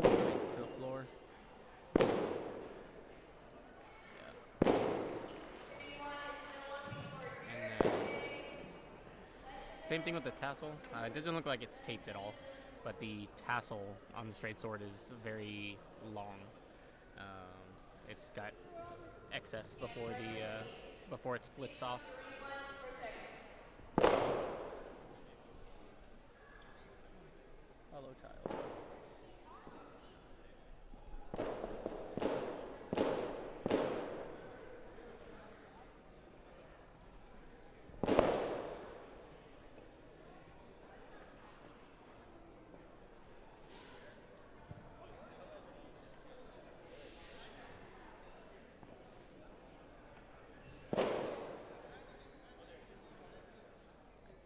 Right to the floor. Yeah. And then same thing with the tassel. It doesn't look like it's taped at all, but the tassel on the straight sword is very long. it's got excess before it splits off. Hello, child.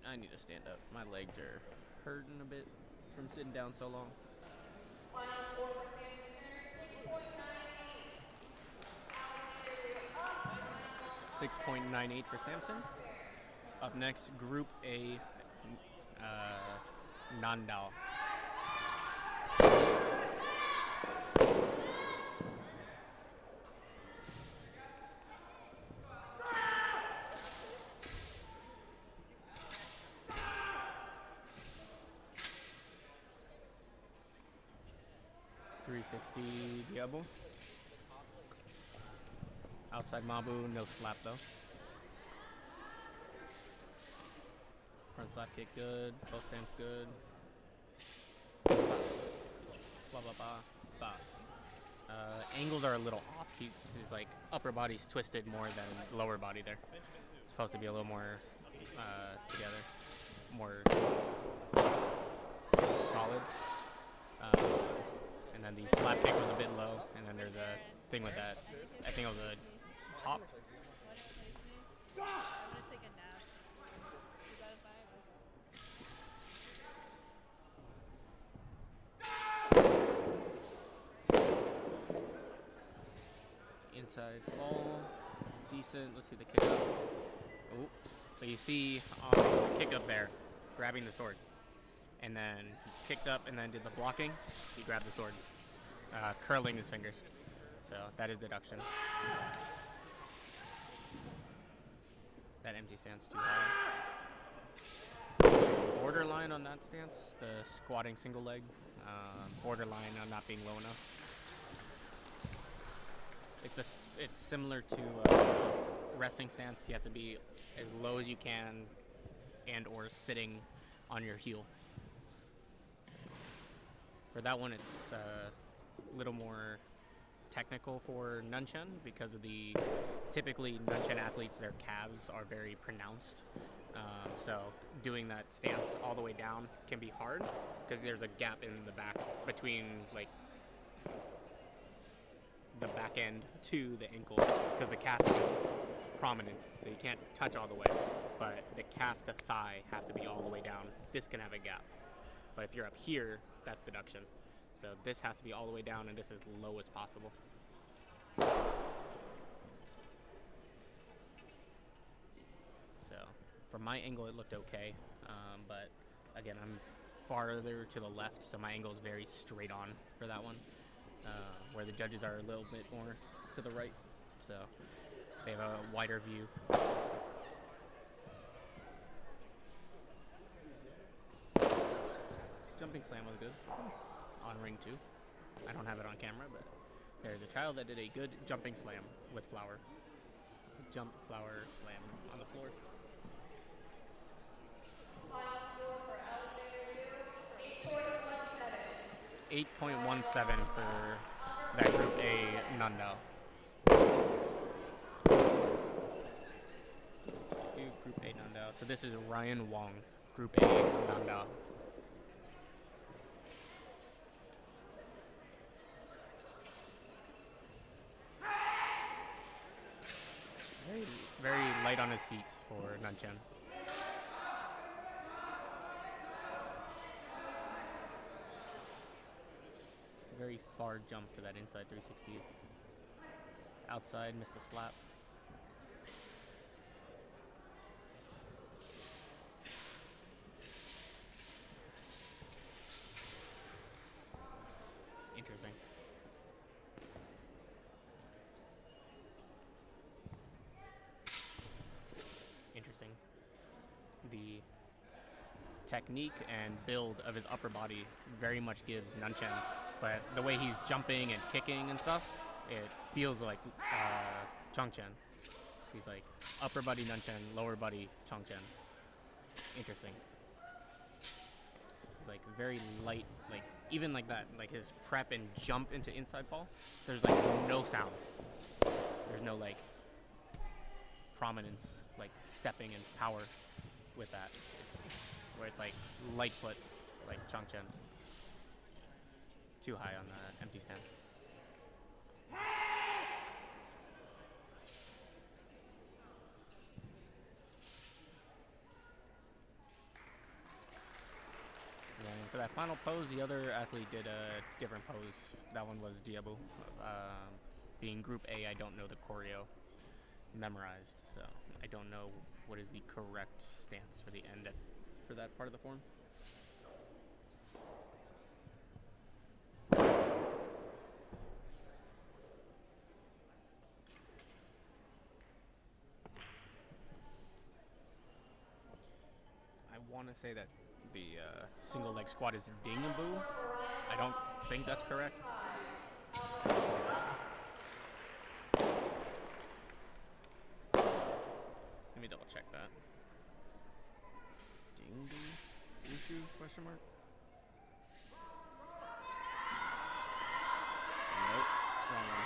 I need to stand up. My legs are hurting a bit from sitting down so long. Final score for Samson Turner, 6.98. 6.98 for Samson. Up next, Group A, Nandao. Diabo. Outside Mabu, no slap though. Front slap kick good, both stance good. Blah blah blah. Bah. Angles are a little off. He's like upper body's twisted more than lower body there. It's supposed to be a little more together, more solid. And then the slap kick was a bit low, and then there's a thing with that. I think it was a hop. I'm gonna take a nap. Is that fine? Inside fall, decent. Let's see the kick up. Oh, so you see on the kick up there, grabbing the sword, and then kicked up, and then did the blocking. He grabbed the sword, curling his fingers. So that is deduction. That empty stance too high. Borderline on that stance, the squatting single leg. Borderline on not being low enough. It's similar to wrestling stance. You have to be as low as you can, and or sitting on your heel. For that one, it's a little more technical for Nunchen because of typically Nunchen athletes, their calves are very pronounced. So doing that stance all the way down can be hard because there's a gap in the back between like the back end to the ankle because the calf is prominent, so you can't touch all the way, but the calf to thigh have to be all the way down. This can have a gap, but if you're up here, that's deduction. So this has to be all the way down, and this is low as possible. So from my angle, it looked okay, but again, I'm farther to the left, so my angle is very straight on for that one. Where the judges are a little bit more to the right, so they have a wider view. Jumping slam was good, on ring 2. I don't have it on camera, but there's a child that did a good jumping slam with flower. Jump, flower, slam on the floor. Final score for Alexander 8.17 for that Group A Nandao. Group A Nandao. So this is Ryan Wong, Group A Nandao. Very light on his feet for Nunchen. Very far jump for that inside 360. Outside, missed the slap. Interesting. Interesting. The technique and build of his upper body very much gives Nunchen, but the way he's jumping and kicking and stuff, it feels like Chongchen. He's like upper body Nunchen, lower body Chongchen. Interesting. Like very light, like even like that, like his prep and jump into inside fall, there's like no sound. There's no like prominence, like stepping and power with that. Where it's like light foot, like Chongchen. Too high on the empty stand. And for that final pose, the other athlete did a different pose. That one was Diabu. Being Group A, I don't know the choreo memorized, so I don't know what is the correct stance for the end for that part of the form. I want to say that the single leg squat is Dingaboo. I don't think that's correct. Let me double check that. Dingaboo? Wushu? Question mark? Nope. Wrong one.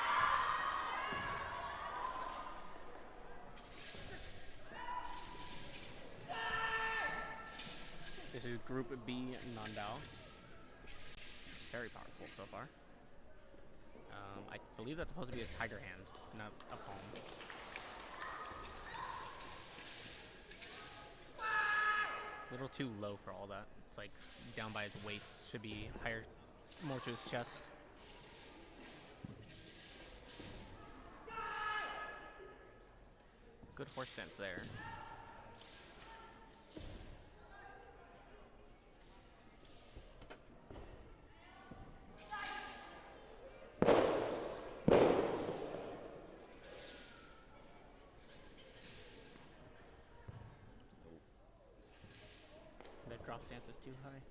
This is Group B Nandao. Very powerful so far. I believe that's supposed to be a tiger hand, not a palm. A little too low for all that. It's like down by his waist. Should be higher, more to his chest. Good horse stance there. That drop stance is too high.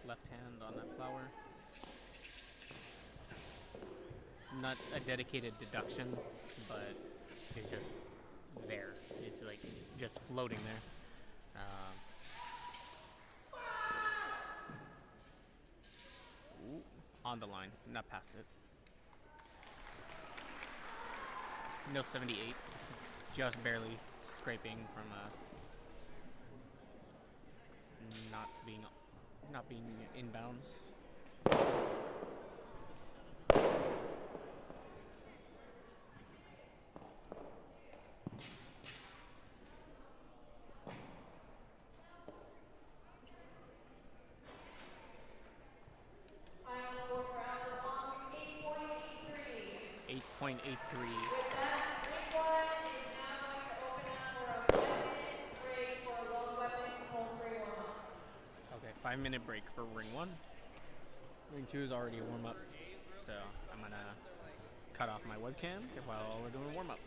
Left hand on that flower. Not a dedicated deduction, but it's just there. It's like just floating there. Ooh, on the line, not past it. No 78, just barely scraping from not being inbounds. Final score for Albert Long, 8.83. 8.83. With that, ring one is now going to open up for a 5-minute break for a long weapon compulsory warm-up. Okay, 5-minute break for ring one. Ring two is already a warm up, so I'm gonna cut off my webcam while we're doing warm up.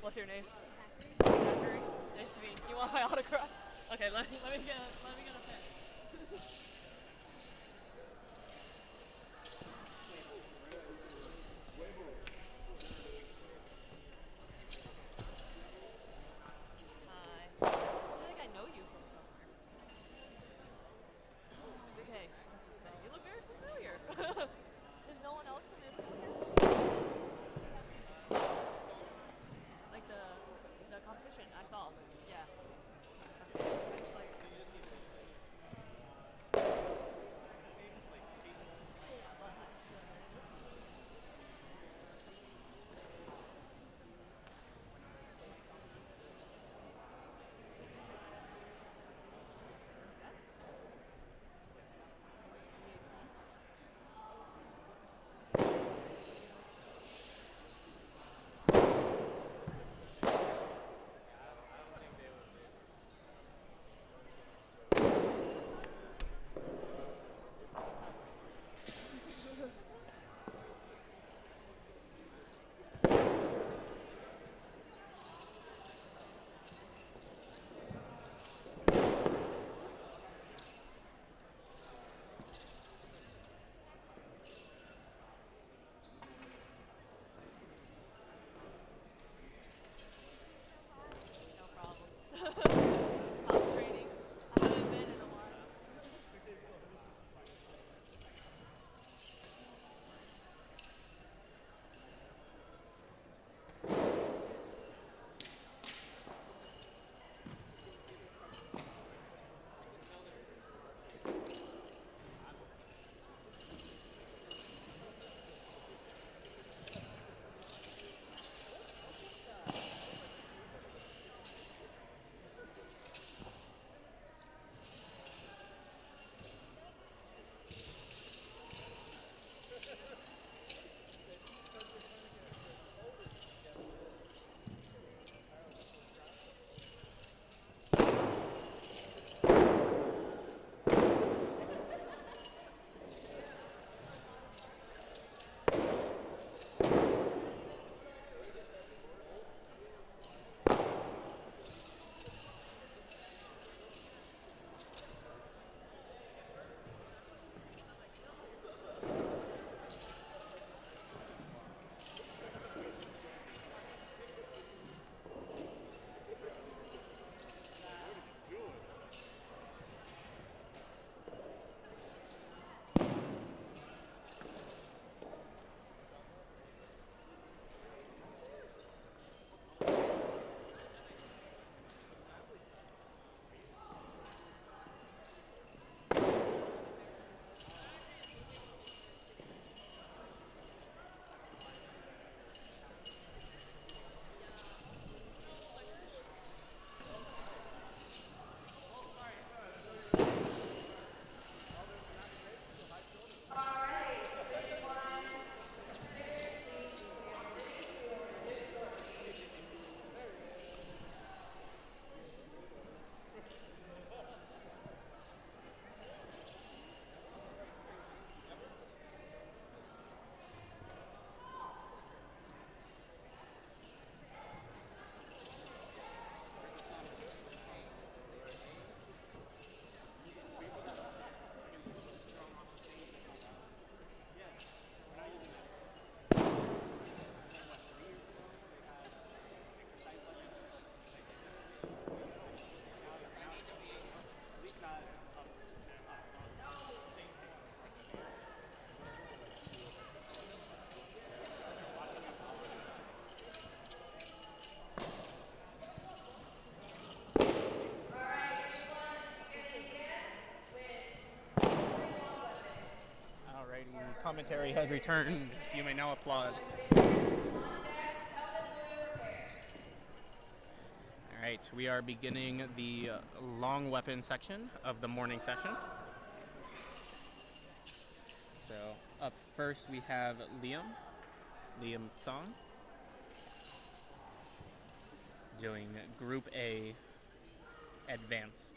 What's your name? Zachary. Nice to meet you. You want my autograph? Okay, let me get a pen. Hi. I feel like I know you from somewhere. Okay. You look very familiar. There's no one else from your school? Like the competition I saw. Yeah. I saw your No problem. Concentrating. I haven't been in a while. Alrighty, commentary has returned. You may now applaud. Alright, we are beginning the long weapon section of the morning session. So, up first we have Liam Song, doing Group A Advanced.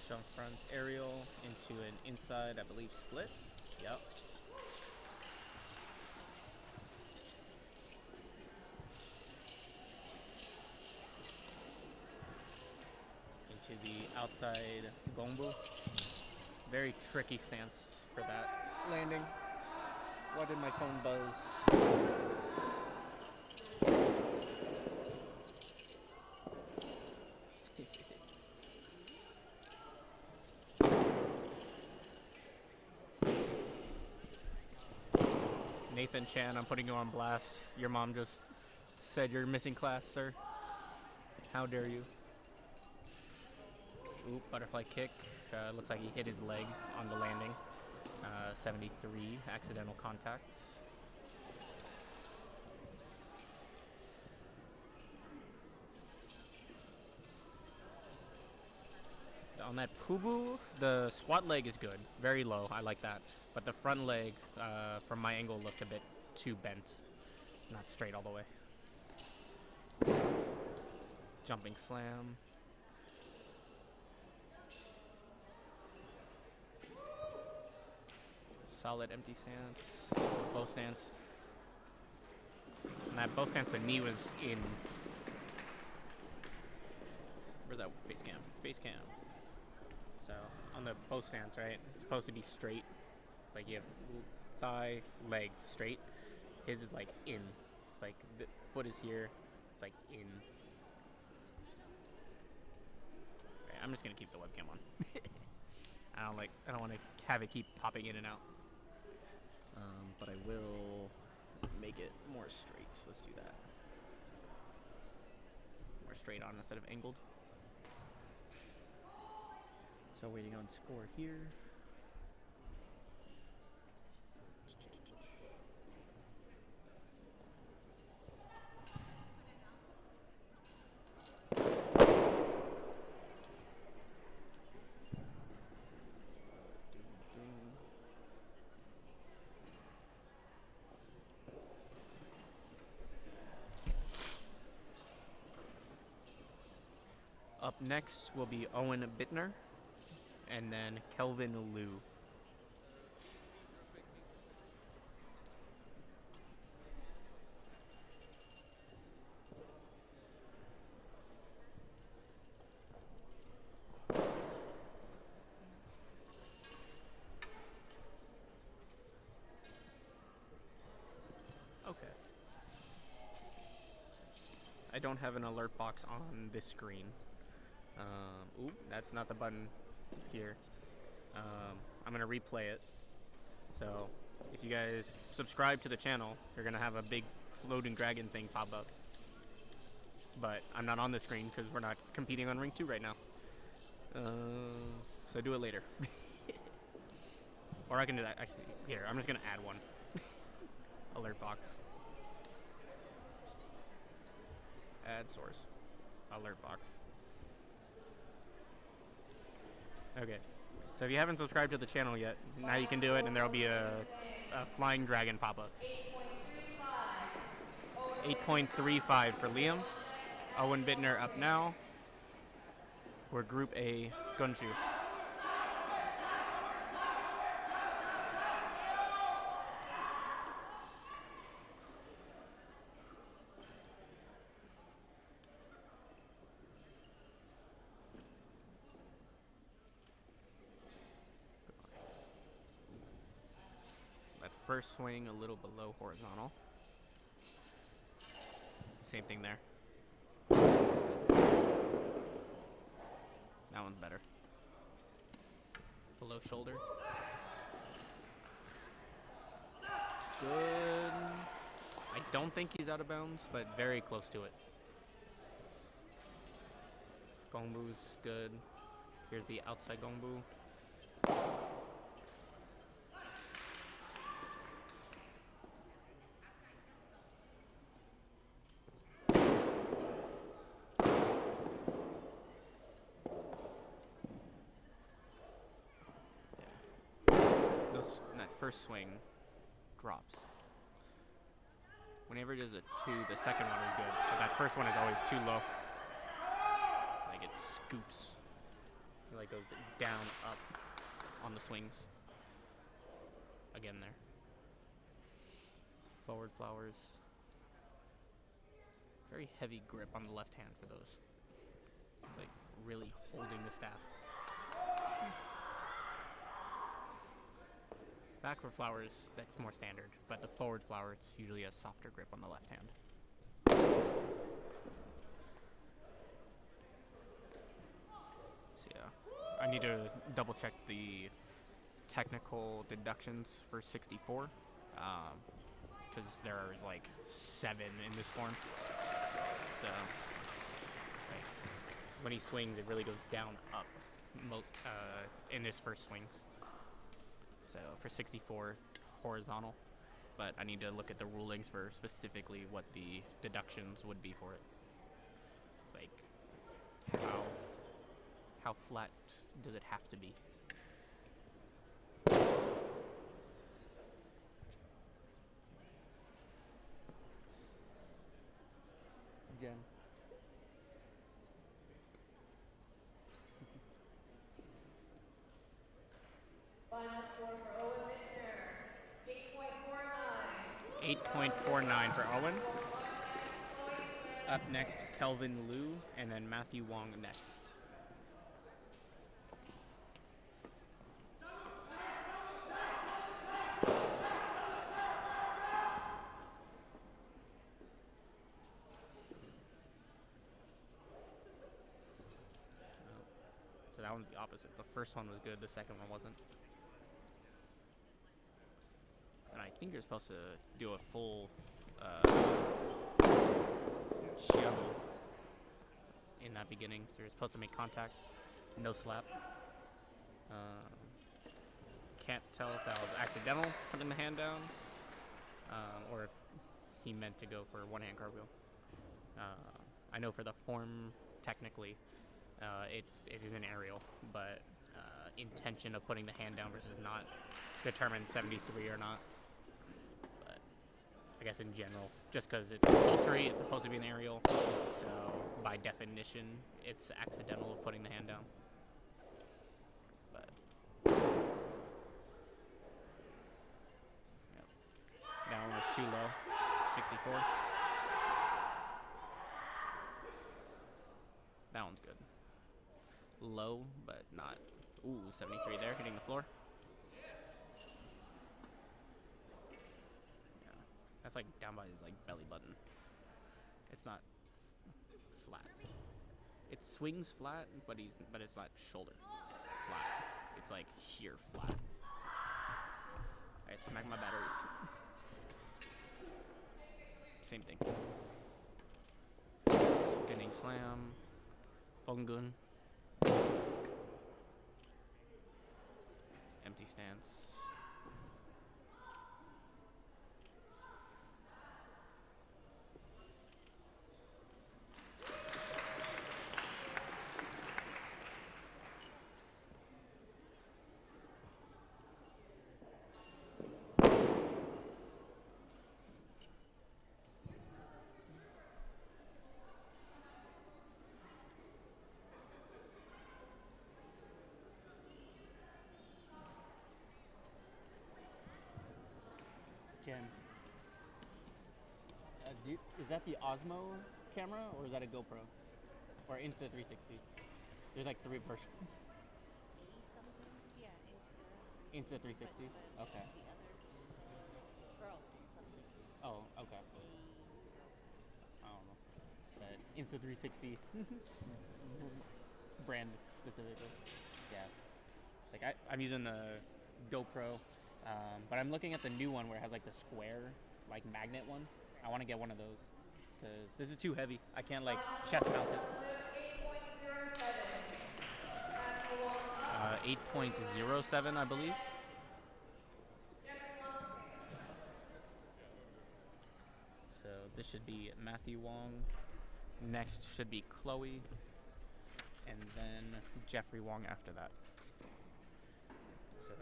Jump front aerial into an inside, I believe, split. Yep. Into the outside gongbu. Very tricky stance for that landing. Why did my phone buzz? Nathan Chan, I'm putting you on blast. Your mom just said you're missing class, sir. How dare you? Oop, butterfly kick. Looks like he hit his leg on the landing. 73, accidental contact. On that Pubu, the squat leg is good. Very low, I like that. But the front leg, from my angle, looked a bit too bent. Not straight all the way. Jumping slam. Solid empty stance. Bow stance. And that bow stance, the knee was in. Where's that face cam? Face cam. So on the bow stance, right? It's supposed to be straight. Like you have thigh, leg straight. His is like in. It's like the foot is here. It's like in. Okay, I'm just gonna keep the webcam on. I don't want to have it keep popping in and out. But I will make it more straight. Let's do that. More straight on instead of angled. So waiting on score here. Up next will be Owen Bittner, and then Kelvin Liu. Okay. I don't have an alert box on this screen. Oop, that's not the button here. I'm gonna replay it. So if you guys subscribe to the channel, you're gonna have a big floating dragon thing pop up. But I'm not on the screen because we're not competing on Ring 2 right now. So do it later. Or I can do that actually. Here, I'm just gonna add one. Alert box. Add source. Alert box. Okay, so if you haven't subscribed to the channel yet, now you can do it, and there'll be a flying dragon pop-up. 8.35 for Liam. Owen Bittner up now. We're Group A Gunchu. First swing a little below horizontal. Same thing there. That one's better. Below shoulder. Good. I don't think he's out of bounds, but very close to it. Gongbu's good. Here's the outside gongbu. First swing drops. Whenever it is a 2, the second one is good, but that first one is always too low. Like it scoops. It like goes down, up on the swings. Again there. Forward flowers. Very heavy grip on the left hand for those. It's like really holding the staff. Backward flowers, that's more standard, but the forward flower, it's usually a softer grip on the left hand. So yeah, I need to double check the technical deductions for 64, because there's like 7 in this form. So like, when he swings, it really goes down, up, in his first swings. So for 64, horizontal, but I need to look at the rulings for specifically what the deductions would be for it. Like how flat does it have to be? Jen. Final score for Owen Bittner, 8.49. 8.49 for Owen. Up next, Kelvin Liu, and then Matthew Wong next. So that one's the opposite. The first one was good, the second one wasn't. And I think you're supposed to do a full shiabu in that beginning. So you're supposed to make contact, no slap. Can't tell if that was accidental, putting the hand down, or if he meant to go for one hand cartwheel. I know for the form, technically, it is an aerial, but intention of putting the hand down versus not determines 73 or not. But I guess in general, just because it's compulsory, it's supposed to be an aerial, so by definition, it's accidental of putting the hand down. But yep. That one was too low, 64. That one's good. Low, but not. Ooh, 73 there, hitting the floor. Yeah, that's like down by his like belly button. It's not flat. It swings flat, but it's not shoulder flat. It's like here flat. Alright, smack my batteries. Same thing. Spinning slam. Bongun. Empty stance. Jen, is that the Osmo camera or is that a GoPro? Or Insta360? There's like 3 versions. something? Yeah, Insta360? Okay. The other something. Oh, okay. I don't know. But Insta360 brand specifically. Yeah. Like I'm using the GoPro, but I'm looking at the new one where it has like the square, like magnet one. I want to get one of those because this is too heavy. I can't like chest mount it. 8.07, I believe. So this should be Matthew Wong. Next should be Chloe, and then Jeffrey Wong after that. So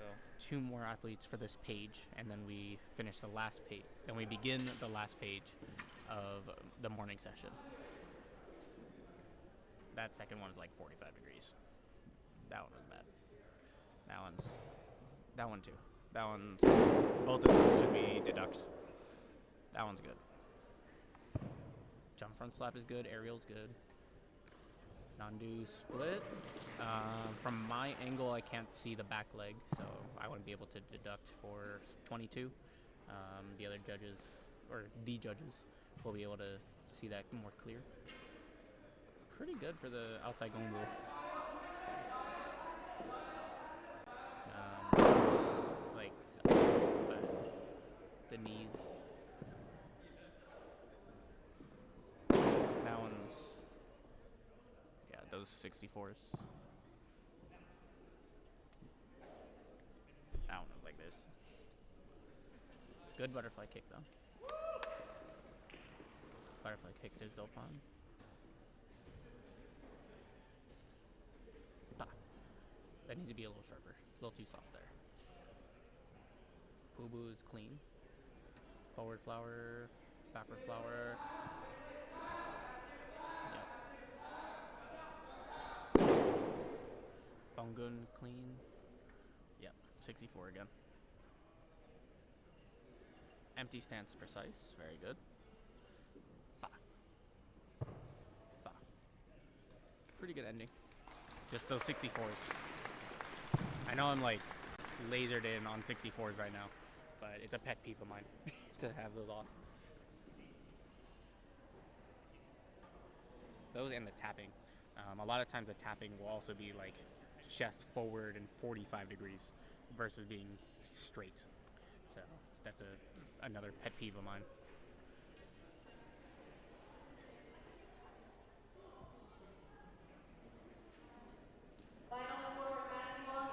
2 more athletes for this page, and then we finish the last page. Then we begin the last page of the morning session. That second one is like 45 degrees. That one was bad. That one too. That one's, both of them should be deducts. That one's good. Jump front slap is good, aerial's good. Non-do split. From my angle, I can't see the back leg, so I wouldn't be able to deduct for 22. The other judges, or the judges, will be able to see that more clear. Pretty good for the outside going rule. It's like, but the knees. That one's, yeah, those 64s. That one was like this. Good butterfly kick though. Butterfly kick to Zopon. That needs to be a little sharper. A little too soft there. Boo is clean. Forward flower, backward flower. Yep. Bungun clean. Yep. 64 again. Empty stance precise. Very good. Fa. Fa. Pretty good ending. Just those 64s. I know I'm like lasered in on 64s right now, but it's a pet peeve of mine to have those off. Those and the tapping. A lot of times the tapping will also be like chest forward and 45 degrees versus being straight. So that's another pet peeve of mine. Final score for Matthew Long,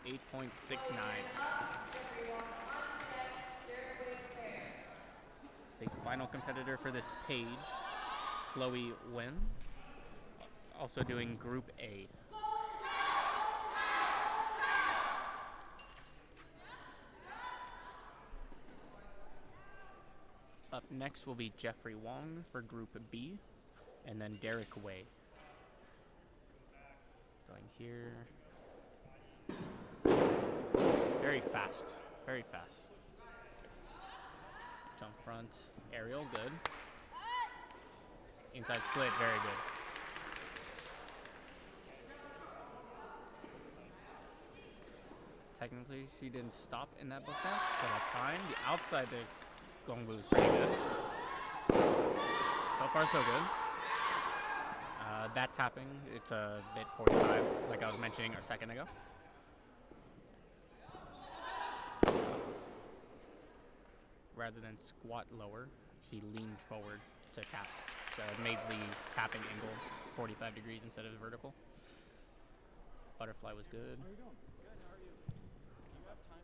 8.69. 8.69. Jeffrey Wong on deck, third wave pair. The final competitor for this page, Chloe Wen, also doing Group A. Up next will be Jeffrey Wong for Group B, and then Derek Wei. Going here. Very fast. Very fast. Jump front. Aerial, good. Inside split, very good. Technically, she didn't stop in that book stance, so that's fine. The outside, the Gongbu is pretty good. So far, so good. That tapping, it's a bit 45, like I was mentioning a second ago. Rather than squat lower, she leaned forward to tap. So it made the tapping angle 45 degrees instead of vertical. Butterfly was good. How are you doing? Good. How are you? Do you have time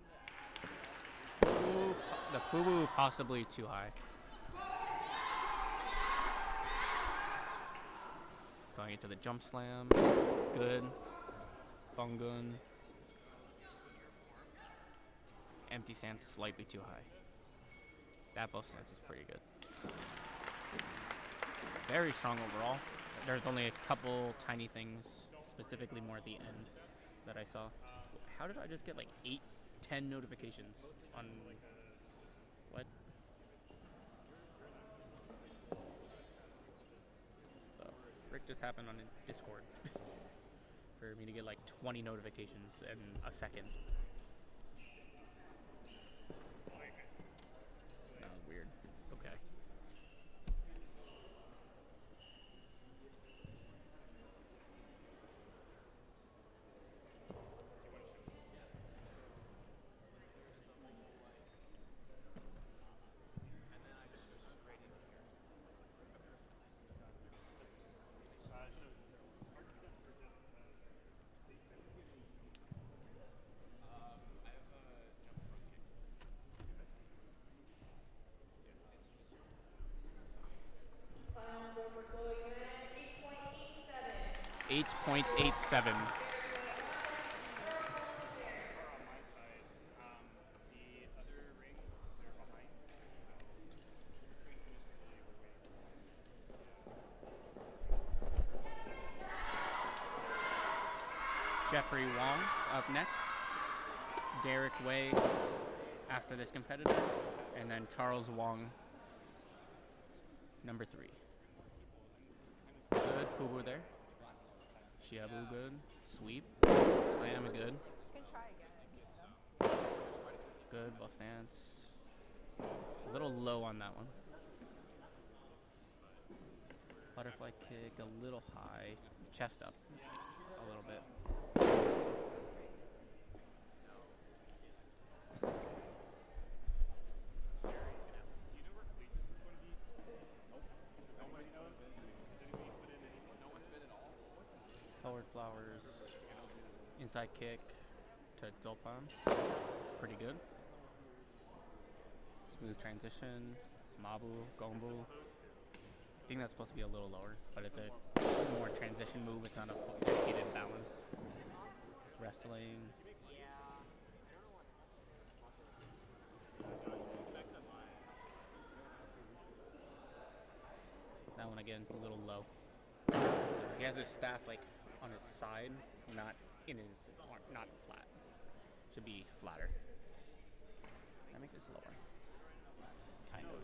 to? The Pubu possibly too high. Going into the jump slam. Good. Bungun. Empty stance slightly too high. That both stance is pretty good. Very strong overall. There's only a couple tiny things, specifically more at the end, that I saw. How did I just get like 8, 10 notifications on what? The frick just happened on Discord for me to get like 20 notifications in a second. That was weird. Okay. Final score for Chloe Yuan, 8.87. 8.87. On my side, the other rings, they're behind. So between finishes, really we're waiting. Jeffrey Wong up next. Derek Wei after this competitor. And then Charles Wong, number 3. Good. Pubu there. Shiabu good. Sweep. Slam is good. You can try again. Good. Ball stance. A little low on that one. Butterfly kick a little high. Chest up a little bit. Forward flowers. Inside kick to Zolpan. It's pretty good. Smooth transition. Mabu, Gombu. I think that's supposed to be a little lower, but it's a more transition move. It's not a full dedicated balance. Wrestling. That one again, a little low. So he has his staff like on his side, not in his, not flat. Should be flatter. I make this lower. Kind of. Kind of.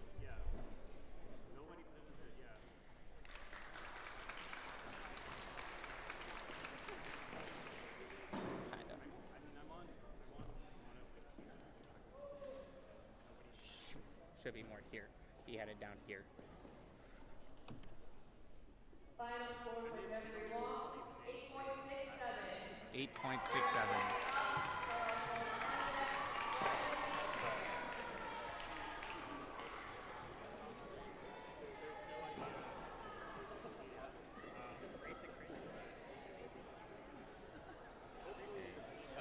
Should be more here. He had it down here. Final score for Jeffrey Wong, 8.67. 8.67.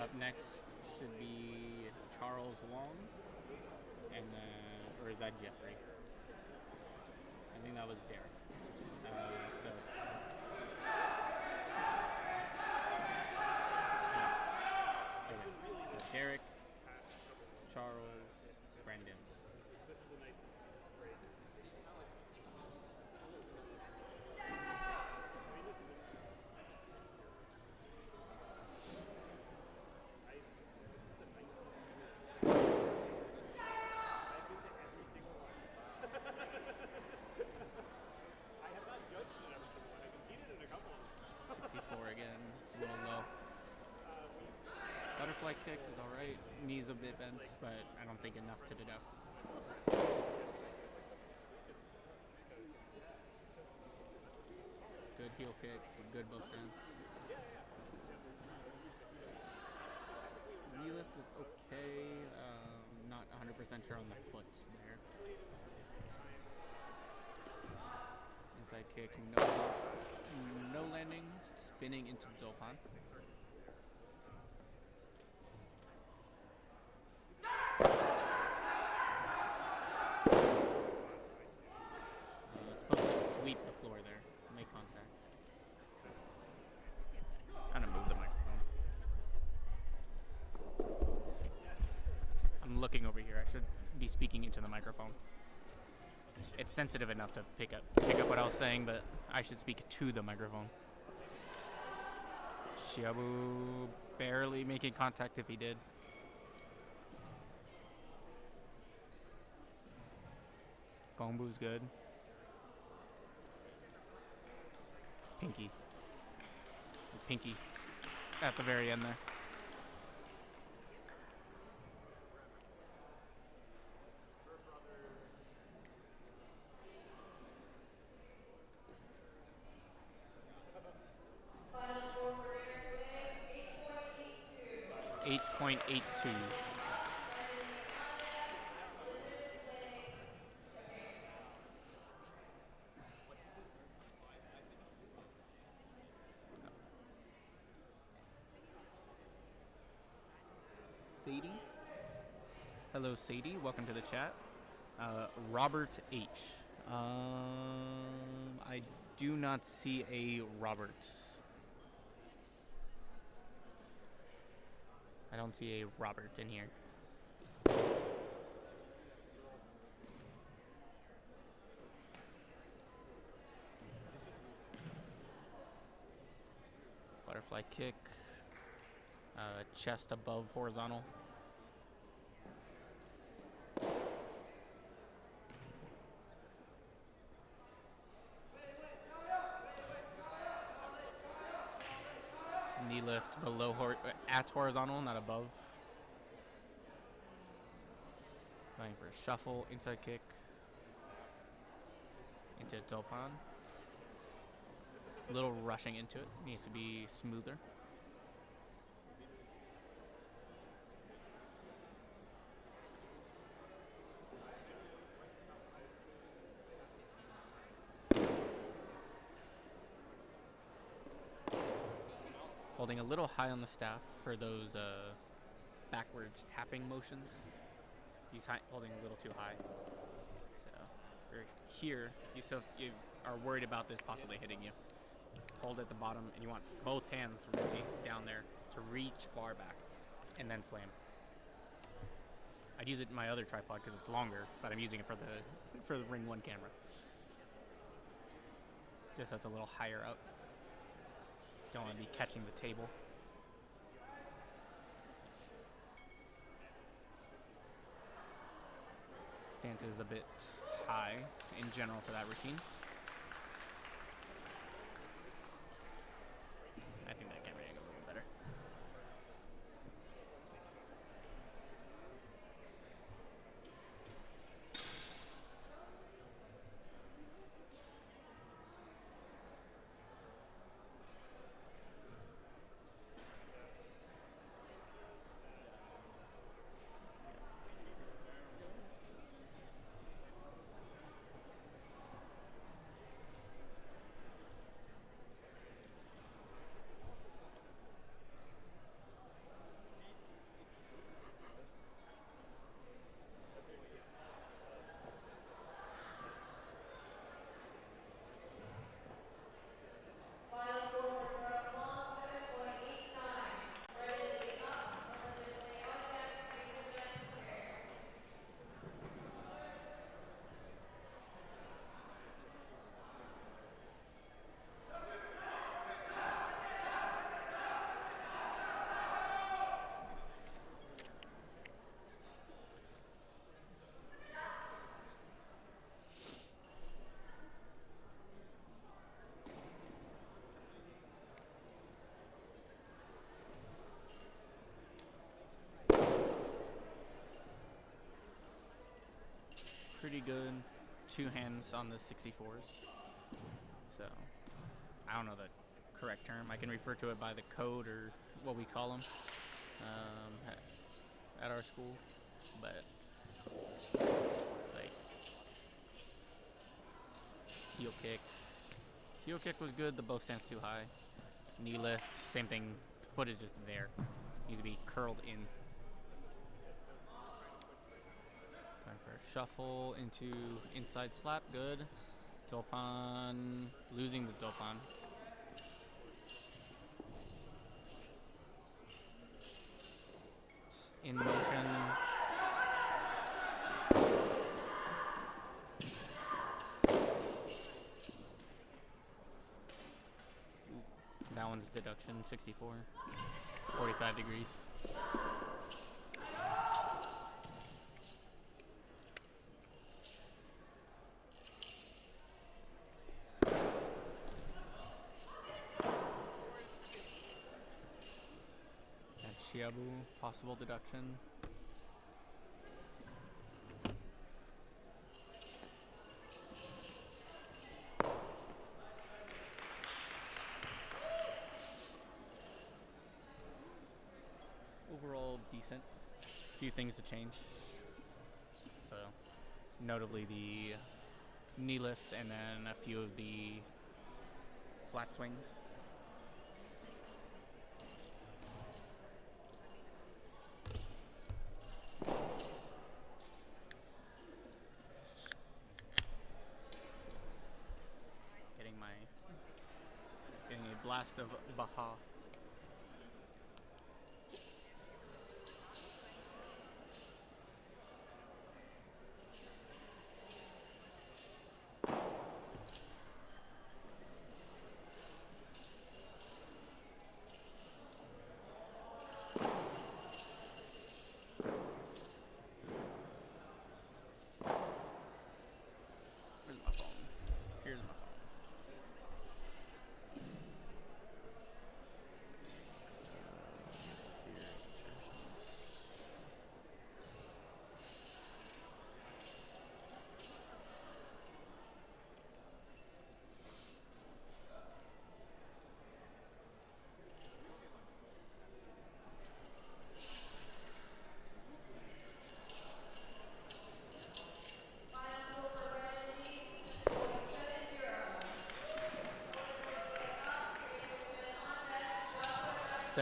Up next should be Charles Wong, and then, or is that Jeffrey? I think that was Derek. So Derek, Charles, Brendan. Again, a little low. Butterfly kick is alright. Knees a bit bent, but I don't think enough to deduct. Good heel kick, good both stance. Knee lift is okay. Not 100% sure on the foot there. Inside kick, no landing. Spinning into Zolpan. Supposed to sweep the floor there. Make contact. Kind of move the microphone. I'm looking over here. I should be speaking into the microphone. It's sensitive enough to pick up what I was saying, but I should speak to the microphone. Shiabu barely making contact if he did. Gongbu's good. Pinky. Pinky at the very end there. Final score for Derek Wei, 8.82. 8.82. Sadie. Hello, Sadie. Welcome to the chat. Robert H. I do not see a Robert. I don't see a Robert in here. Butterfly kick. Chest above horizontal. Knee lift below at horizontal, not above. Going for a shuffle, inside kick, into Topon. A little rushing into it, needs to be smoother. Holding a little high on the staff for those backwards tapping motions. He's holding a little too high. So here, you are worried about this possibly hitting you. Hold at the bottom, and you want both hands really down there to reach far back, and then slam. I'd use it in my other tripod because it's longer, but I'm using it for the Ring 1 camera. Just so it's a little higher up. Don't want to be catching the table. Stance is a bit high in general for that routine. I think that camera angle is a little better. Final score for Taurus Long, 7.89. Ready to lead up. Once they play on deck, place and jet prepare. Pretty good. 2 hands on the 64s. So, I don't know the correct term. I can refer to it by the code or what we call them at our school. But, like, heel kick. Heel kick was good. The bow stance too high. Knee lift, same thing. Foot is just there. Needs to be curled in. Going for a shuffle into inside slap, good. Dolpan, losing the Dolpan. In motion. That one's deduction, 64. 45 degrees. Shiabu, possible deduction. Overall decent. Few things to change. So, notably the knee lift and then a few of the flat swings. Getting a blast of Baha.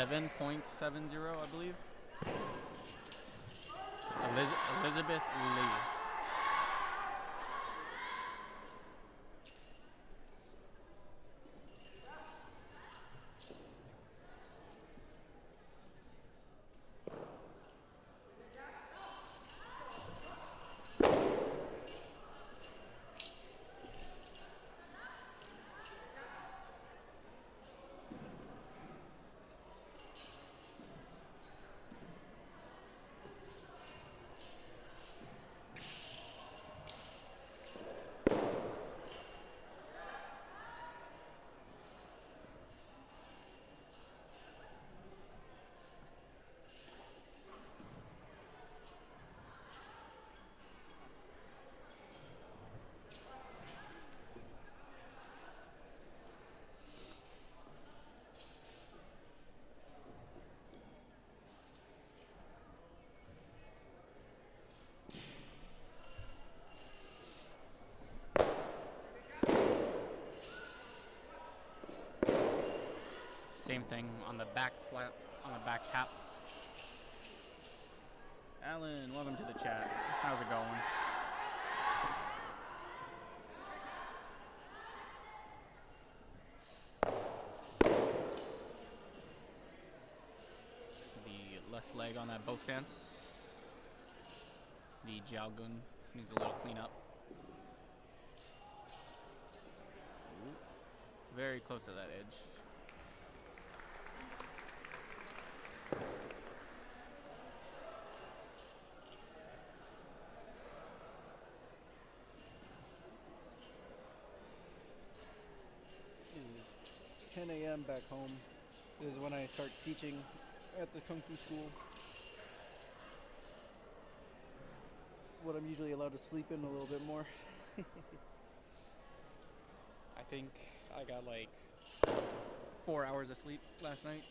7.70, I believe. Elizabeth Lee. Same thing on the back slap, on the back tap. Alan, welcome to the chat. How's it going? The left leg on that bow stance. The Jiaogun needs a little cleanup. Ooh. Very close to that edge. It is 10 a.m. back home. This is when I start teaching at the Kung Fu school. What I'm usually allowed to sleep in a little bit more. I think I got like 4 hours of sleep last night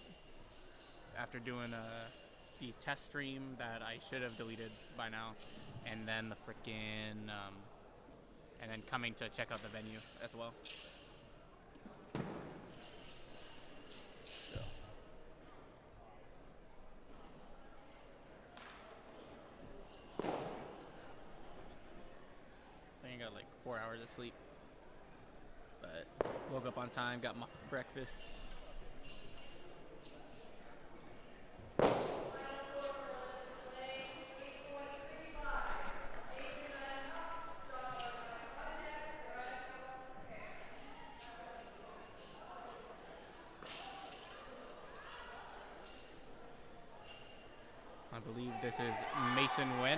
after doing the test stream that I should have deleted by now, and then the frickin' and then coming to check out the venue as well. So. I think I got like 4 hours of sleep, but woke up on time, got my breakfast. I believe this is Mason Wen.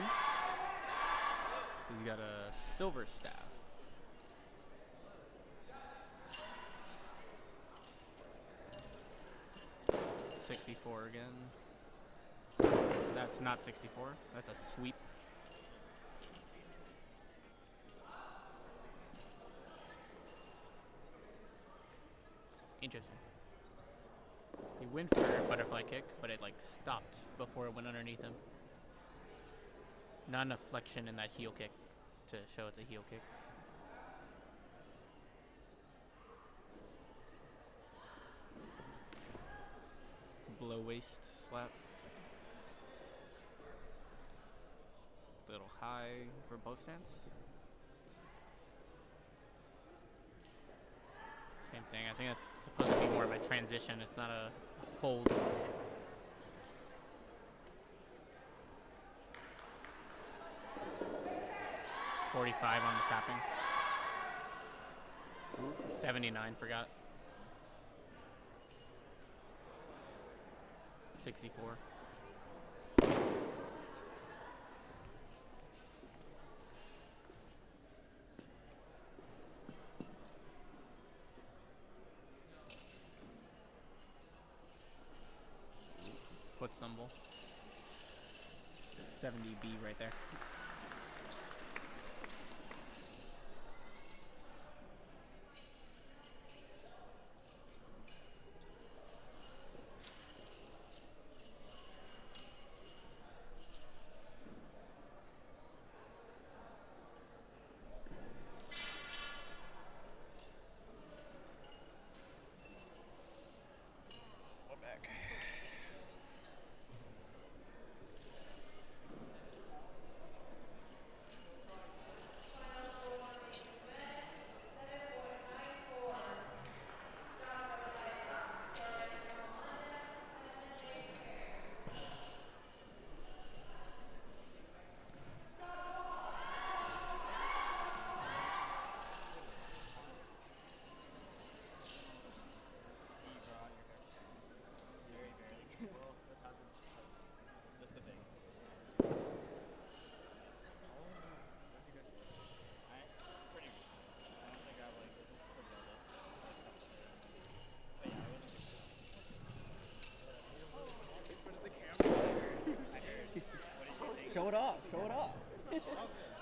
He's got a silver staff. .64 again. That's not 64. That's a sweep. Interesting. He went for a butterfly kick, but it like stopped before it went underneath him. Not enough flexion in that heel kick to show it's a heel kick. Below waist slap. Little high for both stance. Same thing. I think it's supposed to be more of a transition. It's not a hold. .45 on the tapping. 79, forgot. 64. Foot stumble. 70B right there. Back.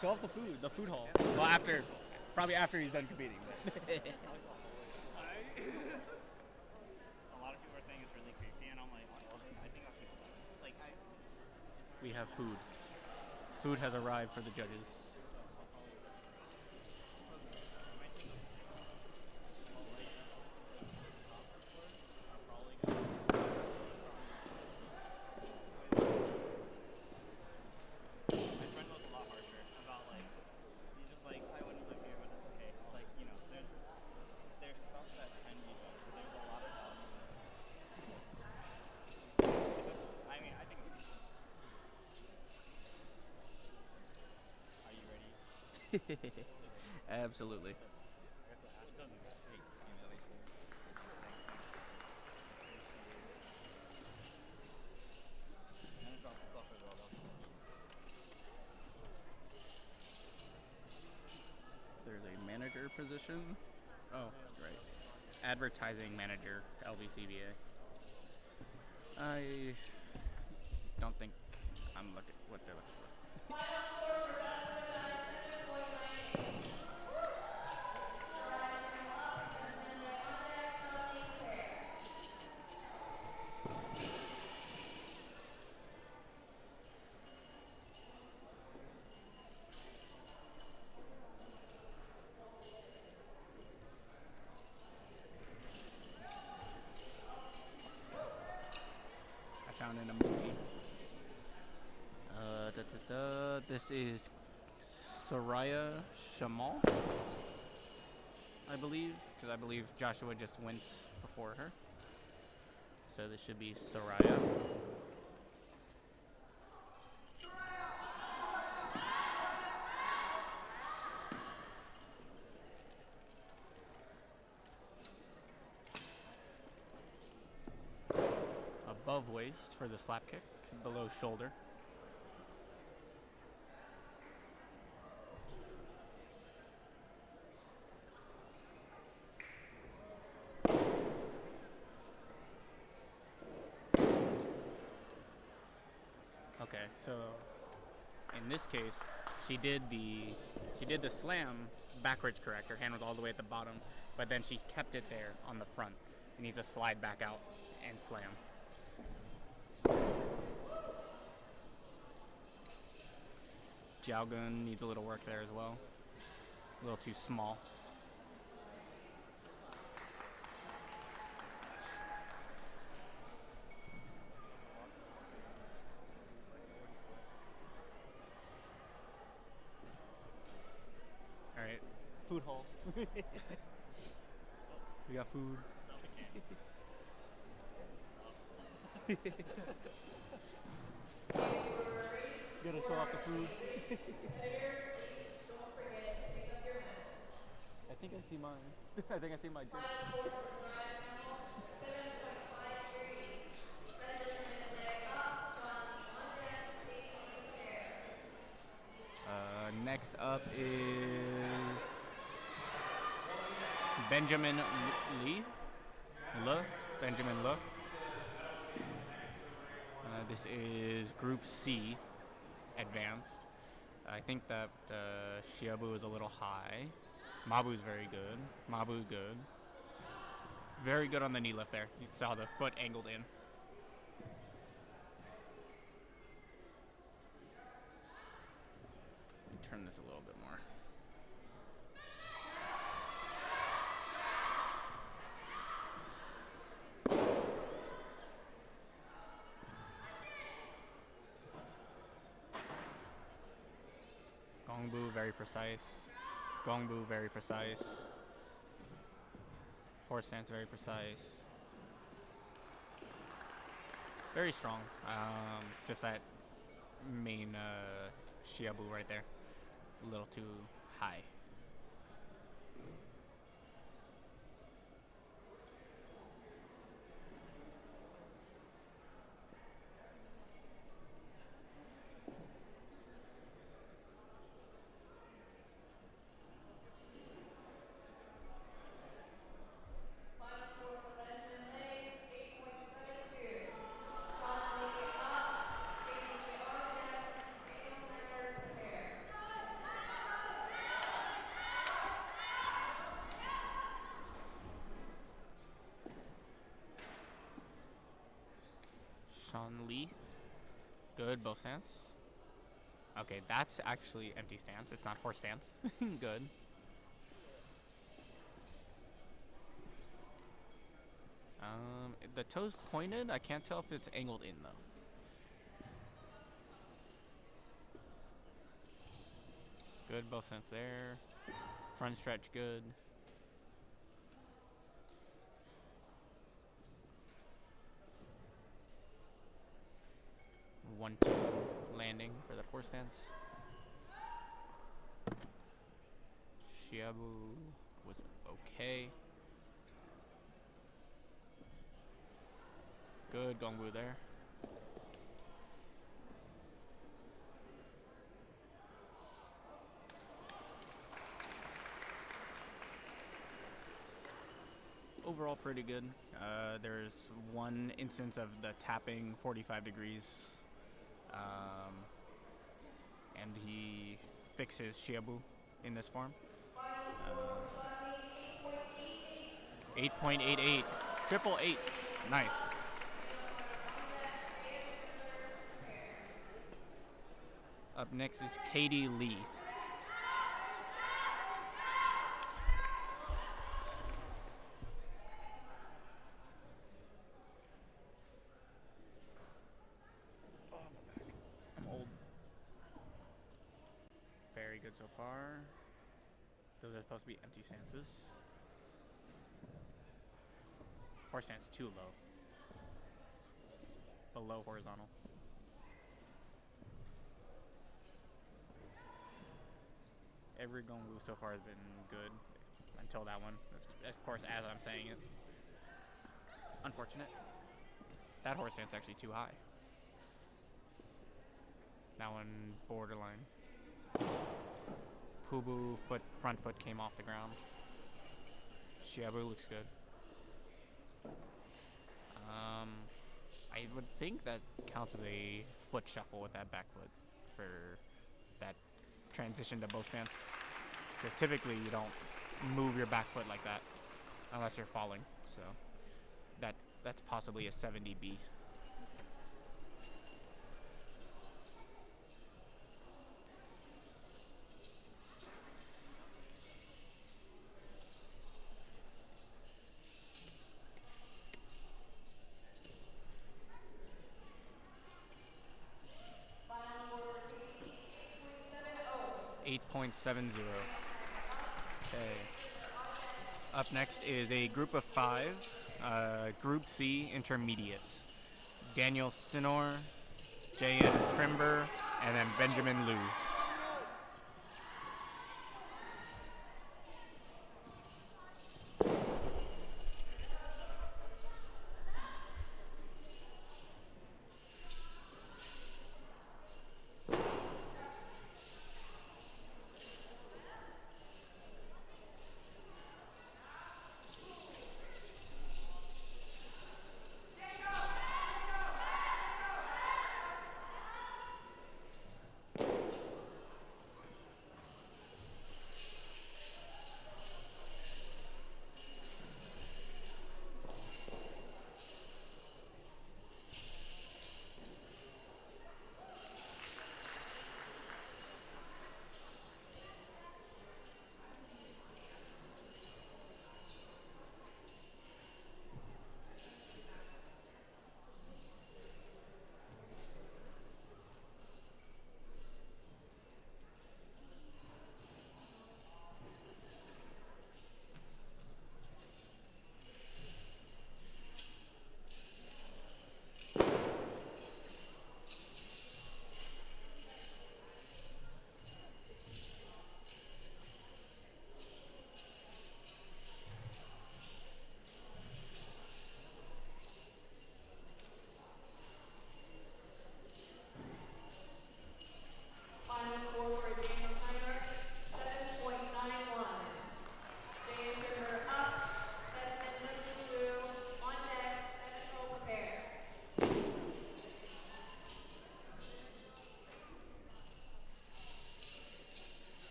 Show off the food hall. Well, probably after he's done competing. But A lot of people are saying it's really creepy, and I'm like, oh, I think I'll keep it. Like, we have food. Food has arrived for the judges. my friend was a lot harsher about like, he's just like, I wouldn't live here, but it's okay. Like, you know, there's stuff that can be done. There's a lot of value in this. I mean, I think. Are you ready? Absolutely. There's a manager position. Oh, right. Advertising manager, LVCVA. I don't think I'm looking what they're looking for. Final score for best women 7.98. Soraya Sharma, Benjamin Leonde, Shawnee Claire. I found in a movie. This is Soraya Shamal, I believe, because I believe Joshua just went before her. So this should be Soraya. Above waist for the slap kick, below shoulder. Okay, so in this case, she did the slam backwards correct. Her hand was all the way at the bottom, but then she kept it there on the front. It needs to slide back out and slam. Jiaogun needs a little work there as well. A little too small. All right, food hall. We got food. Gotta show off the food. Don't forget to pick up your medals. I think I see mine. I think I see my drink. Final score for Soraya Sharma 7.53. Benjamin Leonde, Shawnee Leonde, Katie Claire. Next up is Benjamin Lee. Benjamin Le. This is Group C, Advanced. I think that Xiaobu is a little high. Mabu's very good. Mabu good. Very good on the knee lift there. You saw the foot angled in. Let me turn this a little bit more. Gongbu, very precise. Gongbu, very precise. Horse stance, very precise. Very strong. Just that main Xiaobu right there. A little too high. Final score for Benjamin Lane 8.72. Shawnee up, Katie Leonde, Daniel Snyder prepare. on Lee. Good, both stance. Okay, that's actually empty stance. It's not horse stance. Good. The toe's pointed. I can't tell if it's angled in though. Good, both stance there. Front stretch, good. One, two, landing for the horse stance. Shiabu was okay. Good, Gongwu there. Overall pretty good. There's one instance of the tapping 45 degrees. And he fixes Shiabu in this form. 8.88. Triple eights. Nice. Up next is Katie Lee. I'm old. Very good so far. Those are supposed to be empty stances. Horse stance too low. Below horizontal. Every Gongwu so far has been good until that one. That's, of course, as I'm saying it. Unfortunate. That horse stance actually too high. That one borderline. Pubu front foot came off the ground. Shiabu looks good. I would think that counts as a foot shuffle with that back foot for that transition to both stance. Because typically you don't move your back foot like that unless you're falling. So that's possibly a 70B. Final score 8.70. Okay. Up next is a group of 5, Group C intermediate. Daniel Sinor, J.N. Trimber, and then Benjamin Liu.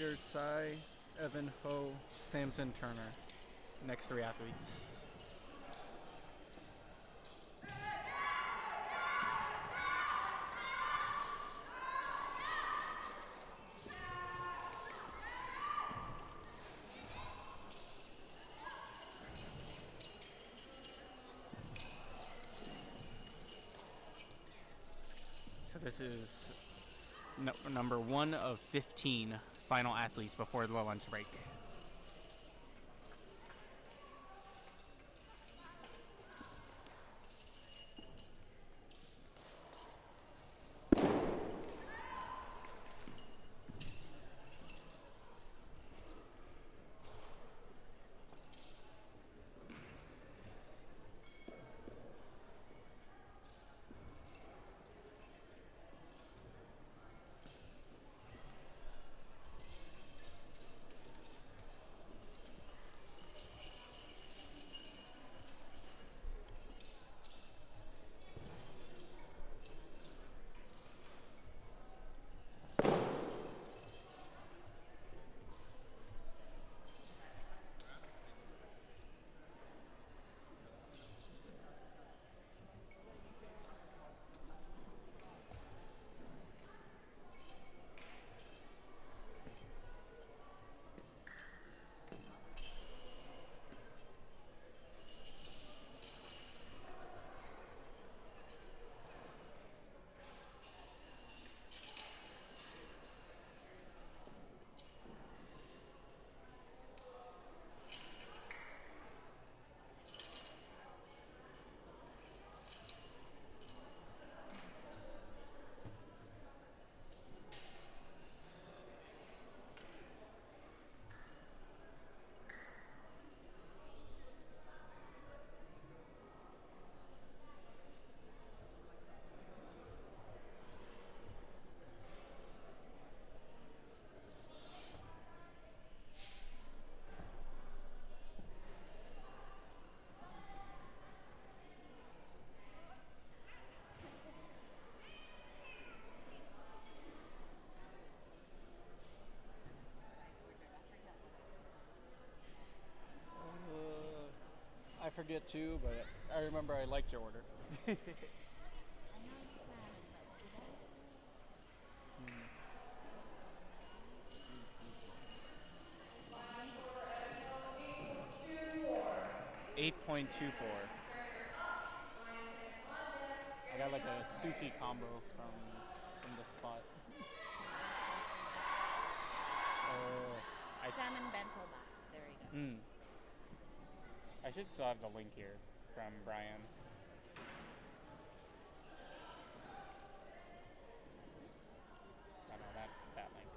Ryder Tsai, Evan Ho, Samson Turner. Next three athletes. So this is number 1 of 15 final athletes before the lunch break. I forget too, but I remember I liked your order. Final score, Evan Ho, 8.24. 8.24. Ryan Tran on deck. I got like a sushi combo from the spot. Salmon bento box. There you go. I should still have the link here from Brian. Oh no, that link.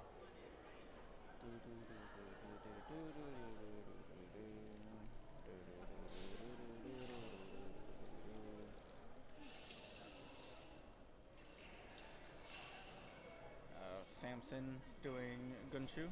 Samson doing Gunshu.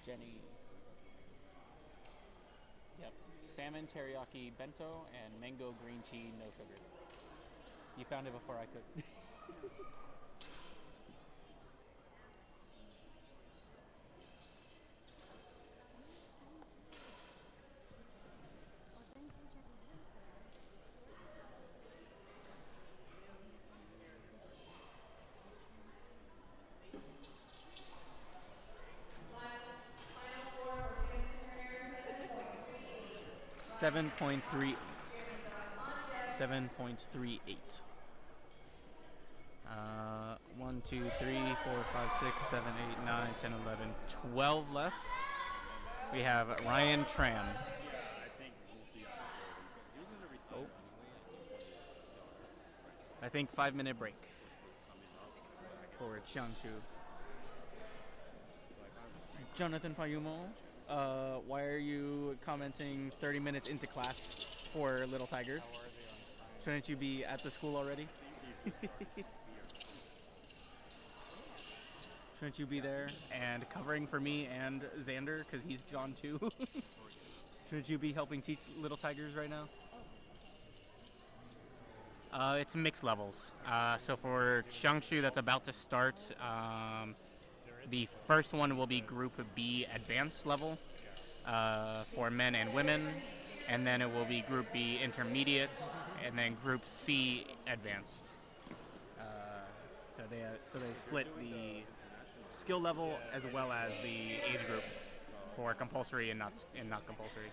Jenny. Yep. Salmon teriyaki bento and mango green tea, no sugar. You found it before I could. Final score for Samson Turner, 7.38. 7.38. Ryan Tran on deck. 7.38. 1, 2, 3, 4, 5, 6, 7, 8, 9, 10, 11, 12 left. We have Ryan Tran. Yeah, I think we'll see after he was going to retire anyway. I think 5-minute break Was coming up, but I guess for Jiangsu. Jonathan Payumo, why are you commenting 30 minutes into class for Little Tigers? Shouldn't you be at the school already? Shouldn't you be there and covering for me and Xander because he's gone too? Shouldn't you be helping teach Little Tigers right now? It's mixed levels. So for Changshu that's about to start, the first one will be Group B advanced level for men and women, and then it will be Group B intermediate, and then Group C advanced. So they split the skill level as well as the age group for compulsory and not compulsory.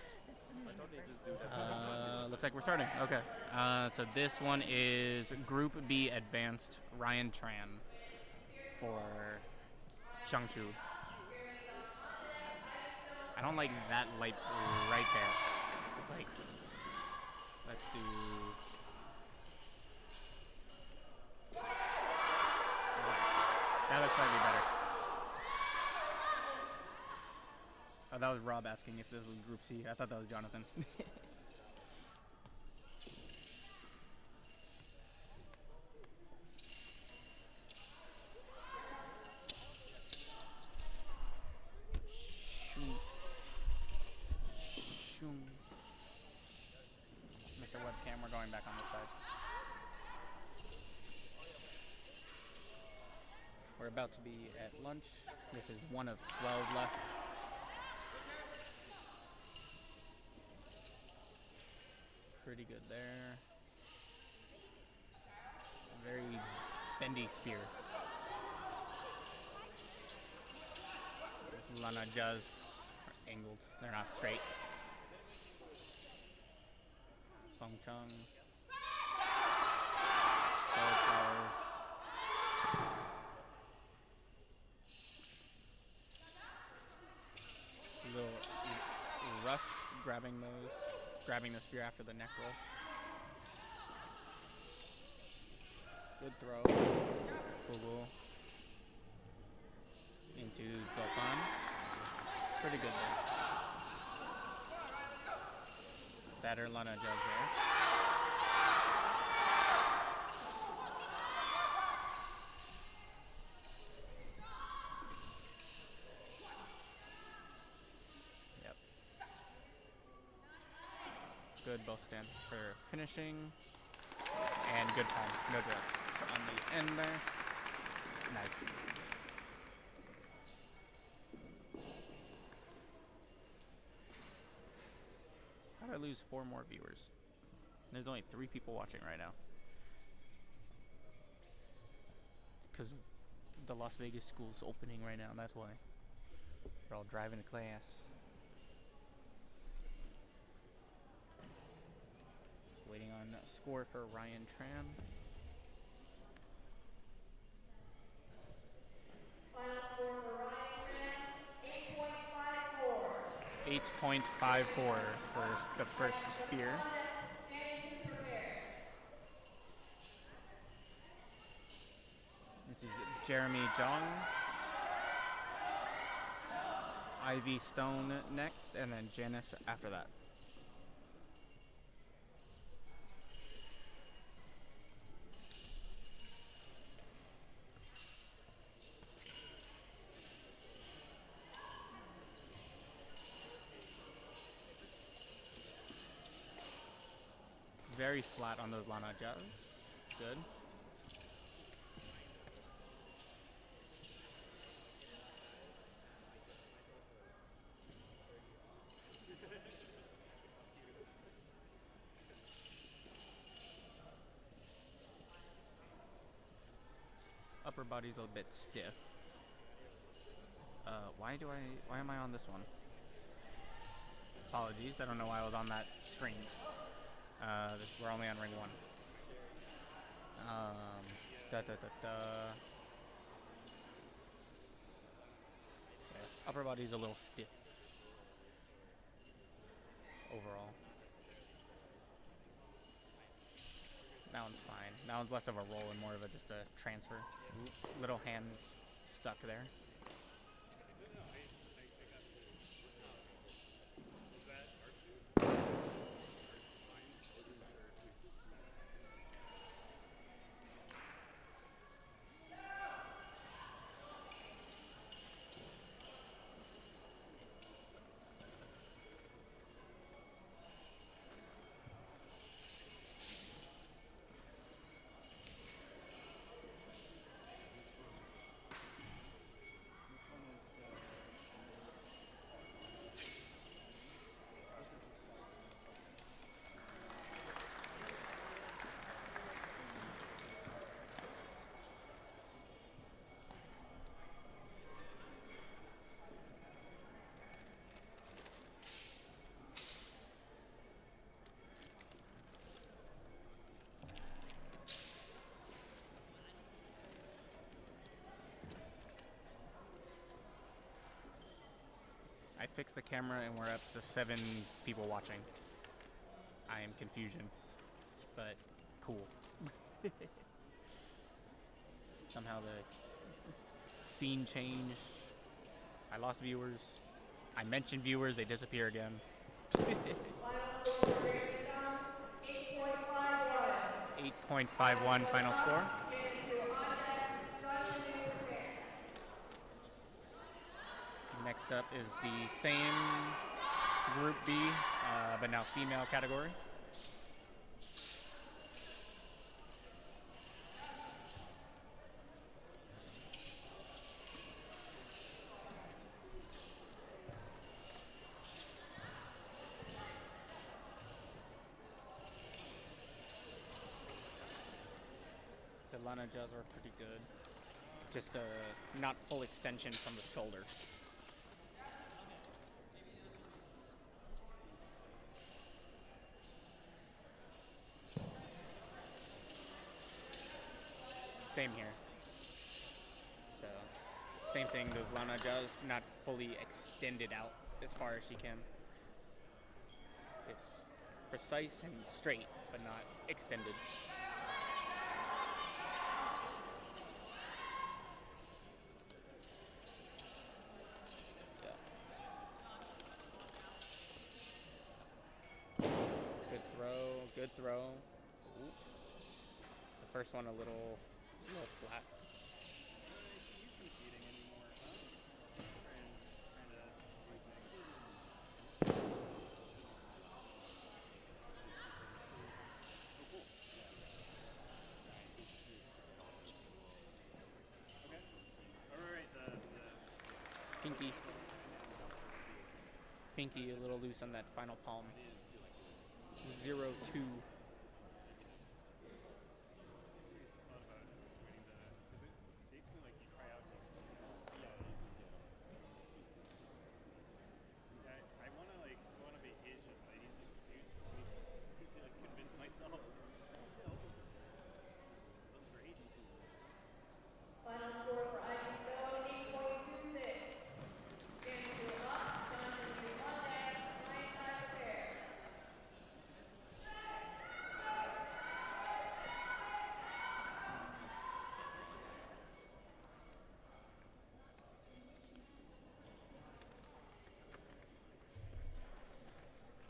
Looks like we're starting. Okay. So this one is Group B Advanced Ryan Tran for Changchu. I don't like that light right there. It's like, let's do. That looks slightly better. Oh, that was Rob asking if this was Group C. I thought that was Jonathan. Mr. Webcam, we're going back on this side. We're about to be at lunch. This is one of 12 left. Pretty good there. A very bendy spear. This Lana Juz are angled. They're not straight. Feng Chung. Little rush grabbing the spear after the neck roll. Good throw. Google. Into Zokan. Pretty good there. Better Lana Jug there. Yep. Good both stands for finishing. And good palm. No drop. So on the end there. Nice. How did I lose 4 more viewers? There's only 3 people watching right now. It's because the Las Vegas school's opening right now, that's why. They're all driving to class. Waiting on score for Ryan Tran. Final score for Ryan Tran, 8.54. 8.54 for the first spear. This is Jeremy Jong. Ivy Stone next, and then Janice after that. Very flat on those Lana Jazz. Good. Upper body's a bit stiff. Why am I on this one? Apologies, I don't know why I was on that screen. We're only on ring 1. Yeah, upper body's a little stiff overall. That one's fine. That one's less of a roll and more of just a transfer. Little hands stuck there. fixed the camera and we're up to 7 people watching. I am confusion, but cool. Somehow the scene changed. I lost viewers. I mentioned viewers, they disappear again. Final score for Great Midtown, 8.51. 8.51 final score. Janice Hu on deck, Johnson Hu prepare. Next up is the same Group B, but now female category. The Lana jaws are pretty good. Just not full extension from the shoulder. Same here. So, same thing, those Lana jaws not fully extended out as far as she can. It's precise and straight, but not extended. Good throw. Ooh. The first one a little flat. Pinky a little loose on that final palm. 0-2. Final score for Ivy Stone, 8.26. Janice Hu up, Johnson Hu on deck, line side prepare.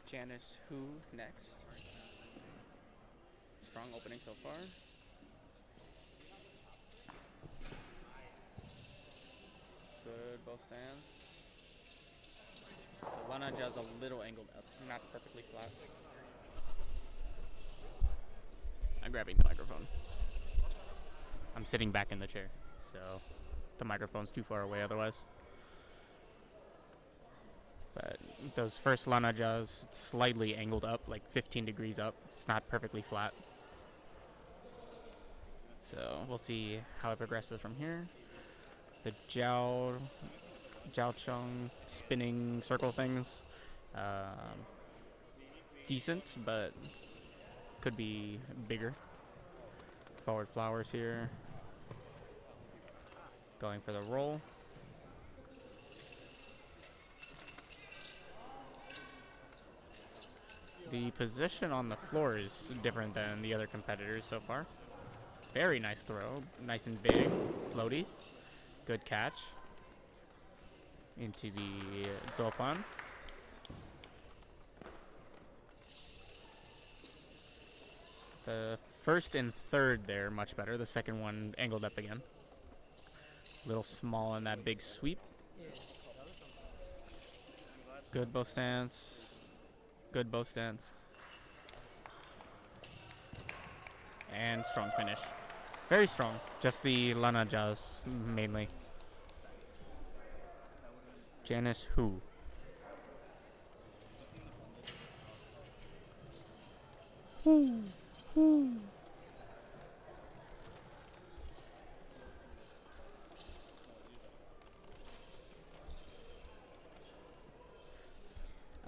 Janice Hu next. Strong opening so far. Good both stands. The Lana jaws a little angled up, not perfectly flat. I'm grabbing the microphone. I'm sitting back in the chair, so the microphone's too far away otherwise. But those first Lana jaws slightly angled up, like 15 degrees up. It's not perfectly flat. So we'll see how it progresses from here. The Jiao Chung spinning circle things, decent, but could be bigger. Forward flowers here. Going for the roll. The position on the floor is different than the other competitors so far. Very nice throw, nice and big, floaty. Good catch into the Zopan. The first and third there, much better. The second one angled up again. A little small in that big sweep. Good both stance. Good both stance. And strong finish. Very strong. Just the Lana jaws mainly. Janice Hu.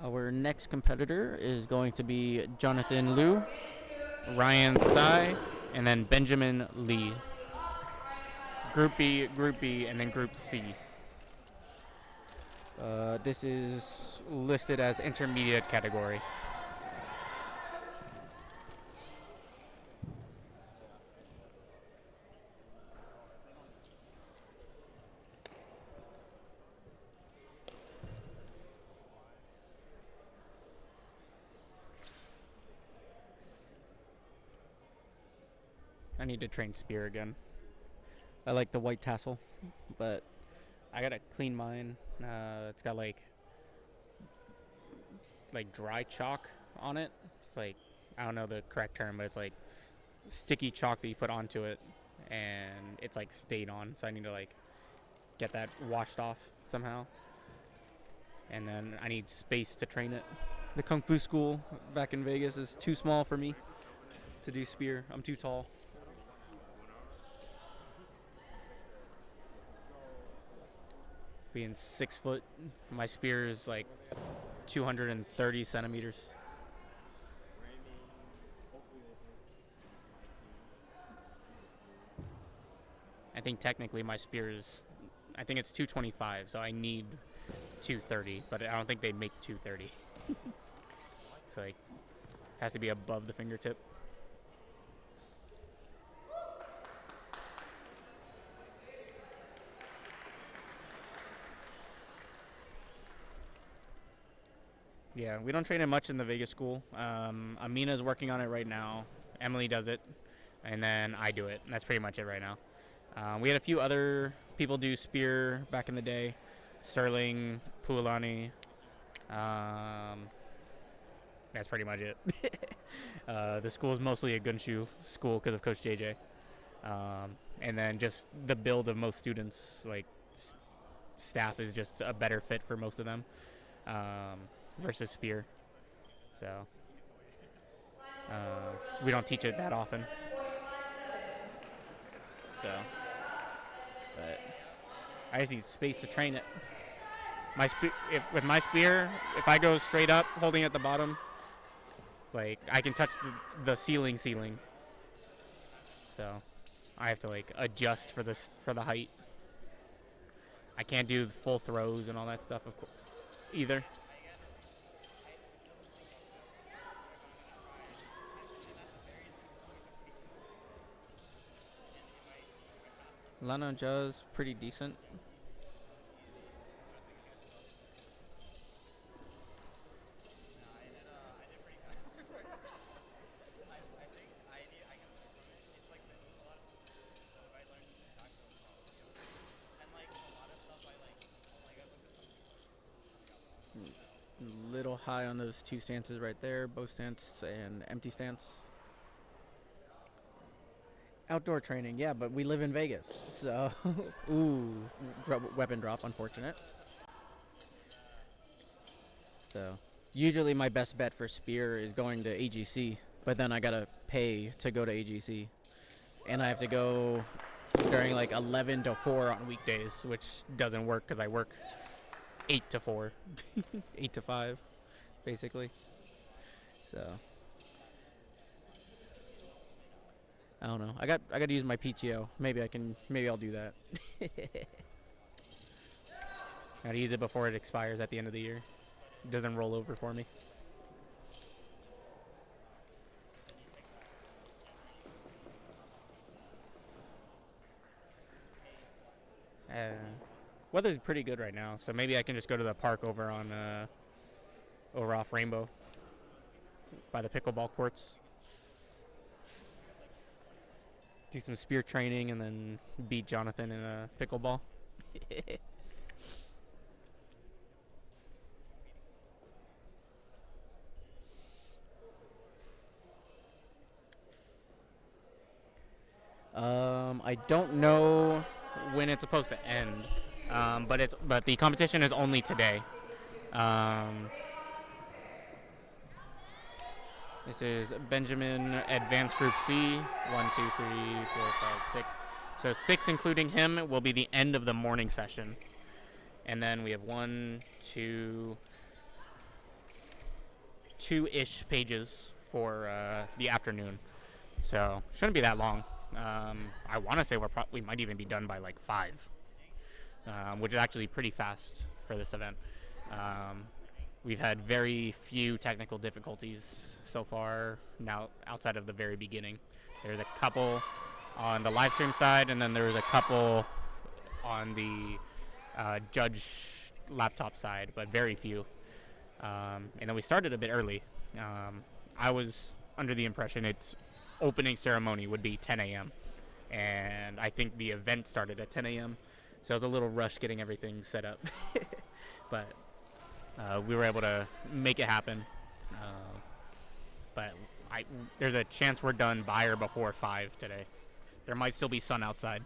Our next competitor is going to be Jonathan Liu, Ryan Tsai, and then Benjamin Lee. Group B, and then Group C. This is listed as intermediate category. I need to train spear again. I like the white tassel, but I gotta clean mine. It's got like dry chalk on it. It's like, I don't know the correct term, but it's like sticky chalk that you put onto it, and it's like stayed on. So I need to like get that washed off somehow. And then I need space to train it. The Kung Fu school back in Vegas is too small for me to do spear. I'm too tall. Being 6 foot, my spear is like 230 centimeters. I think technically my spear is, I think it's 225, so I need 230, but I don't think they make 230. So like, has to be above the fingertip. Yeah, we don't train it much in the Vegas school. Amina's working on it right now. Emily does it, and then I do it. And that's pretty much it right now. We had a few other people do spear back in the day. Sterling, Pualani. That's pretty much it. The school is mostly a Gunshu school because of Coach JJ. And then just the build of most students, like staff is just a better fit for most of them. Versus spear, so we don't teach it that often. So, but I just need space to train it. With my spear, if I go straight up, holding at the bottom, like I can touch the ceiling. So I have to like adjust for the height. I can't do full throws and all that stuff, of course, either. Lana Ja's pretty decent. Little high on those two stances right there, bow stance and empty stance. Outdoor training, yeah, but we live in Vegas, so ooh, weapon drop, unfortunate. So usually my best bet for spear is going to AGC, but then I gotta pay to go to AGC, and I have to go during like 11 to 4 on weekdays, which doesn't work because I work 8 to 4, 8 to 5, basically. So I don't know. I got to use my PTO. Maybe I'll do that. Gotta use it before it expires at the end of the year. It doesn't roll over for me. Weather's pretty good right now, so maybe I can just go to the park over off Rainbow by the pickleball courts. Do some spear training and then beat Jonathan in a pickleball. I don't know when it's supposed to end, but the competition is only today. This is Benjamin Advanced Group C. 1, 2, 3, 4, 5, 6. So 6, including him, will be the end of the morning session. And then we have 1, 2, 2-ish pages for the afternoon. So shouldn't be that long. I want to say we might even be done by like 5, which is actually pretty fast for this event. We've had very few technical difficulties so far now outside of the very beginning. There's a couple on the live stream side, and then there's a couple on the judge laptop side, but very few. And then we started a bit early. I was under the impression its opening ceremony would be 10 a.m. and I think the event started at 10 a.m. So it was a little rush getting everything set up. But we were able to make it happen. But there's a chance we're done by or before 5 today. There might still be sun outside.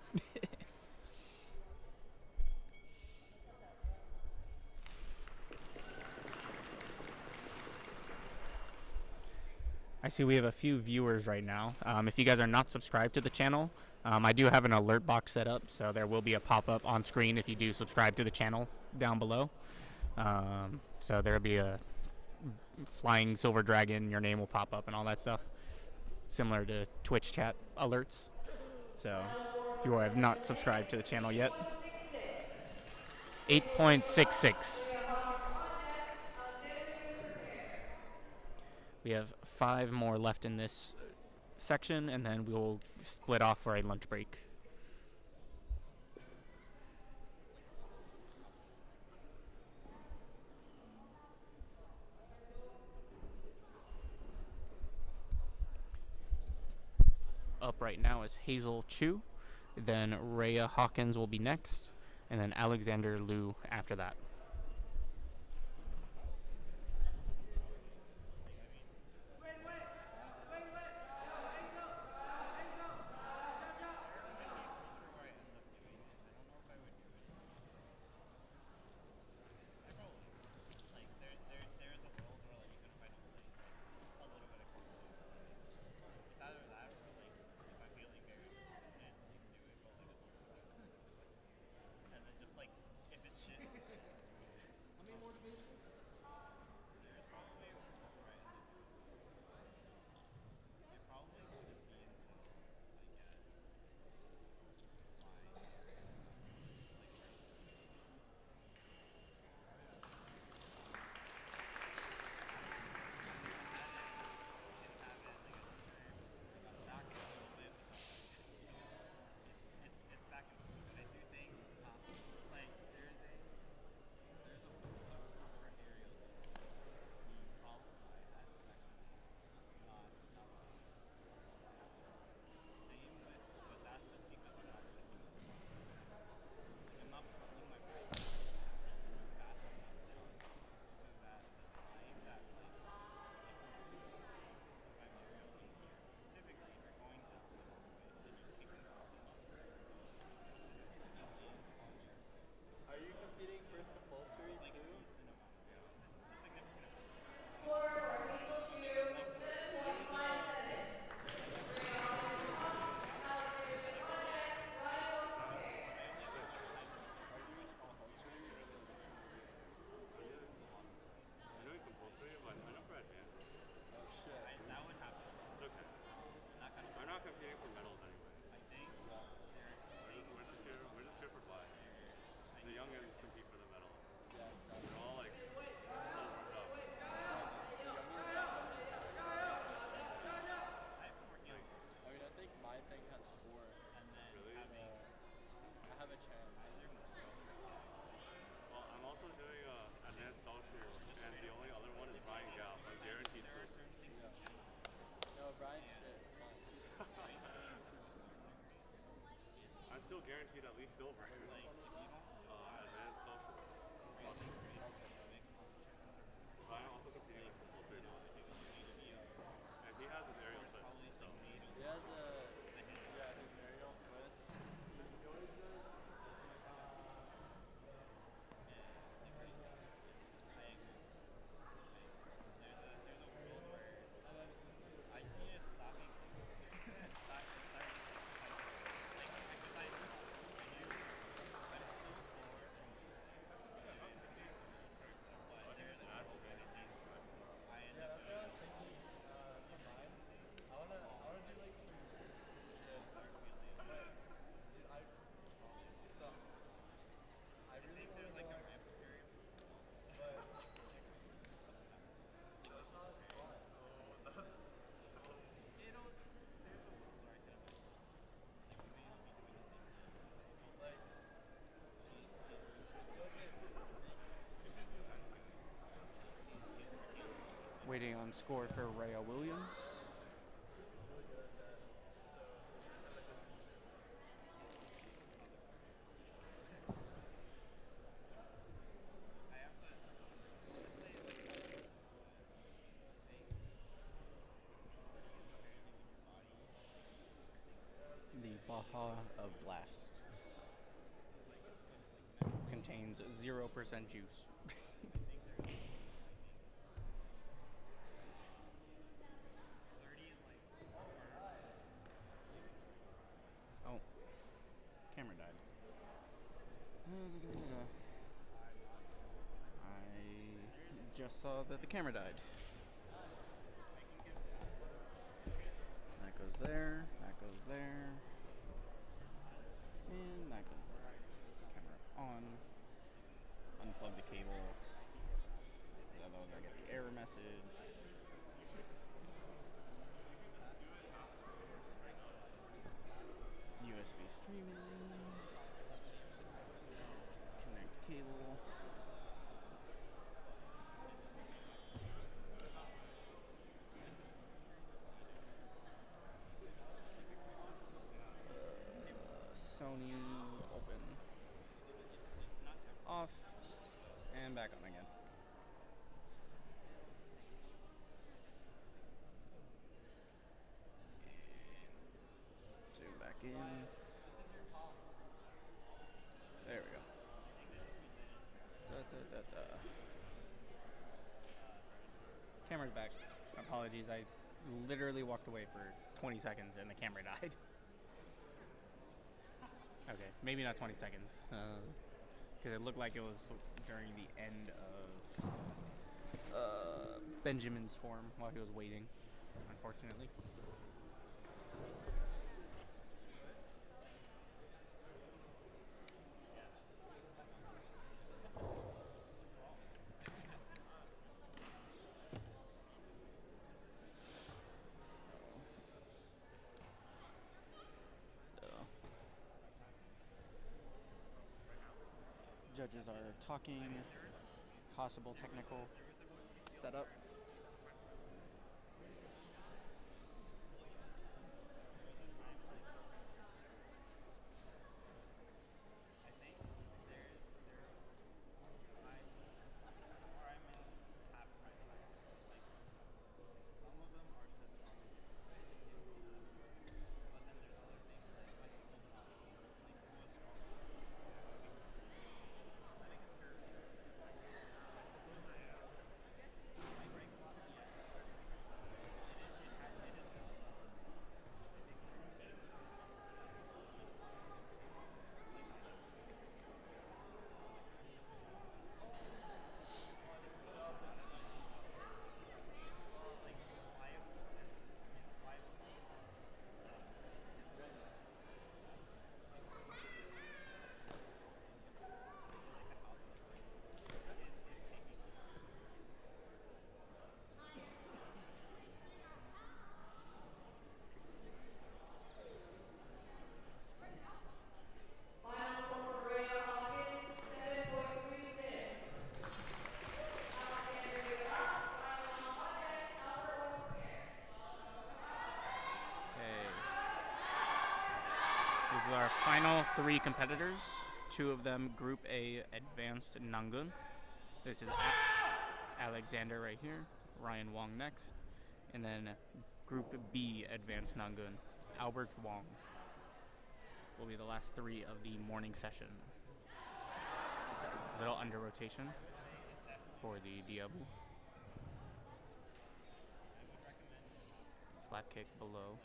I see we have a few viewers right now. If you guys are not subscribed to the channel, I do have an alert box set up, so there will be a pop-up on screen if you do subscribe to the channel down below. So there will be a flying silver dragon, your name will pop up and all that stuff, similar to Twitch chat alerts. So if you have not subscribed to the channel yet, 8.66. We have 5 more left in this section, and then we'll split off for a lunch break. Up right now is Hazel Chu, then Rhea Hawkins will be next, and then Alexander Liu after that. Still guaranteed at least silver. Advanced social. But I'm also competing with compulsory dance. And he has his aerial twist. So. He has his aerial twist. score for Rhea Williams. The Baja of Blast contains 0% juice. Oh, camera died. I just saw that the camera died. That goes there, that goes there, and that goes there. Camera on. Unplug the cable. Otherwise I get the error message. USB streaming. Connect cable. Sony open. Off. And back on again. Zoom back in. There we go. Camera's back. Apologies, I literally walked away for 20 seconds and the camera died. Okay, maybe not 20 seconds. Because it looked like it was during the end of Benjamin's form while he was waiting, unfortunately. Judges are talking, possible technical setup. Final score for Rhea Hawkins, 7.36. Alexander, you're up. Ryan Long on deck. Albert Wong prepared. Okay. These are our final 3 competitors. 2 of them Group A Advanced Nangun. This is Alexander right here. Ryan Wong next. And then Group B Advanced Nangun. Albert Wong will be the last 3 of the morning session. Little under rotation for the Diabu. Slap kick below.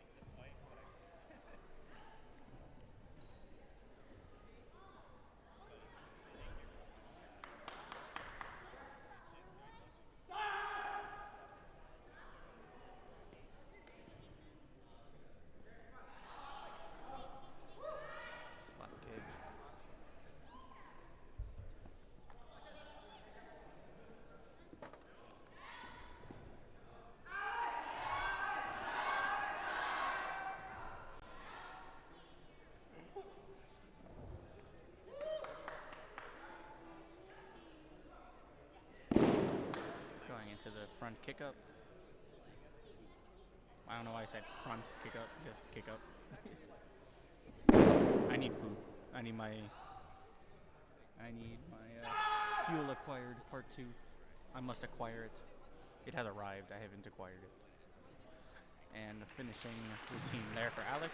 Slap kick. Going into the front kick up. I don't know why I said front kick up, just kick up. I need food. I need my fuel acquired part 2. I must acquire it. It has arrived. I haven't acquired it. And the finishing routine there for Alex.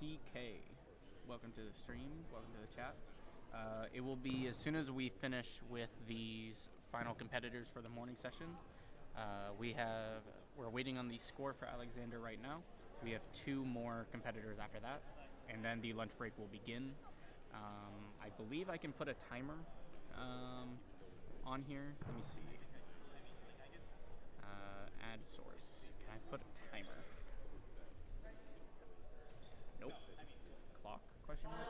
CK, welcome to the stream, welcome to the chat. It will be as soon as we finish with these final competitors for the morning session. We're waiting on the score for Alexander right now. We have 2 more competitors after that, and then the lunch break will begin. I believe I can put a timer on here. Let me see. Add source. Can I put a timer? Nope. Clock? Question mark?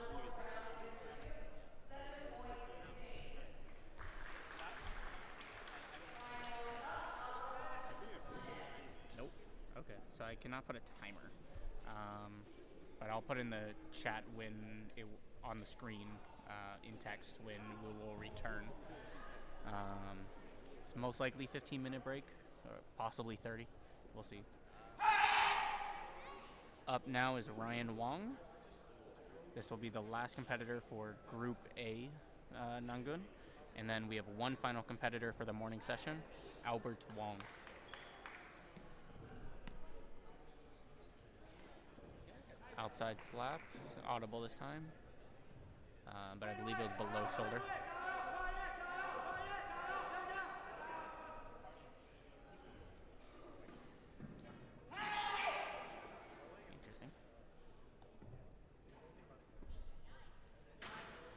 Nope. Okay, so I cannot put a timer. But I'll put in the chat when on the screen in text when we will return. It's most likely 15-minute break, or possibly 30. We'll see. Up now is Ryan Wong. This will be the last competitor for Group A Nangun. And then we have one final competitor for the morning session, Albert Wong. Outside slap, audible this time. But I believe it was below shoulder. Interesting.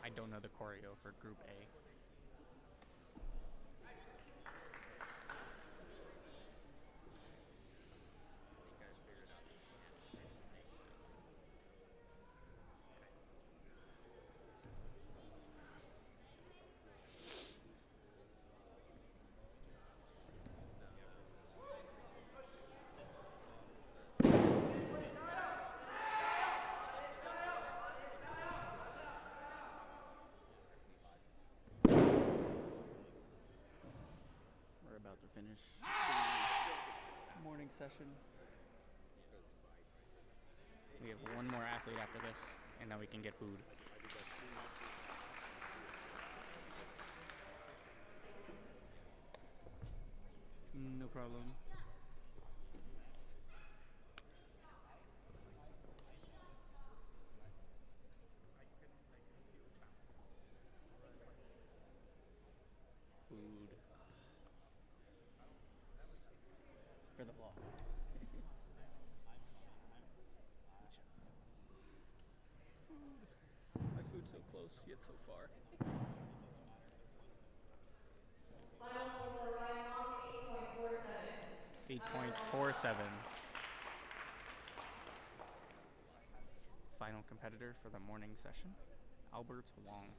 I don't know the choreo for Group A. About to finish the morning session. We have one more athlete after this, and then we can get food. No problem. Food. For the vlog. Food. My food's so close, yet so far. Final score for Ryan Wong, 8.47. 8.47. Final competitor for the morning session, Albert Wong.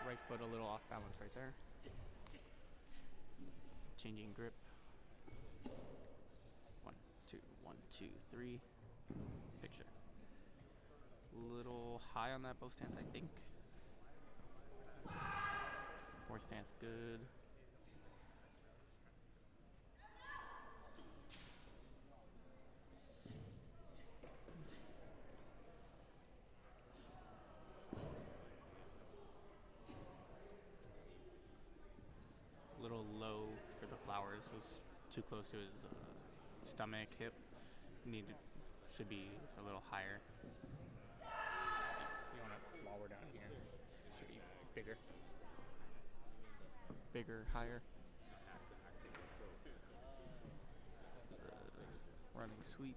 Right foot a little off balance right there. Changing grip. 1, 2, 1, 2, 3. Picture. Little high on that bow stance, I think. Forward stance, good. Little low for the flowers. It was too close to his stomach, hip. Should be a little higher. You want a flower down here. Should be bigger. Bigger, higher. Running sweep.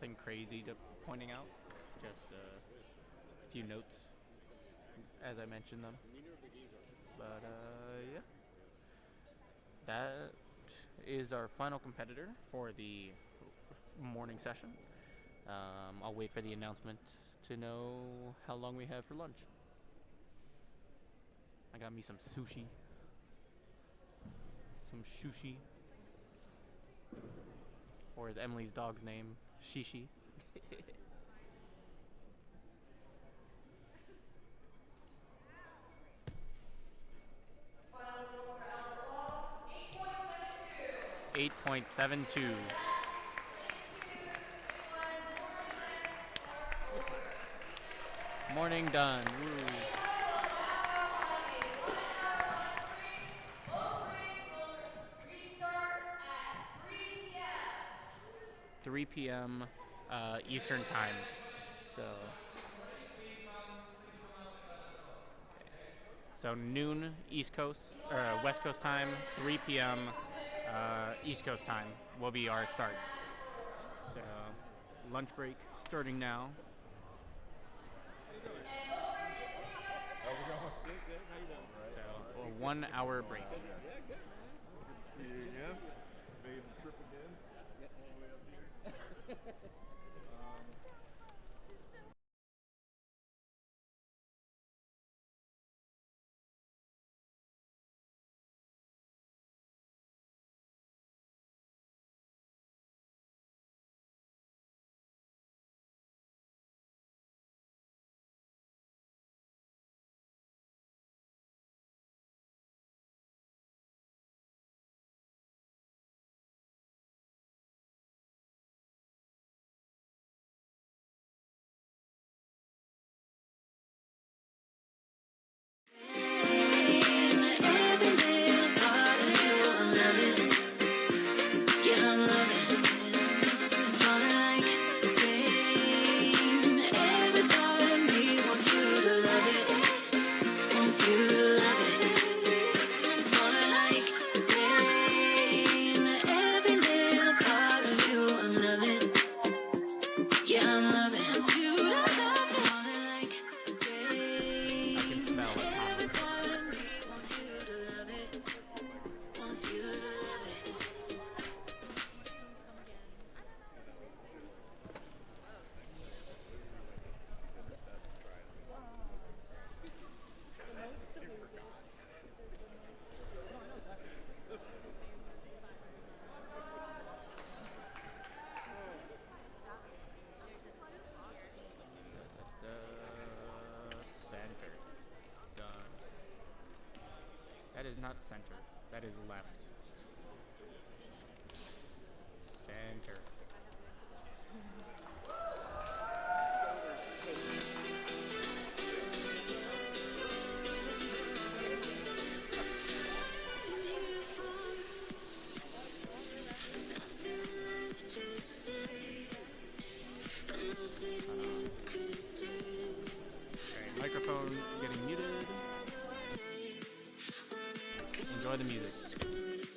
nothing crazy to pointing out. Just a few notes as I mentioned them. But yeah, that is our final competitor for the morning session. I'll wait for the announcement to know how long we have for lunch. I got me some sushi. Some sushi. Or is Emily's dog's name Shishi? Final score for Albert Wall, 8.72. 8.72. Morning done. Woo. Both grades will restart at 3 p.m. 3 p.m. Eastern time. So noon East Coast or West Coast time, 3 p.m. East Coast time will be our start. So lunch break starting now. So a 1 hour break. Good to see you again. Made the trip again. All the way up here. That is not center. That is left. Center. Okay, microphone getting muted. Enjoy the music.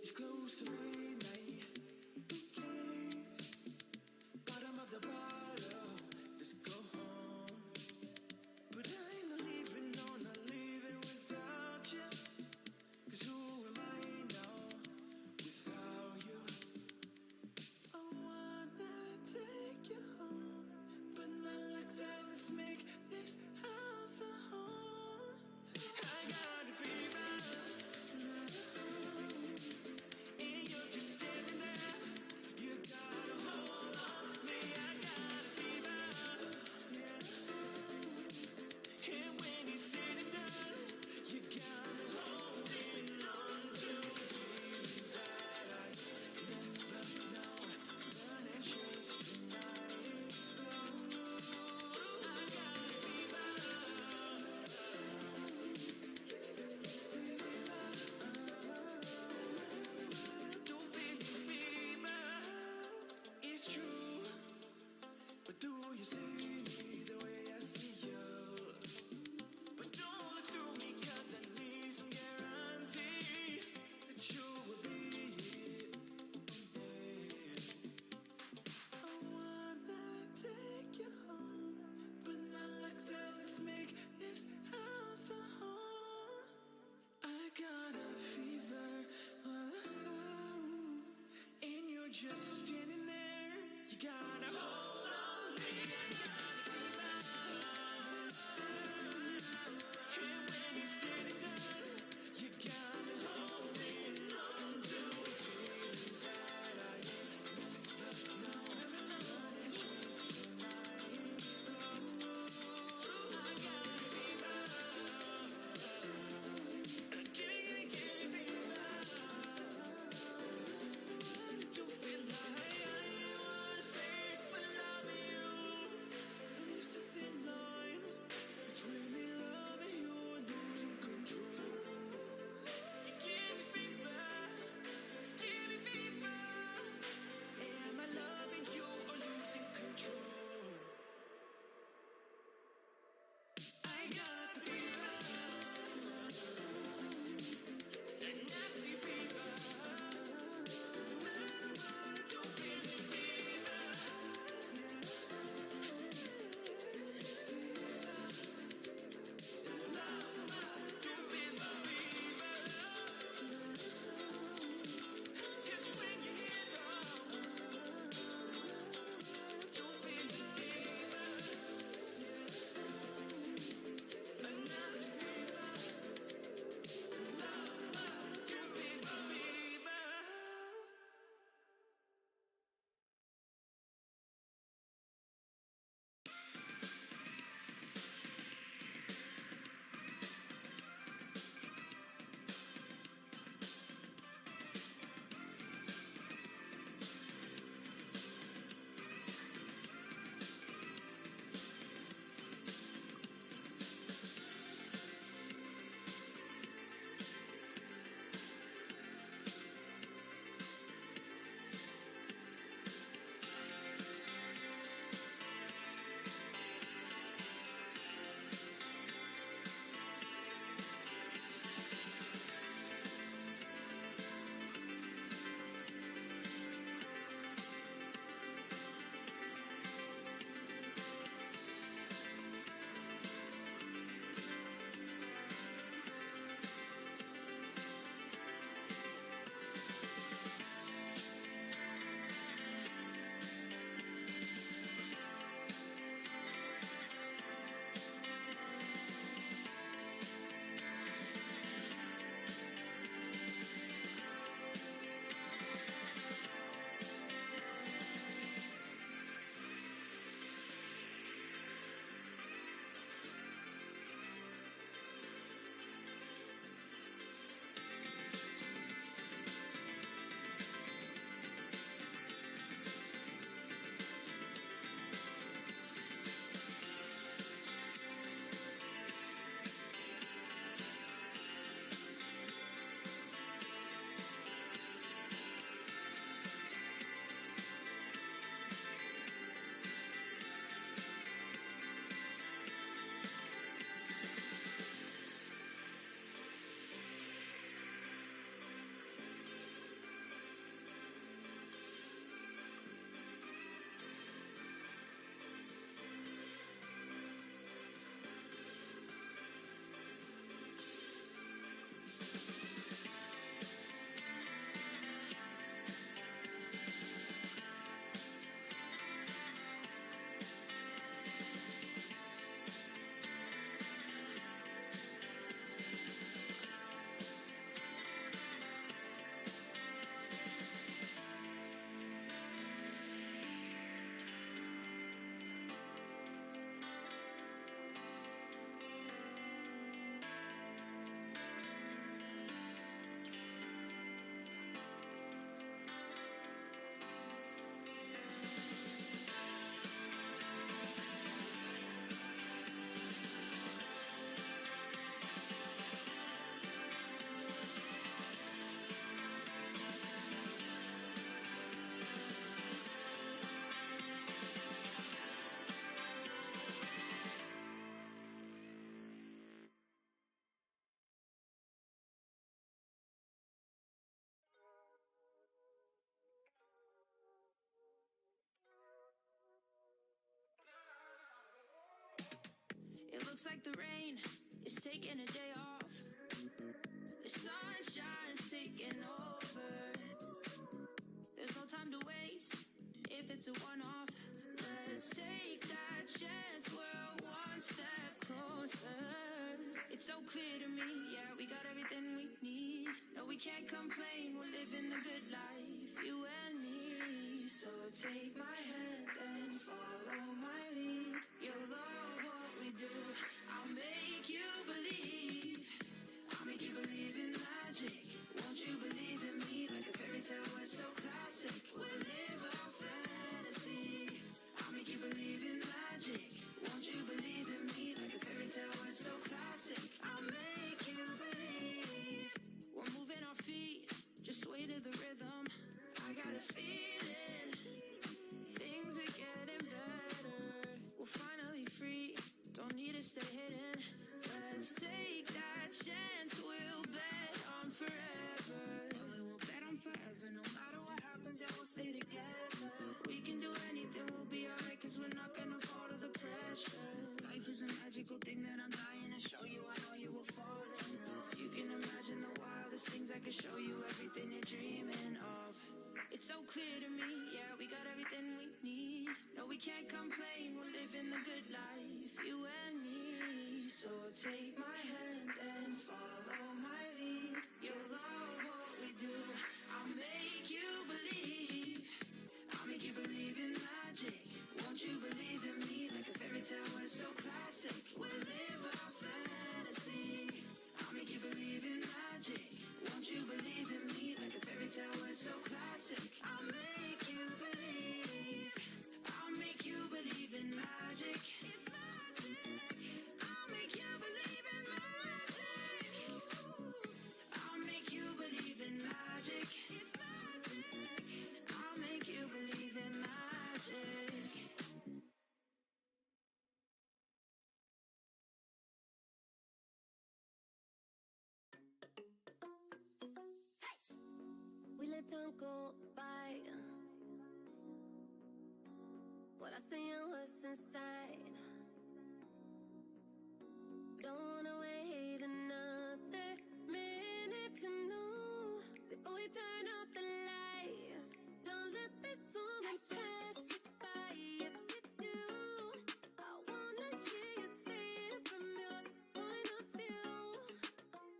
It's close to midnight. Who cares? Bottom of the bottle. Just go home. But I ain't not leaving, no, not leaving without you. 'Cause who am I now without you? I wanna take you home, but not like that. Let's make this house a home. I got a fever, and you're just standing there. You gotta hold on me. I got a fever, yeah. And when you're sitting down, you got me holding on to things that I never know. Burning shakes and I explode. I got a fever. Don't feel the fever. It's true, but do you see me the way I see you? But don't look through me 'cause I need some guarantee that you will be here for me. I wanna take you home, but not like that. Let's make this house a home. I got a fever, and you're just standing there. You gotta hold on me. I got a fever, and when you're sitting down, you got me holding on to things that I never know. Burning shakes and I explode. I got a fever. Give me fever. What do you feel like? the rain is taking a day off. The sunshine's taking over. There's no time to waste if it's a one-off. Let's take that chance, we're one step closer. It's so clear to me, yeah, we got everything we need. No, we can't complain, we're living the good life, you and me. So take my hand and follow my lead. You'll love what we do, I'll make you believe. I'll make you believe in magic. Won't you believe in me? Like a fairy tale, we're so classic. We'll live our fantasy. I'll make you believe in magic. Won't you believe in me? Like a fairy tale, we're so classic. I'll make you believe. We're moving our feet, just sway to the rhythm. I got a feeling things are getting better. We're finally free, don't need to stay hidden. Let's take that chance, we'll bet on forever. Yeah, we will bet on forever, no matter what happens, yeah, we'll stay together. We can do anything, we'll be alright, cause we're not gonna fall to the pressure. Life is a magical thing that I'm dying to show you, I know you will fall in love. You can imagine the wildest things, I can show you everything you're dreaming of. It's so clear to me, yeah, we got everything we need. No, we can't complain, we're living the good life, you and me. So take my hand and follow my lead. You'll love what we do, I'll make you believe. I'll make you believe in magic. Won't you believe in me? Like a fairy tale, we're so classic. We'll live our fantasy. I'll make you believe in magic. Won't you believe in me? Like a fairy tale, we're so classic. I'll make you believe. I'll make you believe in magic. It's magic. I'll make you believe in magic. I'll make you believe in magic. It's magic. I'll make you believe in magic. We let time go by. What I say and what's inside. Don't wanna wait another minute to know before we turn out the light. Don't let this moment pass you by. If you do, I wanna hear you say it from your point of view.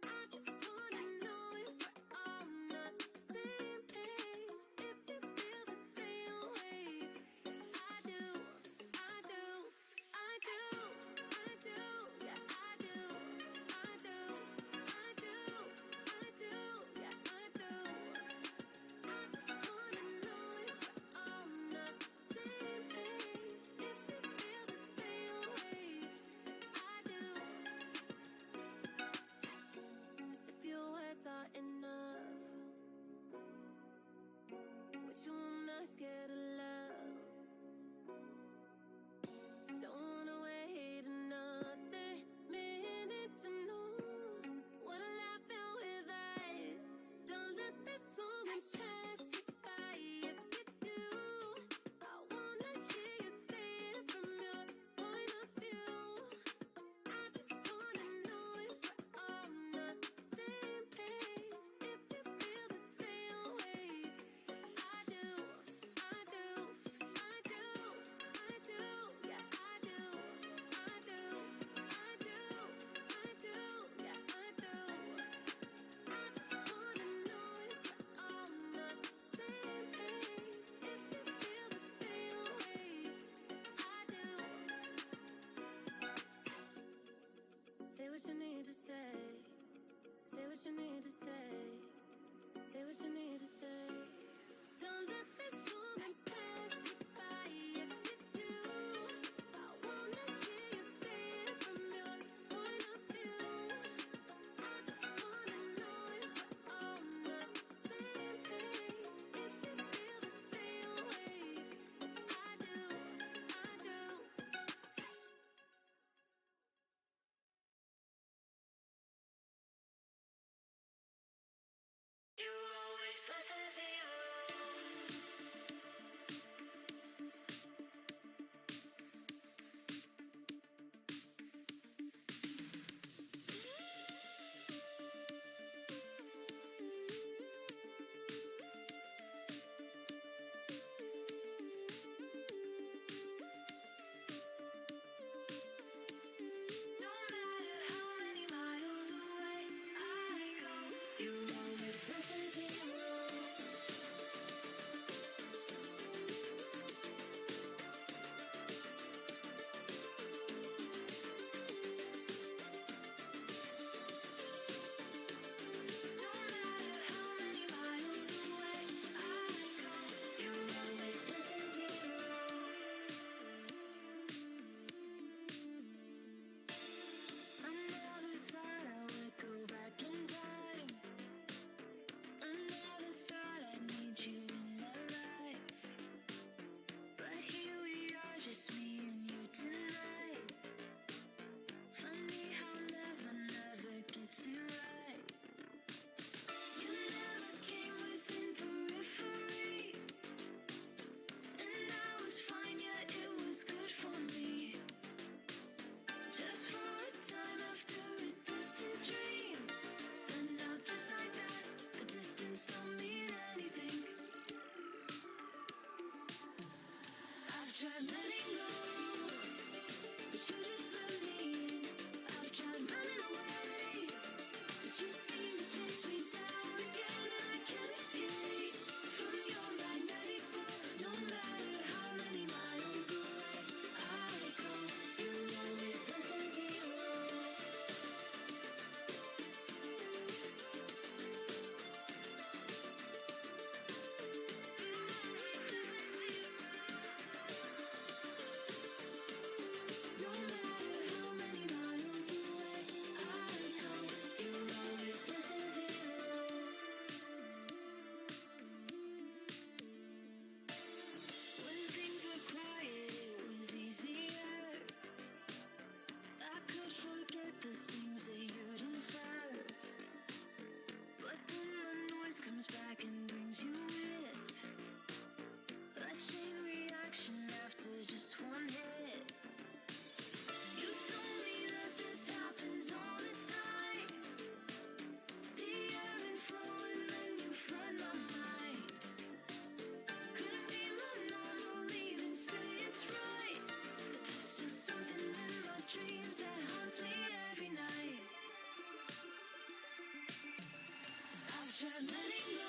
I just wanna know if we're all on the same page. If you feel the same way I do, I do. comes back and brings you with. A chain reaction after just one hit. You told me that this happens all the time. The ebb and flow and then you flood my mind. Couldn't be more normal, even say it's right. But there's just something in my dreams that haunts me every night. I've tried letting go,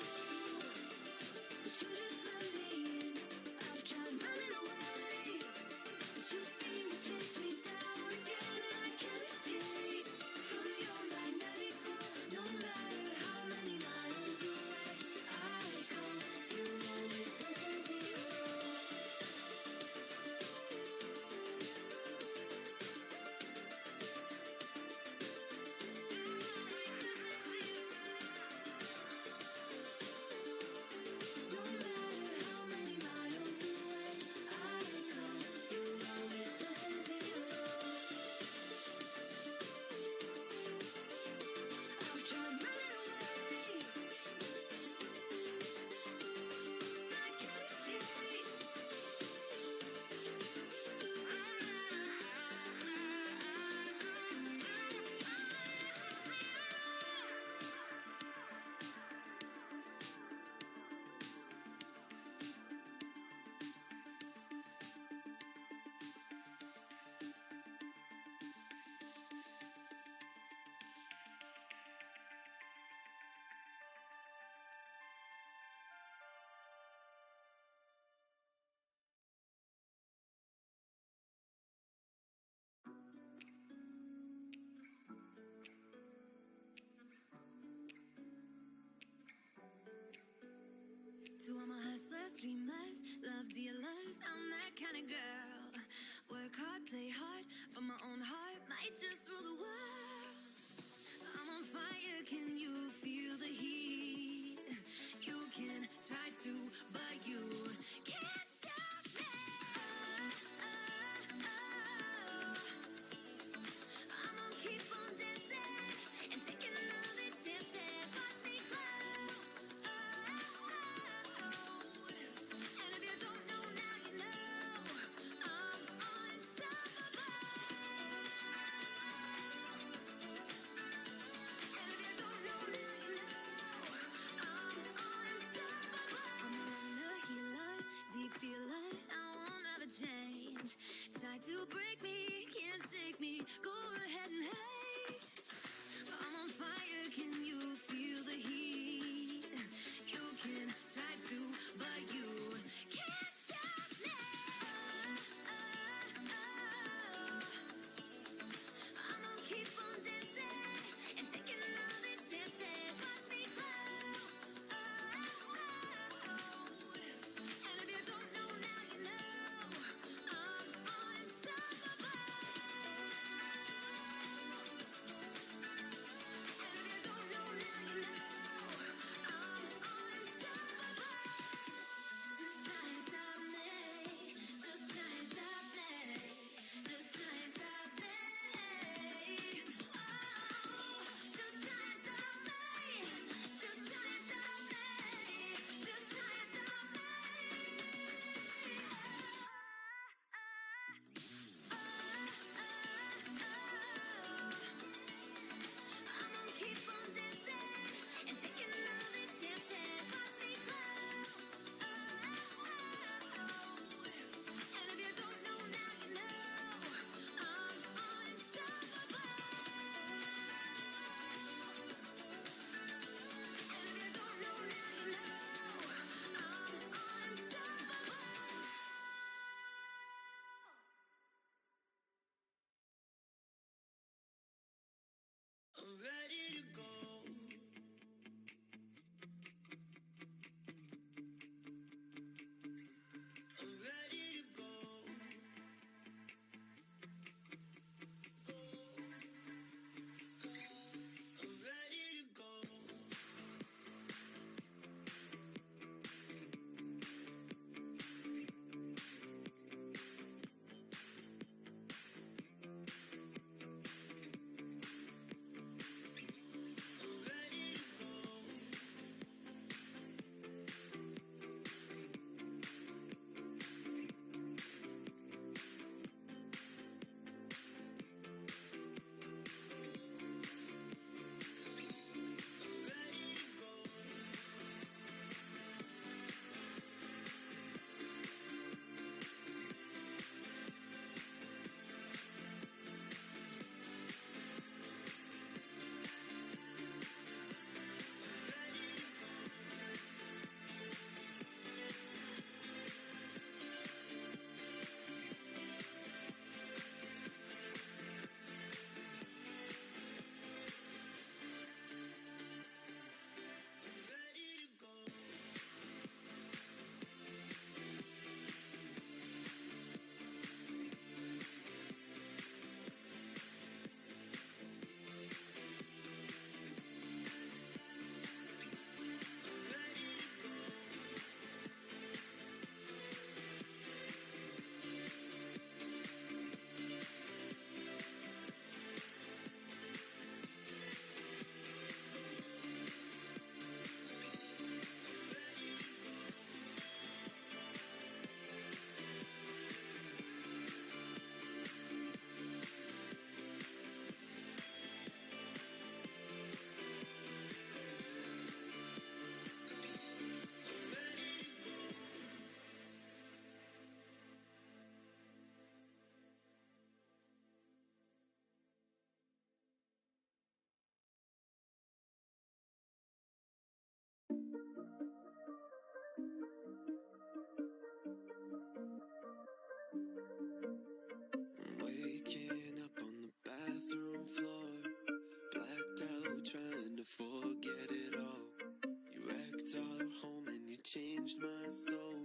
it's all home and you changed my soul.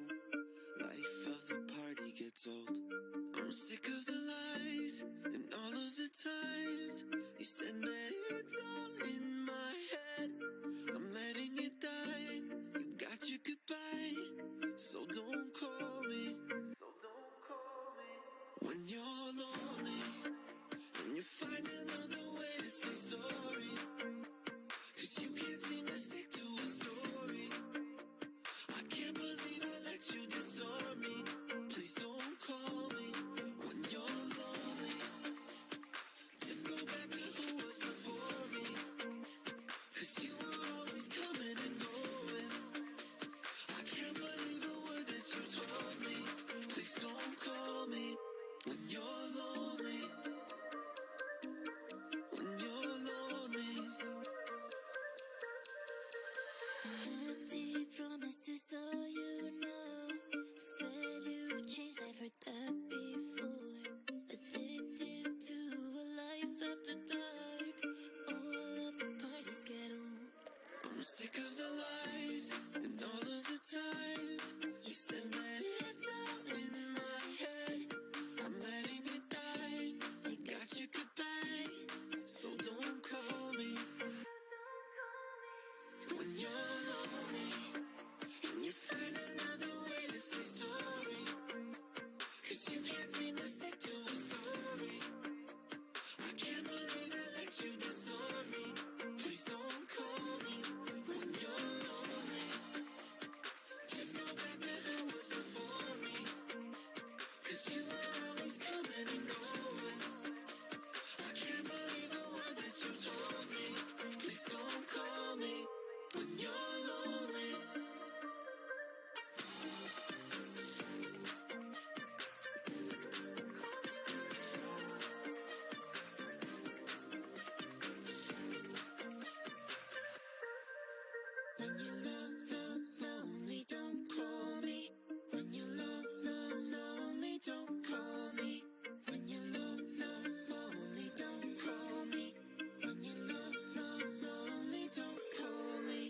Life of the party gets old. I'm sick of the lies and all of the times you said that it's all in my head. I'm letting it die. You got your goodbye, so don't call me. When you're lonely and you find another way to say sorry, 'cause you can't seem to stick to a story. I can't believe I let you disarm me. Please don't call me when you're lonely. Just go back to who was before me, 'cause you were always coming and going. I can't believe a word that you told me. Please don't call me when you're lonely. When you're lonely. Empty promises, so you know. Said you've changed, I've heard that before. Addicted to a life after dark. All of the parties get old. I'm sick of the lies and all of the times you said that it's all in my head. I'm letting it die. You got your goodbye, so don't call me. When you're lonely and you find another way to say sorry, 'cause you can't seem to stick to a story. I can't believe I let you disarm me. Please don't call me when you're lonely. Just go back to who was before me, 'cause you were always coming and going. I can't believe a word that you told me. Please don't call me when you're lonely. When you're lonely, don't call me. When you're lonely, don't call me. When you're lonely, don't call me. When you're lonely, don't call me.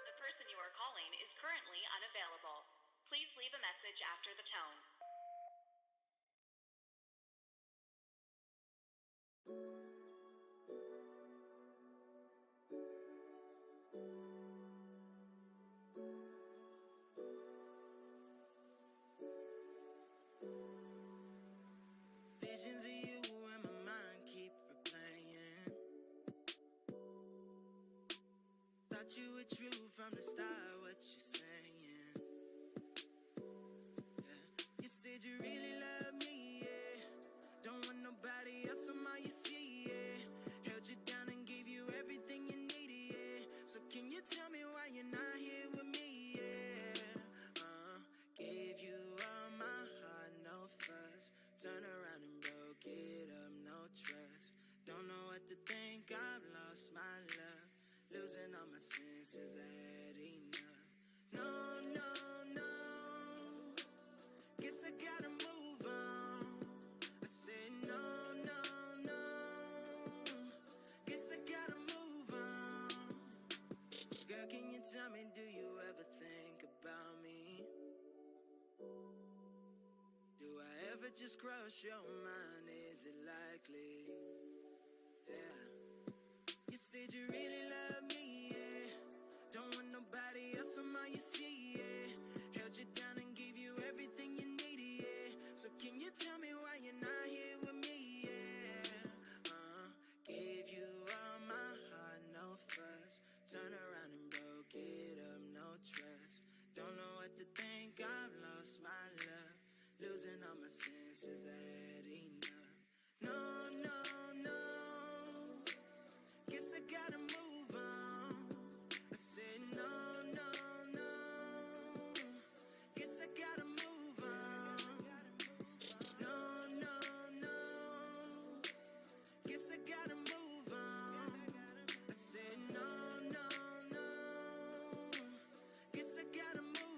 The person you are calling is currently unavailable. Please leave a message after the tone. Visions of you in my mind keep replaying. Thought you were true from the start, what you saying? Yeah. You said you really love me, yeah. Don't want nobody else, I'm all you see, yeah. Held you down and gave you everything you needed, yeah. So can you tell me why you're not here with me, yeah? Gave you all my heart, no fuss. Turn around and broke it up, no trust. Don't know what to think, I've lost my love. Losing all my senses, I had enough. No, no, no. Guess I gotta move on. I said no, no, no. Guess I gotta move on. Girl, can you tell me, do you ever think about me? Do I ever just cross your mind? Is it likely? Yeah. You said you really love me, yeah. Don't want nobody else, I'm all you see, yeah. Held you down and gave you everything you needed, yeah. So can you tell me why you're not here with me, yeah? Gave you all my heart, no fuss. Turn around and broke it up, no trust. Don't know what to think, I've lost my love. Losing all my senses, I had enough. No, no, no. Guess I gotta move on. I said no, no, no. Guess I gotta move on. No, no, no. Guess I gotta move on. I said no, no, no. Guess I gotta move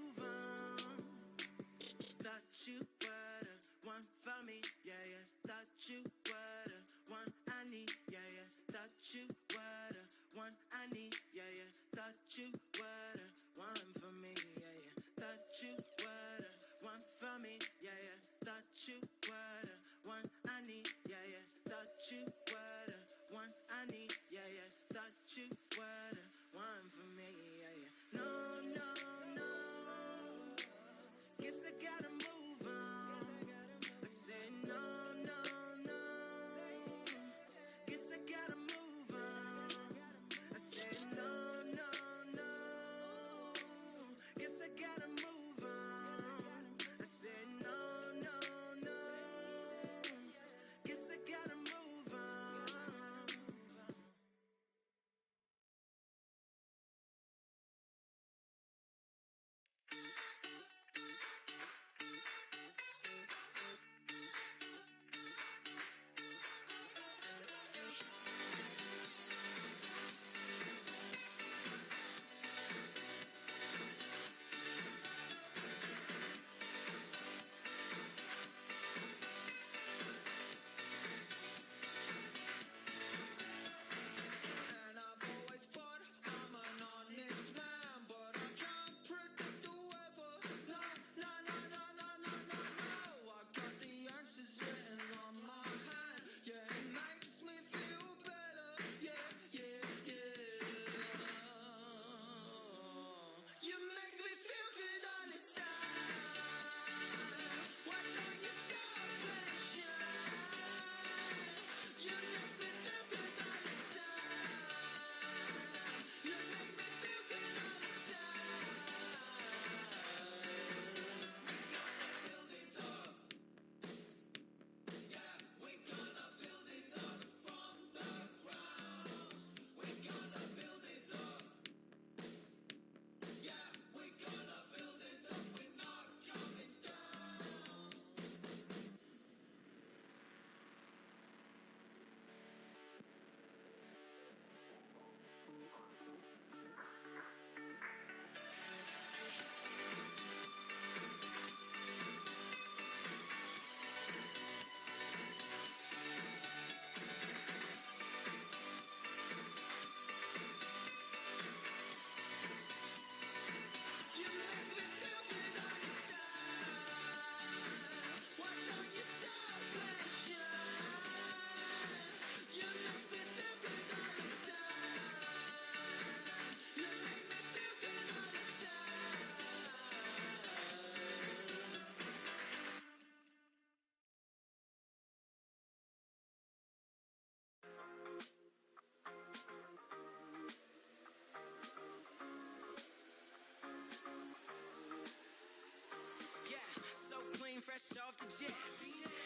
fresh off the jet.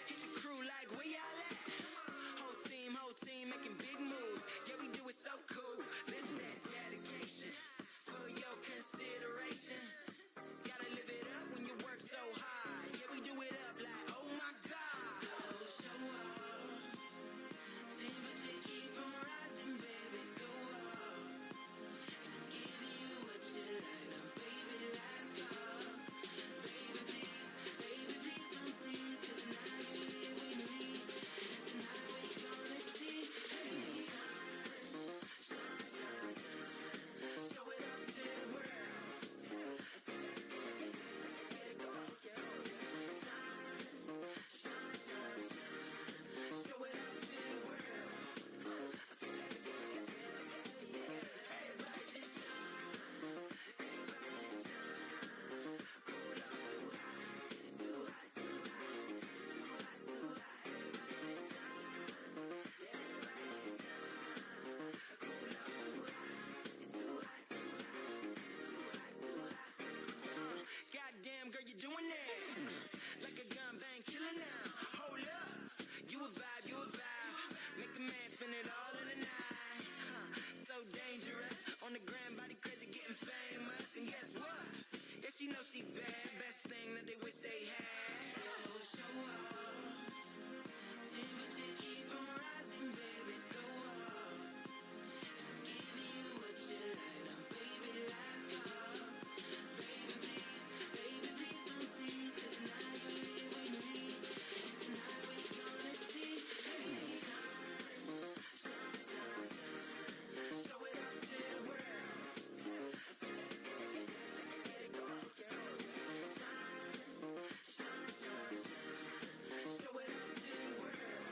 Hit the crew like where y'all at? Whole team making big moves. Yeah, we do it so cool. This that dedication for your consideration. Gotta live it up when you work so hard. Yeah, we do it up like oh my God. So show up, team, but you keep on rising, baby. Go up, and I'm giving you what you like. Now, baby, let's go. Baby, please don't tease, 'cause now you here with me. And tonight we gonna see. Hey, shine, shine, shine. Show it up to the world. Get it going, yeah. Shine, shine, shine. Show it up to the world. Everybody just shine. Everybody just shine. Cool off too high. It's too hot, too high. Too hot, too high. Everybody just shine. Everybody just shine. Cool off too high. It's too hot, too high. Too hot, too high. Goddamn, girl, you doing that? Like a gun bang killer now. Hold up. You a vibe, you a vibe. Make the man spend it all in the night. So dangerous. On the gram, body crazy, getting famous. And guess what? Yeah, she knows she bad. Best thing that they wish they had. So show up. Temperature keep on rising, baby. Go up. And I'm giving you what you like. Now, baby, let's go. Baby, please don't tease, 'cause now you're here with me. And tonight we gonna see. Hey, shine, shine, shine. Show it up to the world. Get it going, yeah. Shine, shine, shine. Show it up to the world.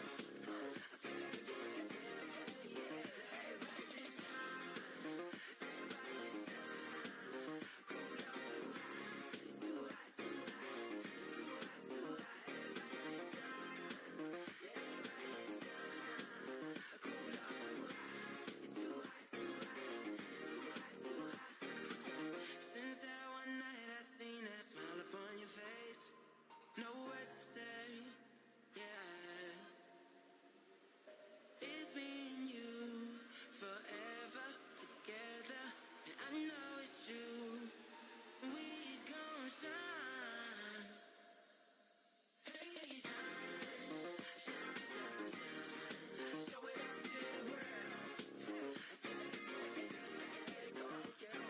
Everybody just shine. Everybody just shine. Cool off too high. It's too hot, too high. Too hot, too high. Everybody just shine. Everybody just shine. Cool off too high. It's too hot, too high. Too hot, too high. Since that one night I seen that smile upon your face. No words to say, yeah. It's me and you forever together, and I know it's true. We gon' shine. Hey, shine, shine, shine, shine. Show it up to the world. Get it going, yeah.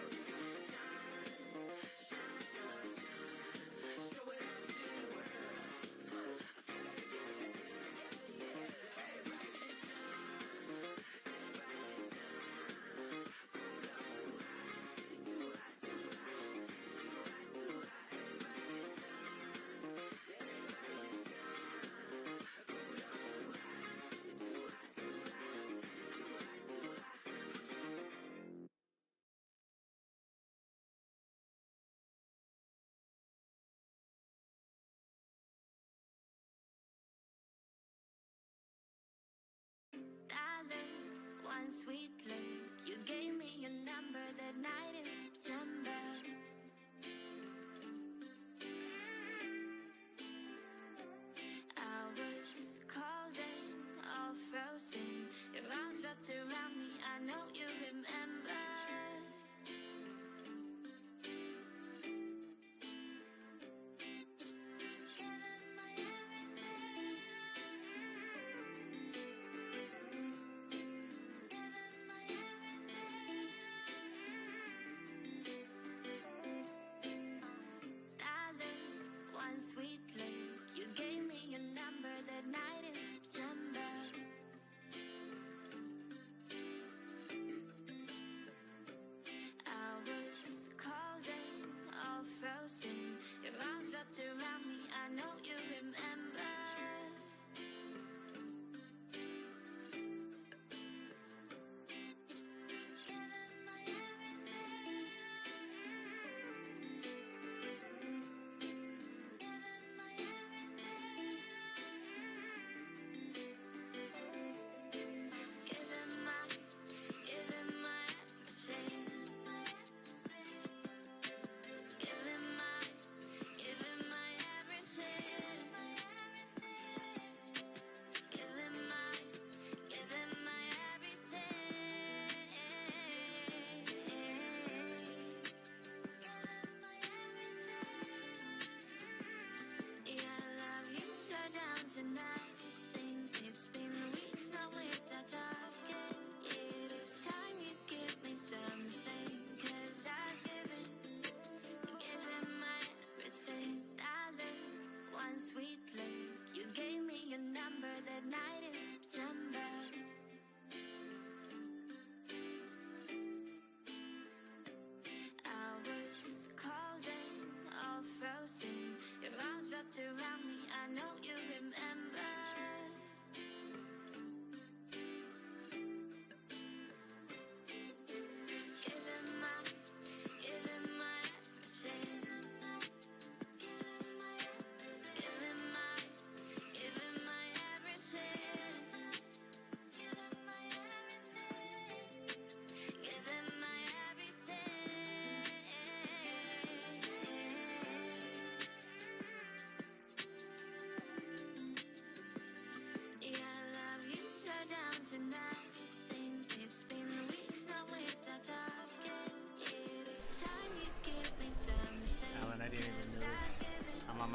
Shine, shine, shine, shine. Show it up to the world. Everybody just shine. Everybody just shine. Cool off too high. It's too hot, too high. Too hot, too high. Everybody just shine. Everybody just shine. Cool off too high. It's too hot, too high. Too hot, too high. Darling, one sweet look. You gave me your number that night in September. I was cold and all frozen. Your arms wrapped around me. I know you remember. Given my everything. Given my everything.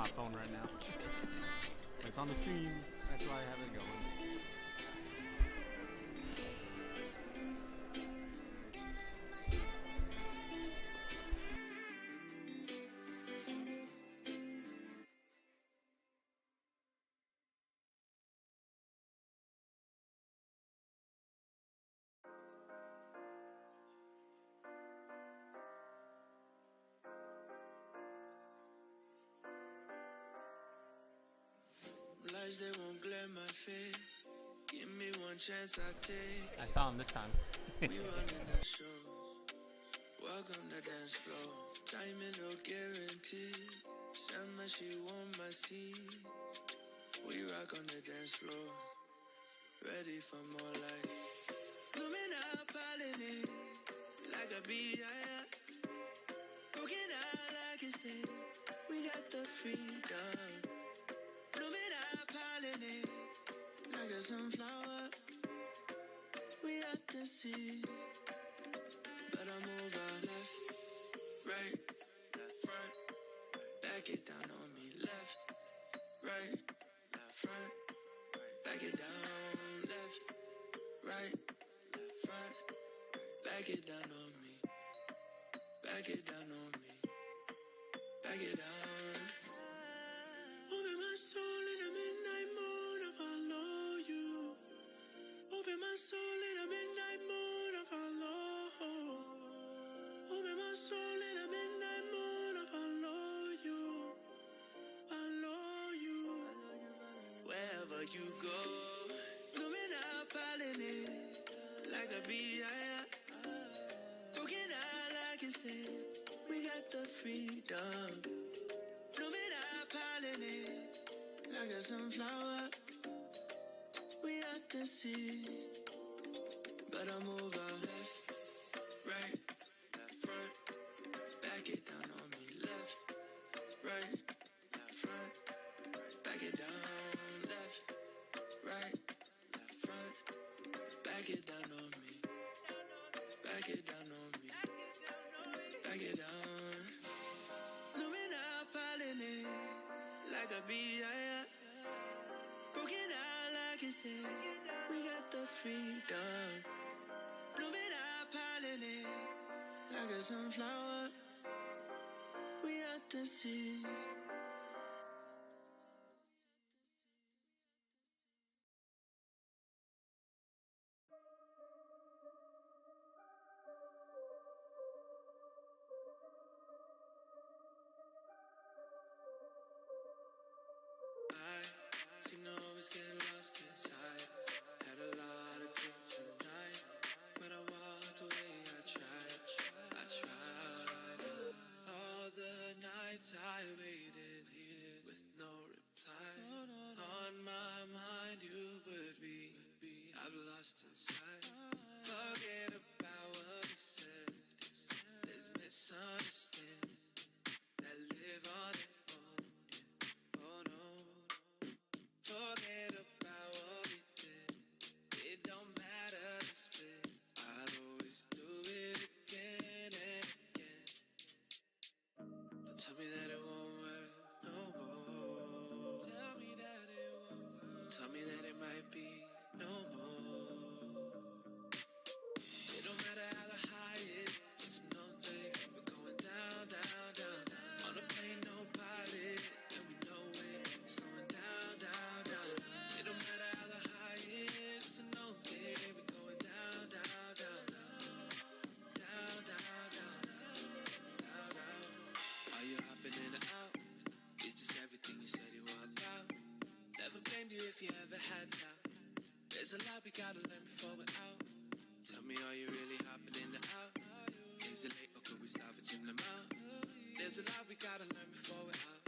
not phone right now. It's on the screen. That's why I have it going. Lies they won't glare my face. Give me one chance, I take. I saw him this time. We running the show. Welcome to dance floor. Timing no guarantee. Summer she want my seat. We rock on the dance floor. Ready for more life. Blooming out, piling it. Like a bee, yeah. Broken out, like I said. We got the freedom. Blooming out, piling it. Like a sunflower. We at the sea. But I move out left, right, front. Back it down on me. Left, right, front. Back it down. Left, right, front. Back it down on me. Back it down on me. Back it down. Open my soul in a midnight moon to follow you. Open my soul in a midnight moon to follow. Open my soul in a midnight moon to follow you. Follow you. Wherever you go. Blooming out, piling it. Like a bee, yeah. Broken out, like I said. We got the freedom. Blooming out, piling it. Like a sunflower. We at the sea. But I move out left, right, front. Back it down on me. Left, right, front. Back it down. Left, right, front. Back it down on me. Back it down on me. Back it down. Blooming out, piling it. Like a bee, yeah. Broken out, like I said. We got the freedom. Blooming out, piling it. Like a sunflower. We at the sea. I seem to always get lost inside. Had a lot of drinks tonight. When I walked away, I tried. All the nights I waited with no reply. On my mind you would be. I've lost inside. Forget about what you said. There's misunderstandings that live on their own. Oh no. Forget about what we did. It don't matter the split. I'd always do it again and again. Don't tell me that it won't work no more. Tell me that it won't work. Tell me that it might be no more. It don't matter how the high is. It's no thing. We're going down, down, down, down. On a plane, no pilot, and we know it. It's going down, down, down. It don't matter how the high is. It's no thing. We're going down, down, down, down. Down, down, down, down, down. Are you hopping in or out? Is this everything you said you want out? Never blamed you if you ever had doubt. There's a lot we gotta learn before we're out. Tell me, are you really hopping in or out? Is it late or could we salvage them out? There's a lot we gotta learn before we're out.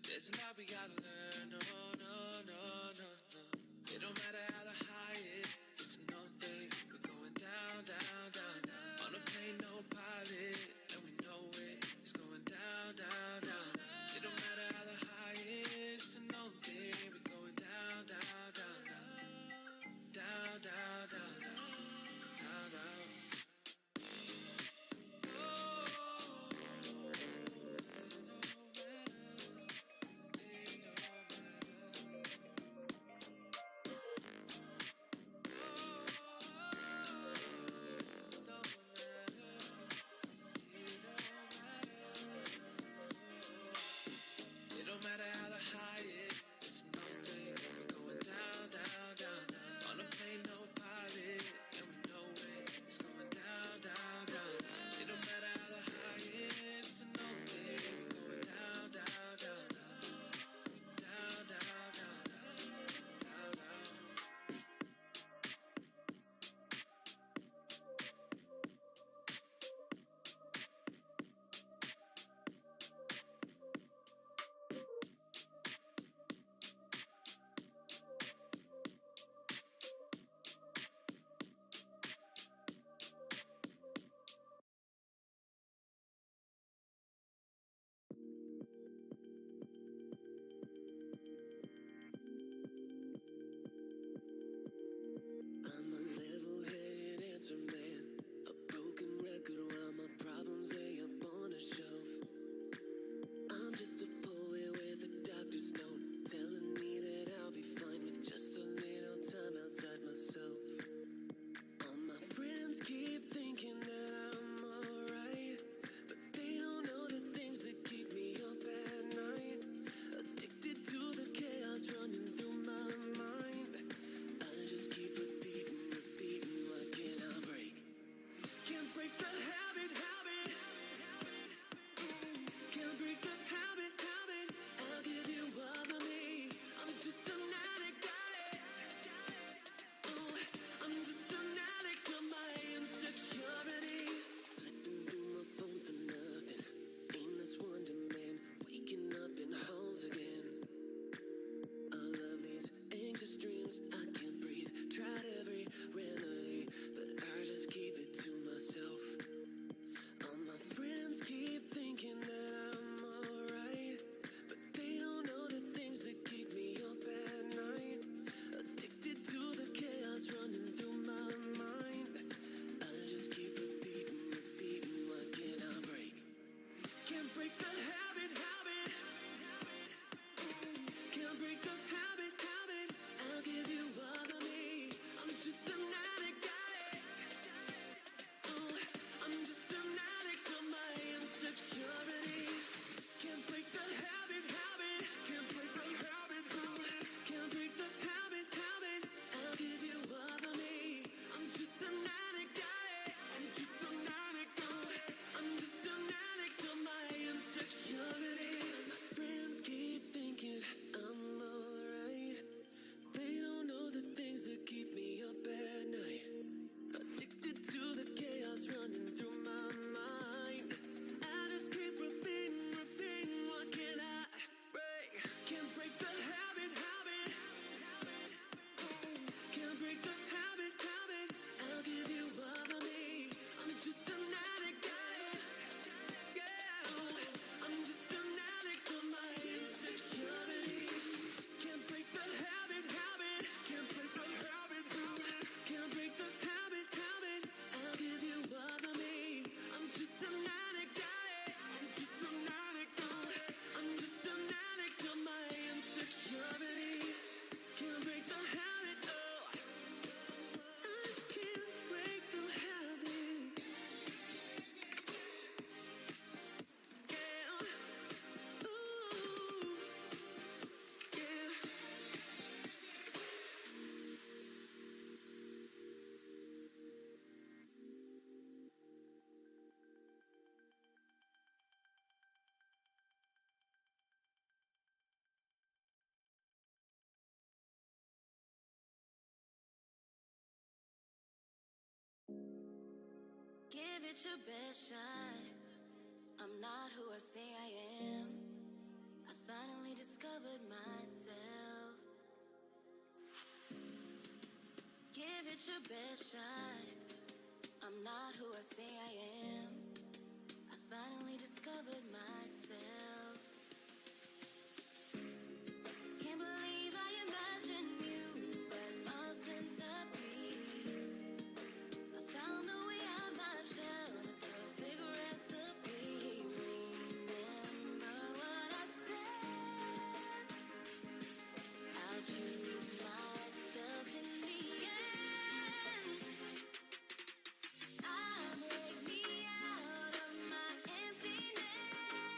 There's a lot we gotta learn. No, no, no, no, no. It don't matter how the high is. It's a no thing. We're going down, down, down, down. On a plane, no pilot, and we know it. It's going down, down, down. It don't matter how the high is. It's a no thing. We're going down, down, down, down. Down, down, down, down. Down, down. Give it your best shot. I'm not who I say I am. I finally discovered myself. Give it your best shot. I'm not who I say I am. I finally discovered myself. Can't believe I imagined you as my centerpiece. I found the way out my shell, the perfect recipe. Remember what I said? I'll choose myself in the end. I break me out of my emptiness.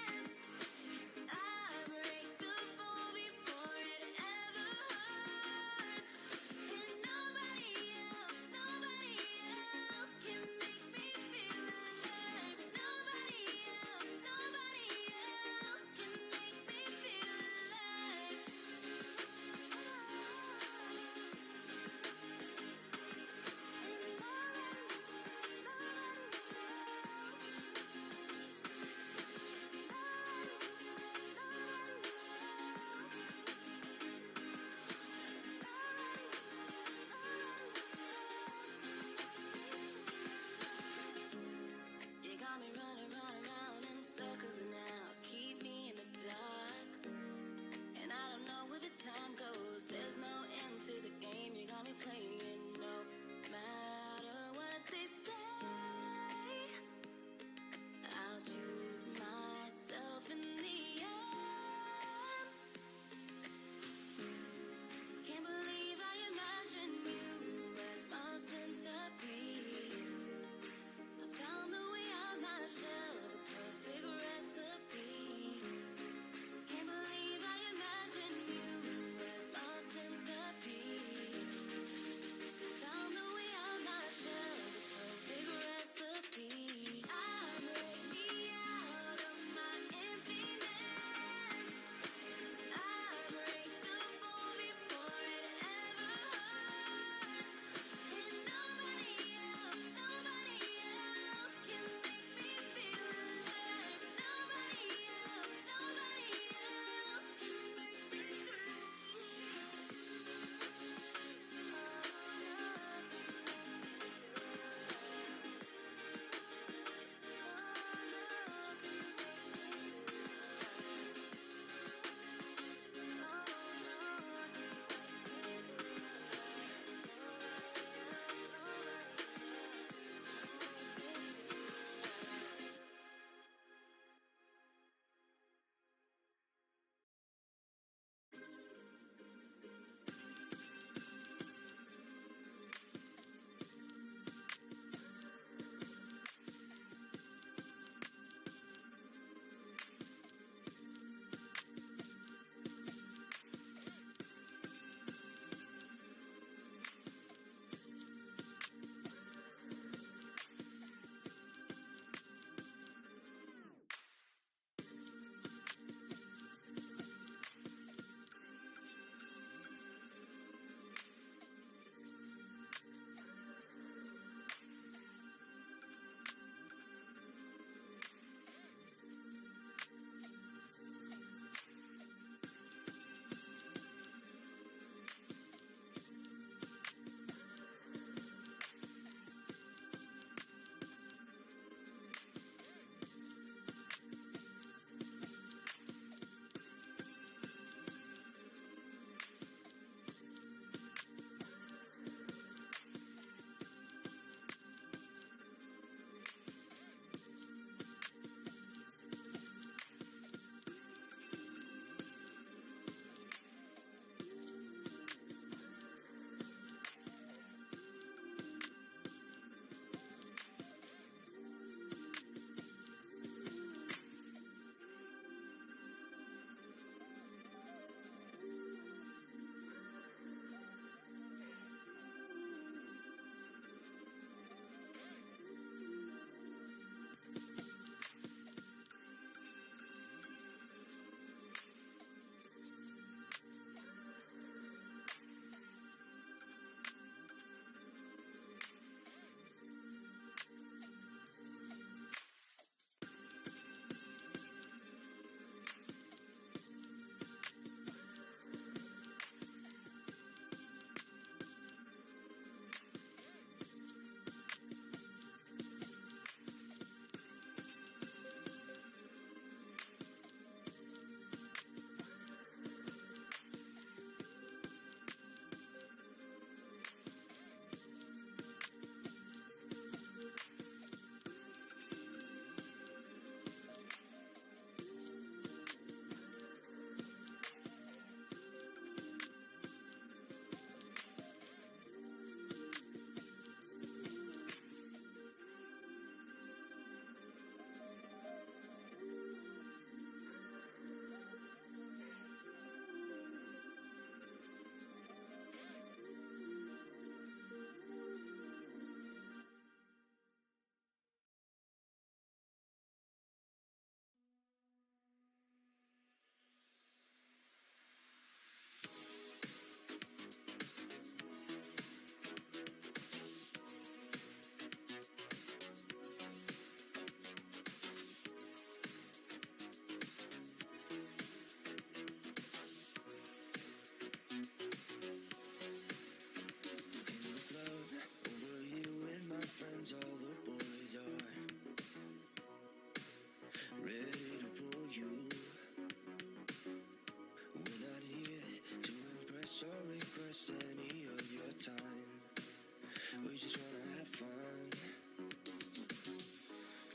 always just wanna have fun.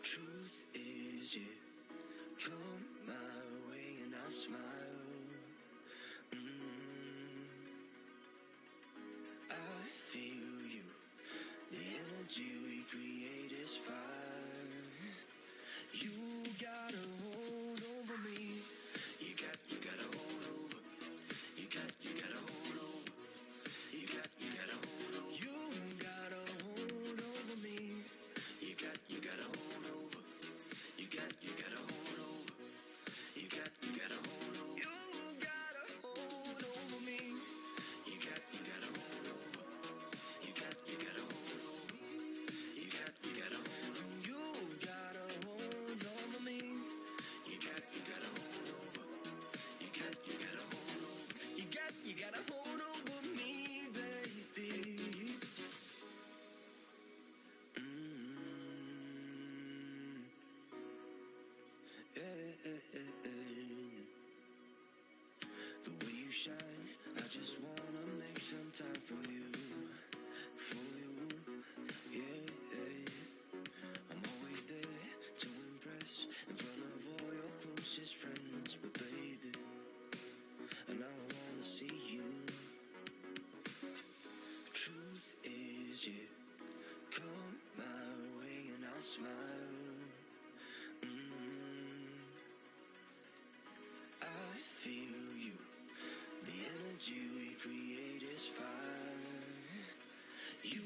Truth is, you come my way and I'll smile. I feel you. The energy we create is fire. You got a hold over me. You got a hold over. You got a hold over. You got a hold over. You got a hold over me. You got a hold over. You got a hold over. You got a hold over. You got a hold over me. You got a hold over. You got a hold over. You got a hold over. You got a hold over me. You got a hold over. You got a hold over. You got a hold over me, baby. The way you shine, I just wanna make some time for you, yeah. I'm always there to impress in front of all your closest friends, but baby, and I wanna see you. Truth is, you come my way and I'll smile. I feel you. The energy we create is fire. You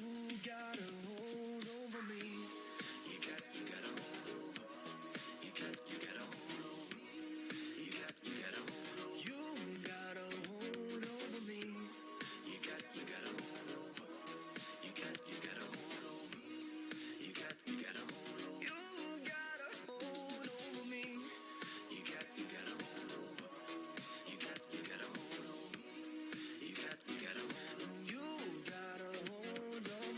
got a hold over me. You got a hold over. You got a hold over. You got a hold over. You got a hold over me. You got a hold over. You got a hold over. You got a hold over. You got a hold over me. You got a hold over. You got a hold over. You got a hold over. You got a hold over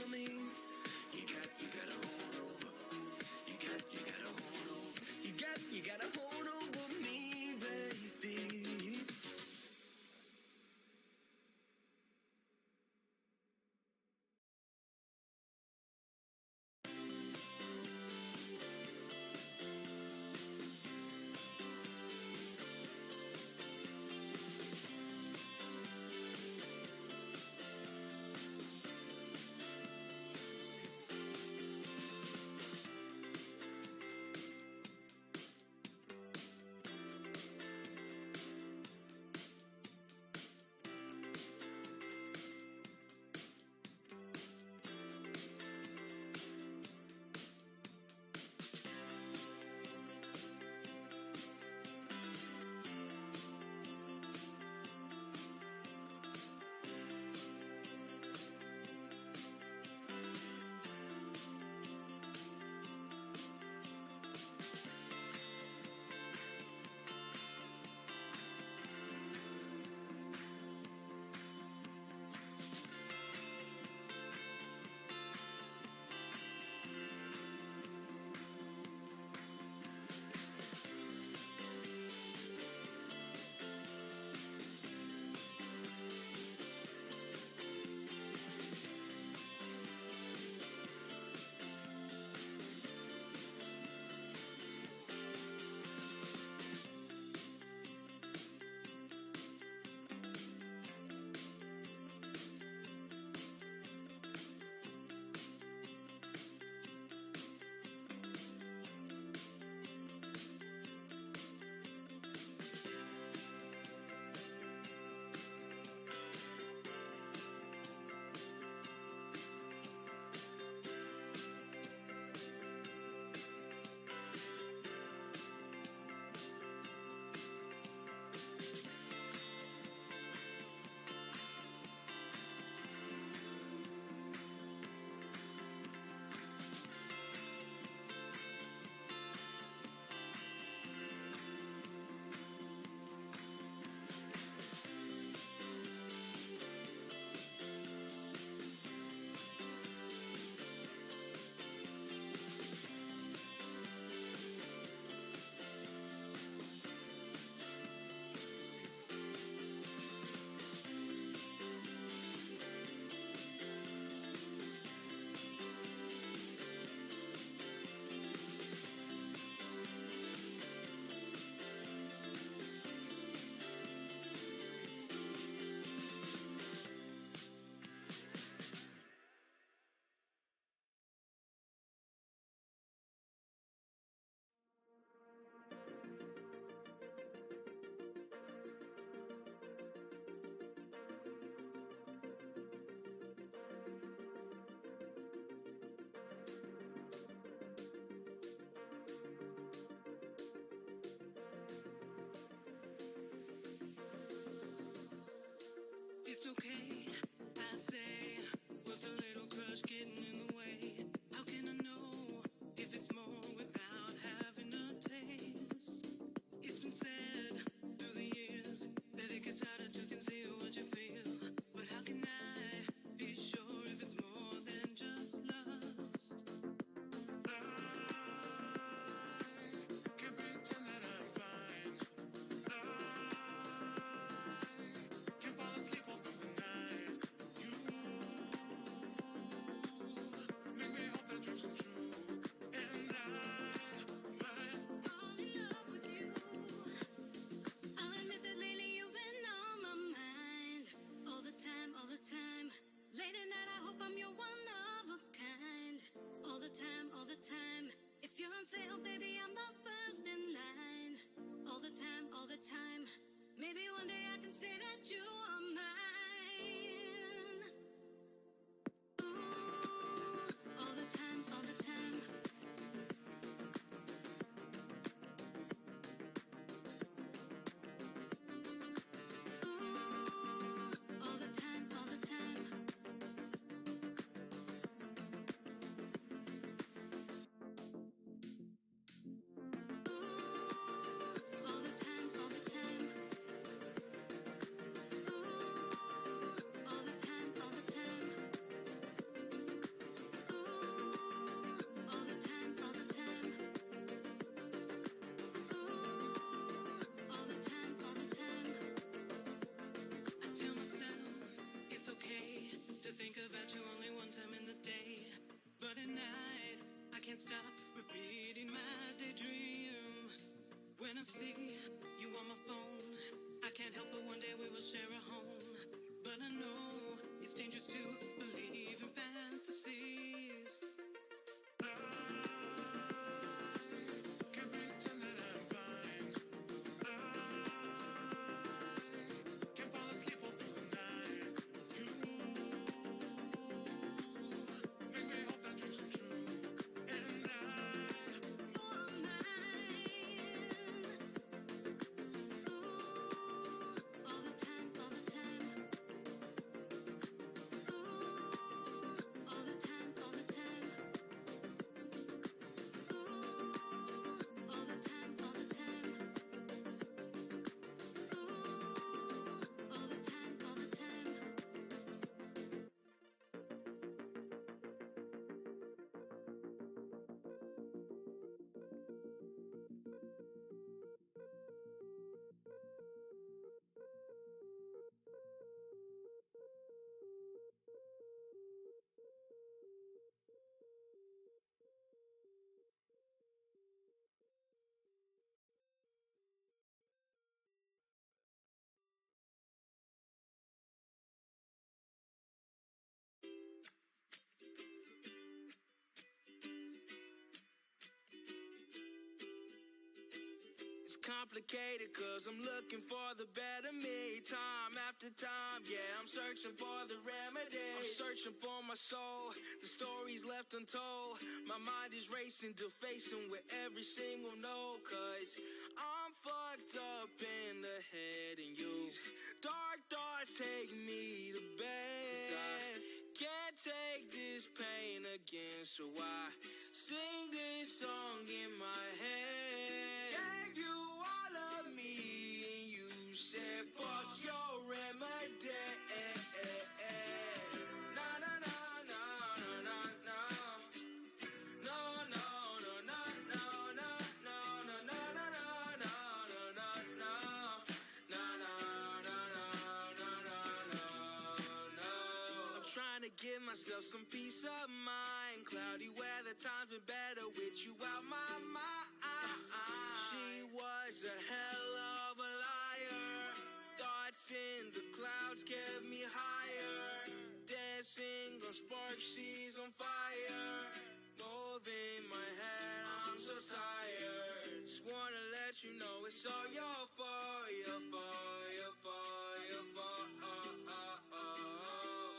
fantasy. You on my phone. I can't help it, one day we will share a home. But I know it's dangerous to believe in fantasies. Can pretend that I'm fine. Can fall asleep all through the night. You make me hope that dreams come true. And you're mine. All the time, all the time. All the time, all the time. All the time, all the time. All the time, all the time. It's complicated cause I'm looking for the better me. Time after time, yeah, I'm searching for the remedy. I'm searching for my soul, the stories left untold. My mind is racing, defacing with every single note. Cause I'm fucked up in the head and you dark thoughts take me to bed. 'Cause I can't take this pain again, so I sing this song in my head. Gave you all of me and you said fuck your remedy. Na na na na na na. No no no no no no no no no no no no no no. Na na na na na na no. I'm trying to give myself some peace of mind. Cloudy weather, times been better with you out my mind. She was a hell of a liar. Thoughts in the clouds kept me higher. Dancing on sparks, she's on fire. Moving my head, I'm so tired. Just wanna let you know it's all your fault, your fault, your fault, your fault.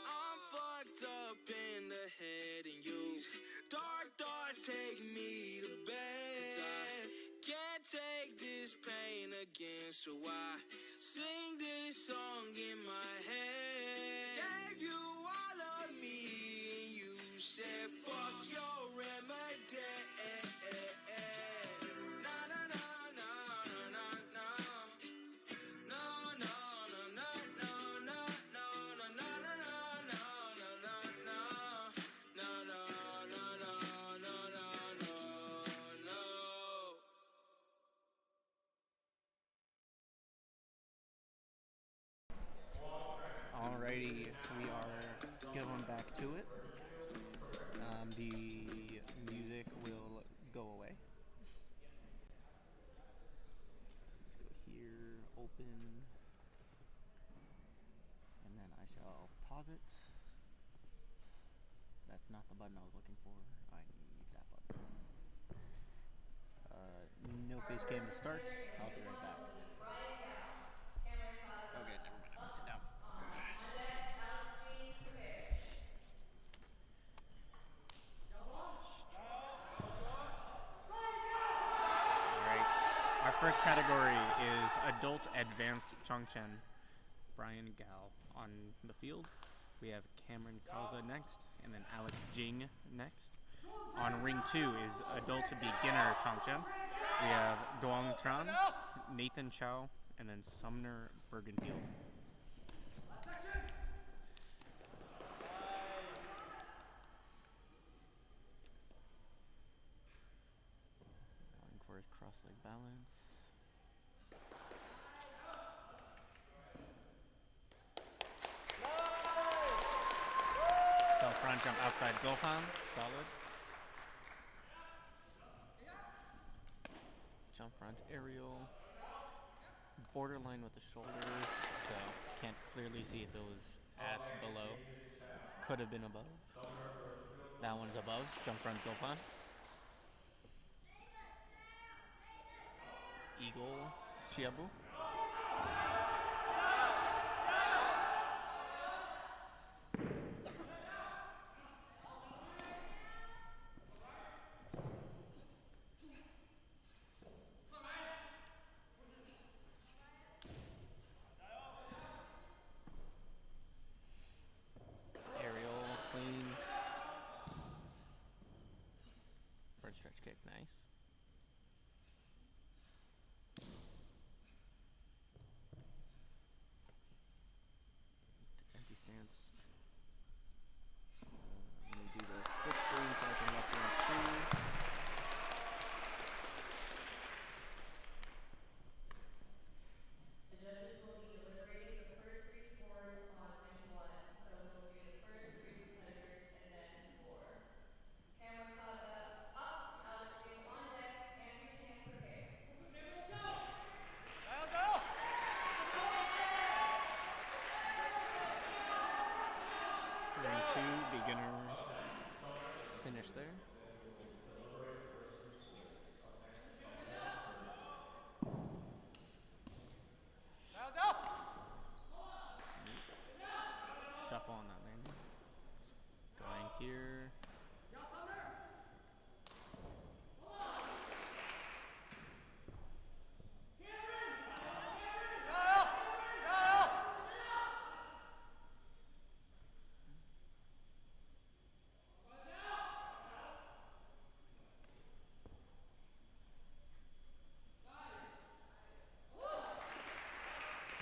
I'm fucked up in the head and you dark thoughts take me to bed. 'Cause I can't take this pain again, so I sing this song in my head. Gave you all of me and you said fuck your remedy. Na na na na na na. No no no no no no no no no no no no no no. No no no no no no no. Alrighty, we are going back to it. The music will go away. Let's go here, open, and then I shall pause it. That's not the button I was looking for. I need that button. No face cam to start. I'll be right back. Okay, never mind. I'm gonna sit down. Alright. Our first category is Adult Advanced Chongchen. Brian Gao on the field. We have Cameron Kaza next, and then Alex Jing next. On ring 2 is Adult Beginner Chongchen. We have Duong Tran, Nathan Chow, and then Sumner Bergenfield. Going for his cross leg balance. Jump front, jump outside Gohan, solid. Jump front aerial. borderline with the shoulder, so can't clearly see if it was at, below. Could have been above. That one's above. Jump front Zolpan. Eagle Shiabu. Aerial clean. Front stretch kick, nice. Empty stance. Let me do the split screen so I can watch round 2. The judges will be deliberating the first 3 scores on M1, so we'll do the first 3 competitors and then score. Camera Kaza up, Alex Jing on deck, Andrew Chan prepare. Round 2, beginner finish there. Shuffle on that landing. Going here.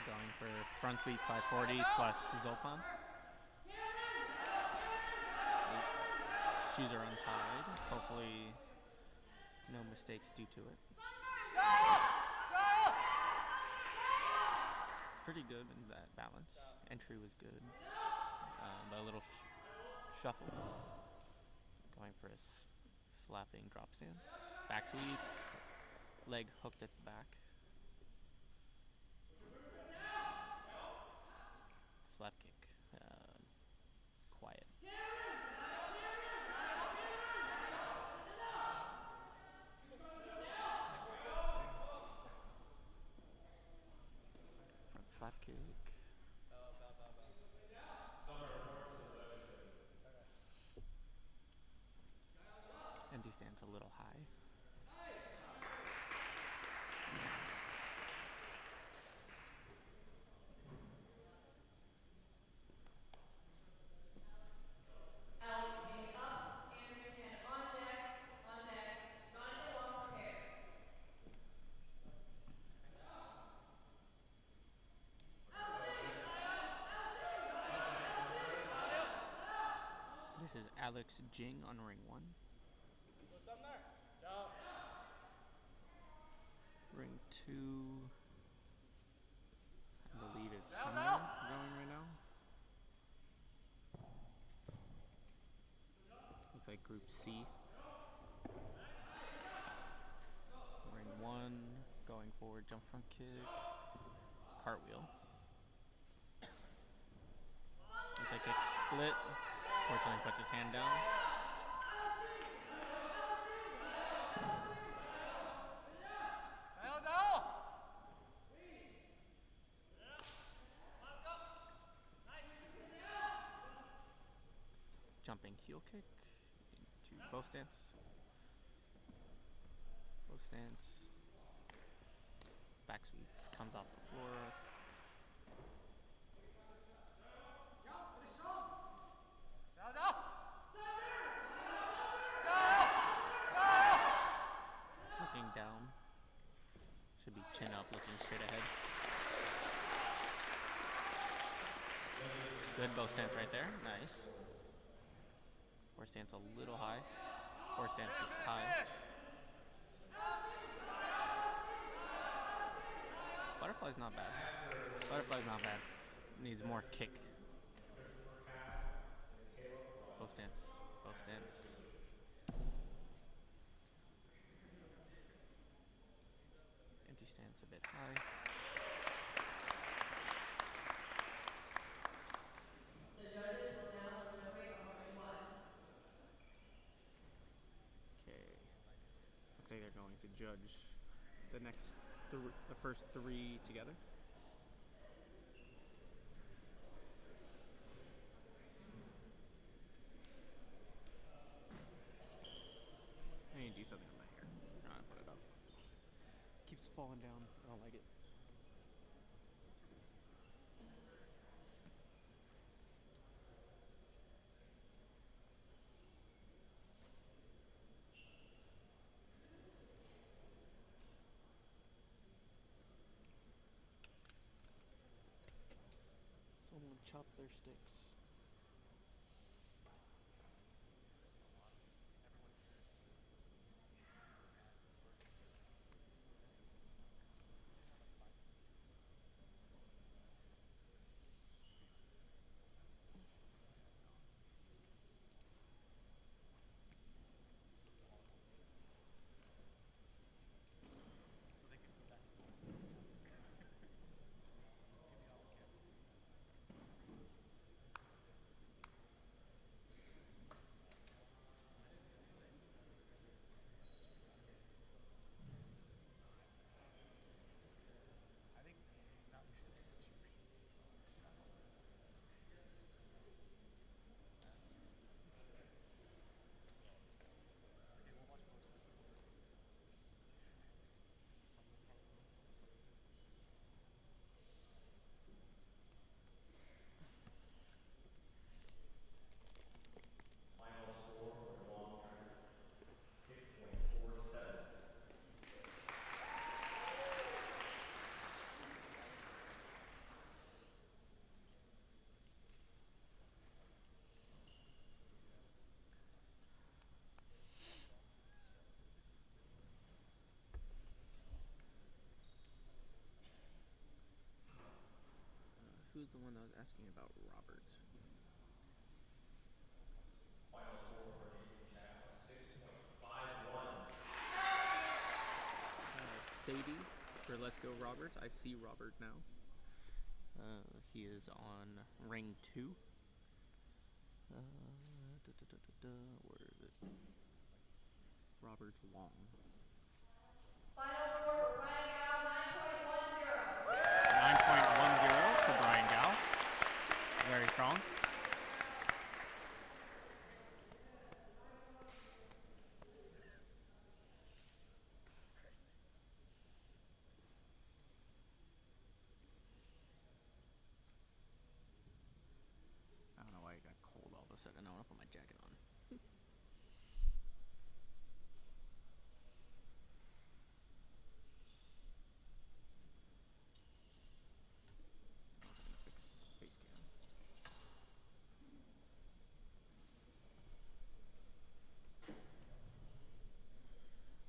Going for front sweep 540 plus Zolpan. Shoes are untied. Hopefully no mistakes due to it. It's pretty good in that balance. Entry was good. The little shuffle. Going for a slapping drop stance. Back sweep. Leg hooked at the back. Slap kick. Quiet. Front slap kick. Empty stance a little high. Alex Jing up, Andrew Chan on deck, Jonathan Wong prepare. This is Alex Jing on ring 1. Ring 2, I believe is Summer going right now. Looks like group C. Ring 1, going forward, jump front kick, cartwheel. Looks like it's split. Fortunately puts his hand down. Jumping heel kick into bow stance. Bow stance. Back sweep comes off the floor. Looking down. Should be chin up, looking straight ahead. Good bow stance right there. Nice. Horse stance a little high. Horse stance high. Butterfly's not bad. Butterfly's not bad. Needs more kick. Bow stance. Bow stance. Empty stance a bit high. judge the first three together. I need to do something with my hair. I'm gonna put it up. Keeps falling down. I don't like it. Someone chop their sticks. Final score for the long tournament, 6.47. Who's the one that was asking about Robert? Final score for Asian chat was 6.51. Sadie for Let's Go Roberts. I see Robert now. He is on ring 2. Where is it? Robert Wong. Final score for Brian Gao, 9.10. 9.10 for Brian Gao. Very strong. I don't know why it got cold all of a sudden. I want to put my jacket on. Face cam.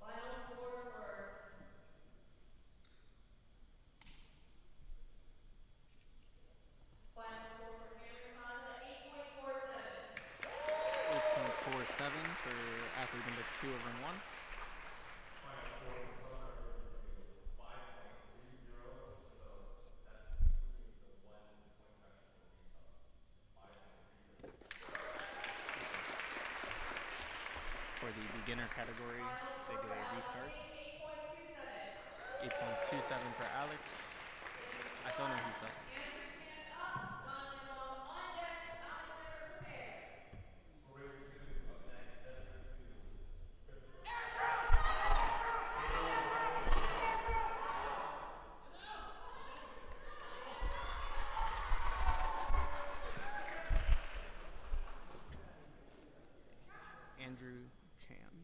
Final score for Andrew Haza, 8.47. 8.47 for athlete number 2 over in 1. Final score for Summer Urban Field, 5.30. So that's including the 1 point deduction for resub. 5.30. For the beginner category, Final they score get for a Alex restart. Singh, 8.27. 8.27 for Alex. I still know who's Sussex. Andrew Chan up, John Manuel on deck, Alexander prepared. For ring 2, up next, center 2. Christopher. Andrew Chan.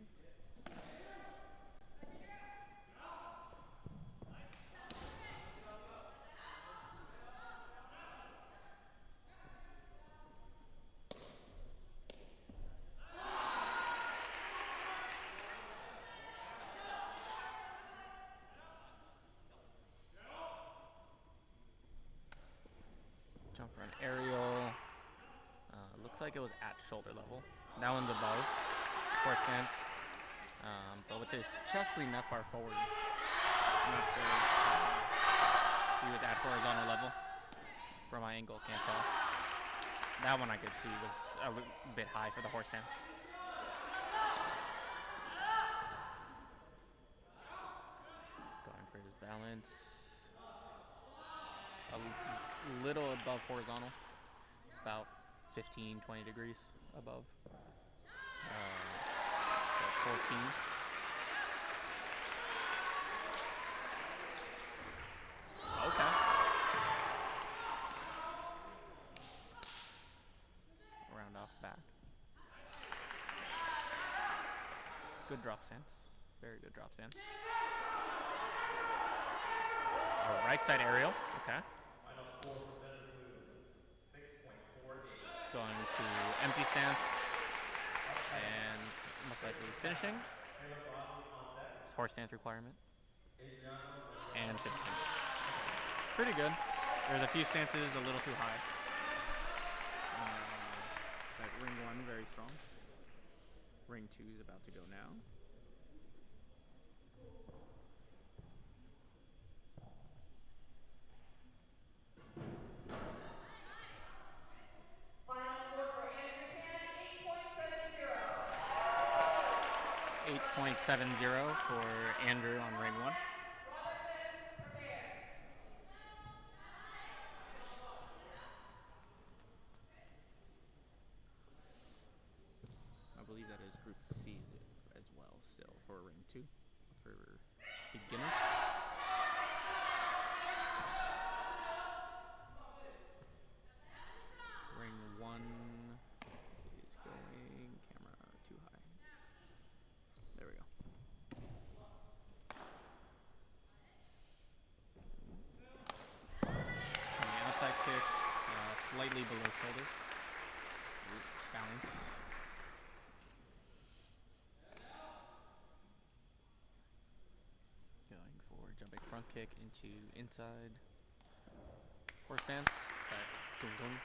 Jump for an aerial. Looks like it was at shoulder level. That one's above. Horse stance. But with this chest lean that far forward, I'm not sure he was at horizontal level. From my angle, can't tell. That one I could see was a bit high for the horse stance. balance. A little above horizontal, about 15, 20 degrees above. 14. Okay. Round off back. Good drop stance. Very good drop stance. Right side aerial. Okay. Final score for center blue, 6.48. Going to empty stance and most likely finishing. It's horse stance requirement. And finishing. Pretty good. There's a few stances a little too high. Like ring 1 very strong. Ring 2 is about to go now. Final score for Andrew Tan, 8.70 for Andrew on ring 1. I believe that is group C as well still for ring 2 for beginner. Ring 1 is going camera too high. There we go. On the outside kick, slightly below shoulder. Balance. Going for jumping front kick into inside horse stance. Boom, boom.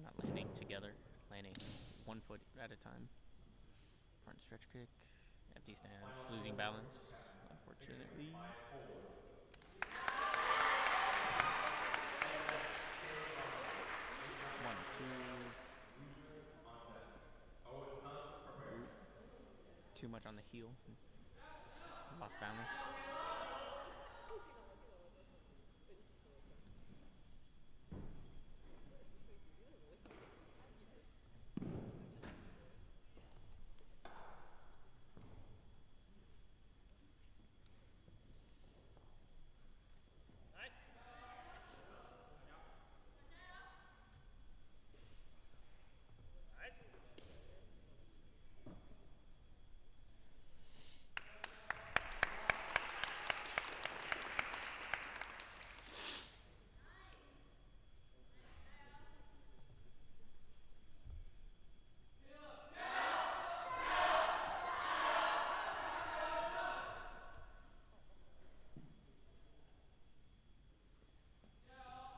Not landing together, landing 1 foot at a time. Front stretch kick, empty stance, losing balance, unfortunately. 1, 2. Too much on the heel. Lost balance.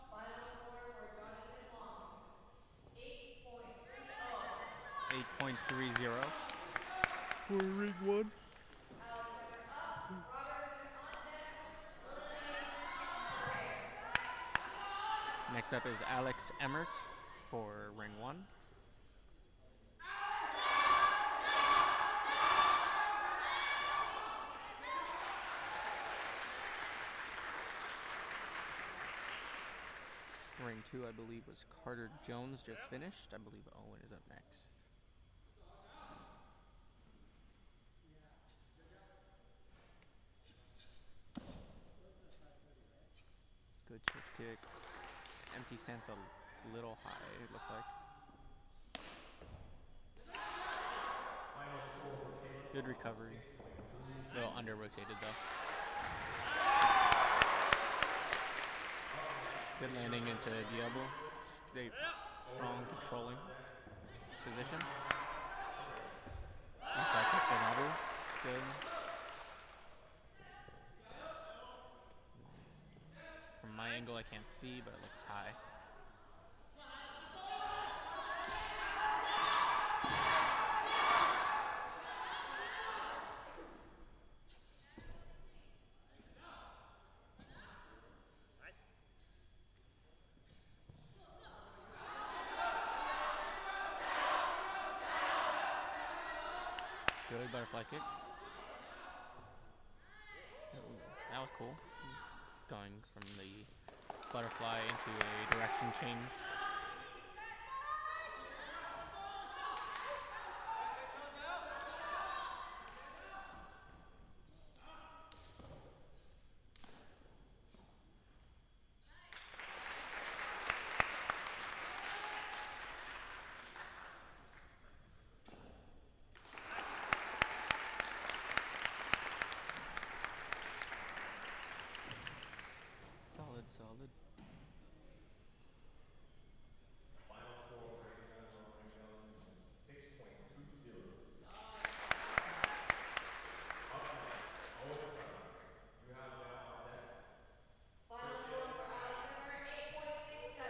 Final score for Jonathan Long, 8.30. 8.30 for ring 1. Alexander up, Robertson on deck, eliminating Ferrer. Next up is Alex Emmert for ring 1. Ring 2, I believe, was Carter Jones just finished. I believe Owen is up next. Good switch kick. Empty stance a little high, it looks like. Good recovery. A little under rotated though. Good landing into the elbow. Stay strong, controlling position. Inside kick the elbow. Good. From my angle, I can't see, but it looks high. Good butterfly kick. That was cool. Going from the butterfly into a direction change. Solid, solid. Final score for Exam Roman Guns, 6.20. Up next, Owen Sun. You have now on deck. Final score for Alexander, 8.67.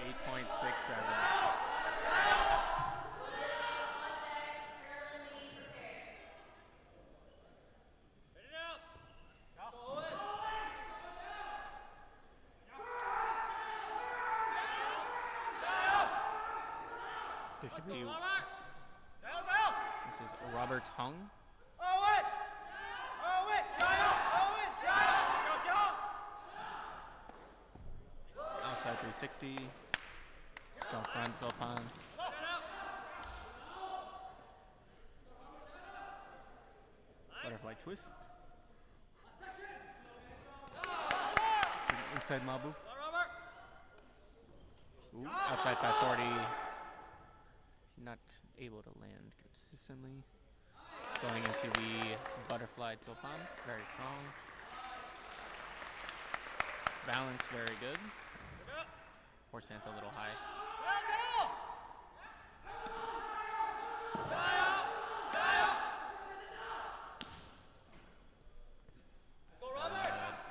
8.67. This should be. This is Robert Hung. Outside 360. Jump front, Zolpan. Butterfly twist. Inside Mabu. Ooh, outside 540. Not able to land consistently. Going into the butterfly Zolpan. Very strong. Balance very good. Horse stance a little high.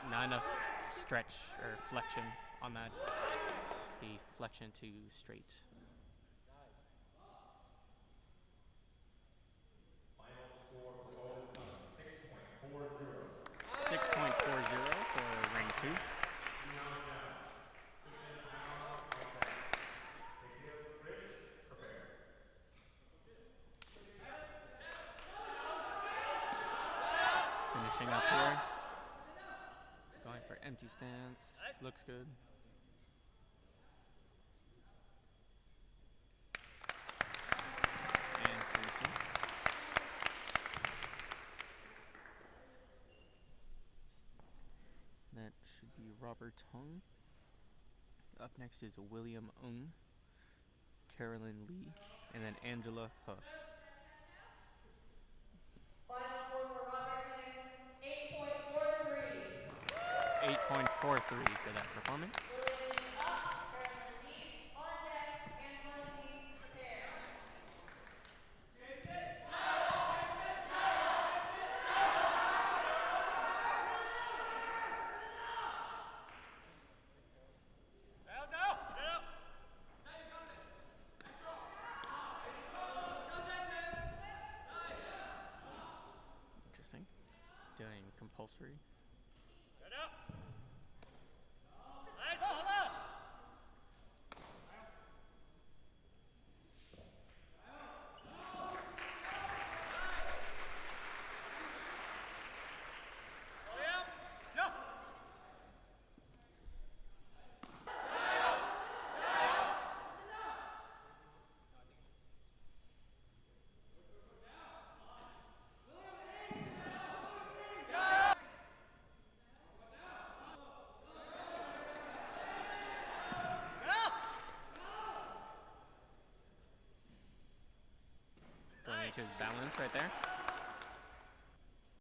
Not enough stretch or flexion on that. The flexion to straight. Final score for Owen Sun, 6.40. 6.40 for ring 2. Round down. Christian Brown on deck. Nikhil Krish, prepare. Finishing up here. Going for empty stance. Looks good. And finishing. That should be Robert Hung. Up next is William Ung, Carolyn Lee, and then Angela He. Final score for Robert Hung, 8.43. 8.43 for that performance. William up, Carolyn Lee on deck, Angela Lee prepare. Interesting. Doing compulsory. Going into his balance right there.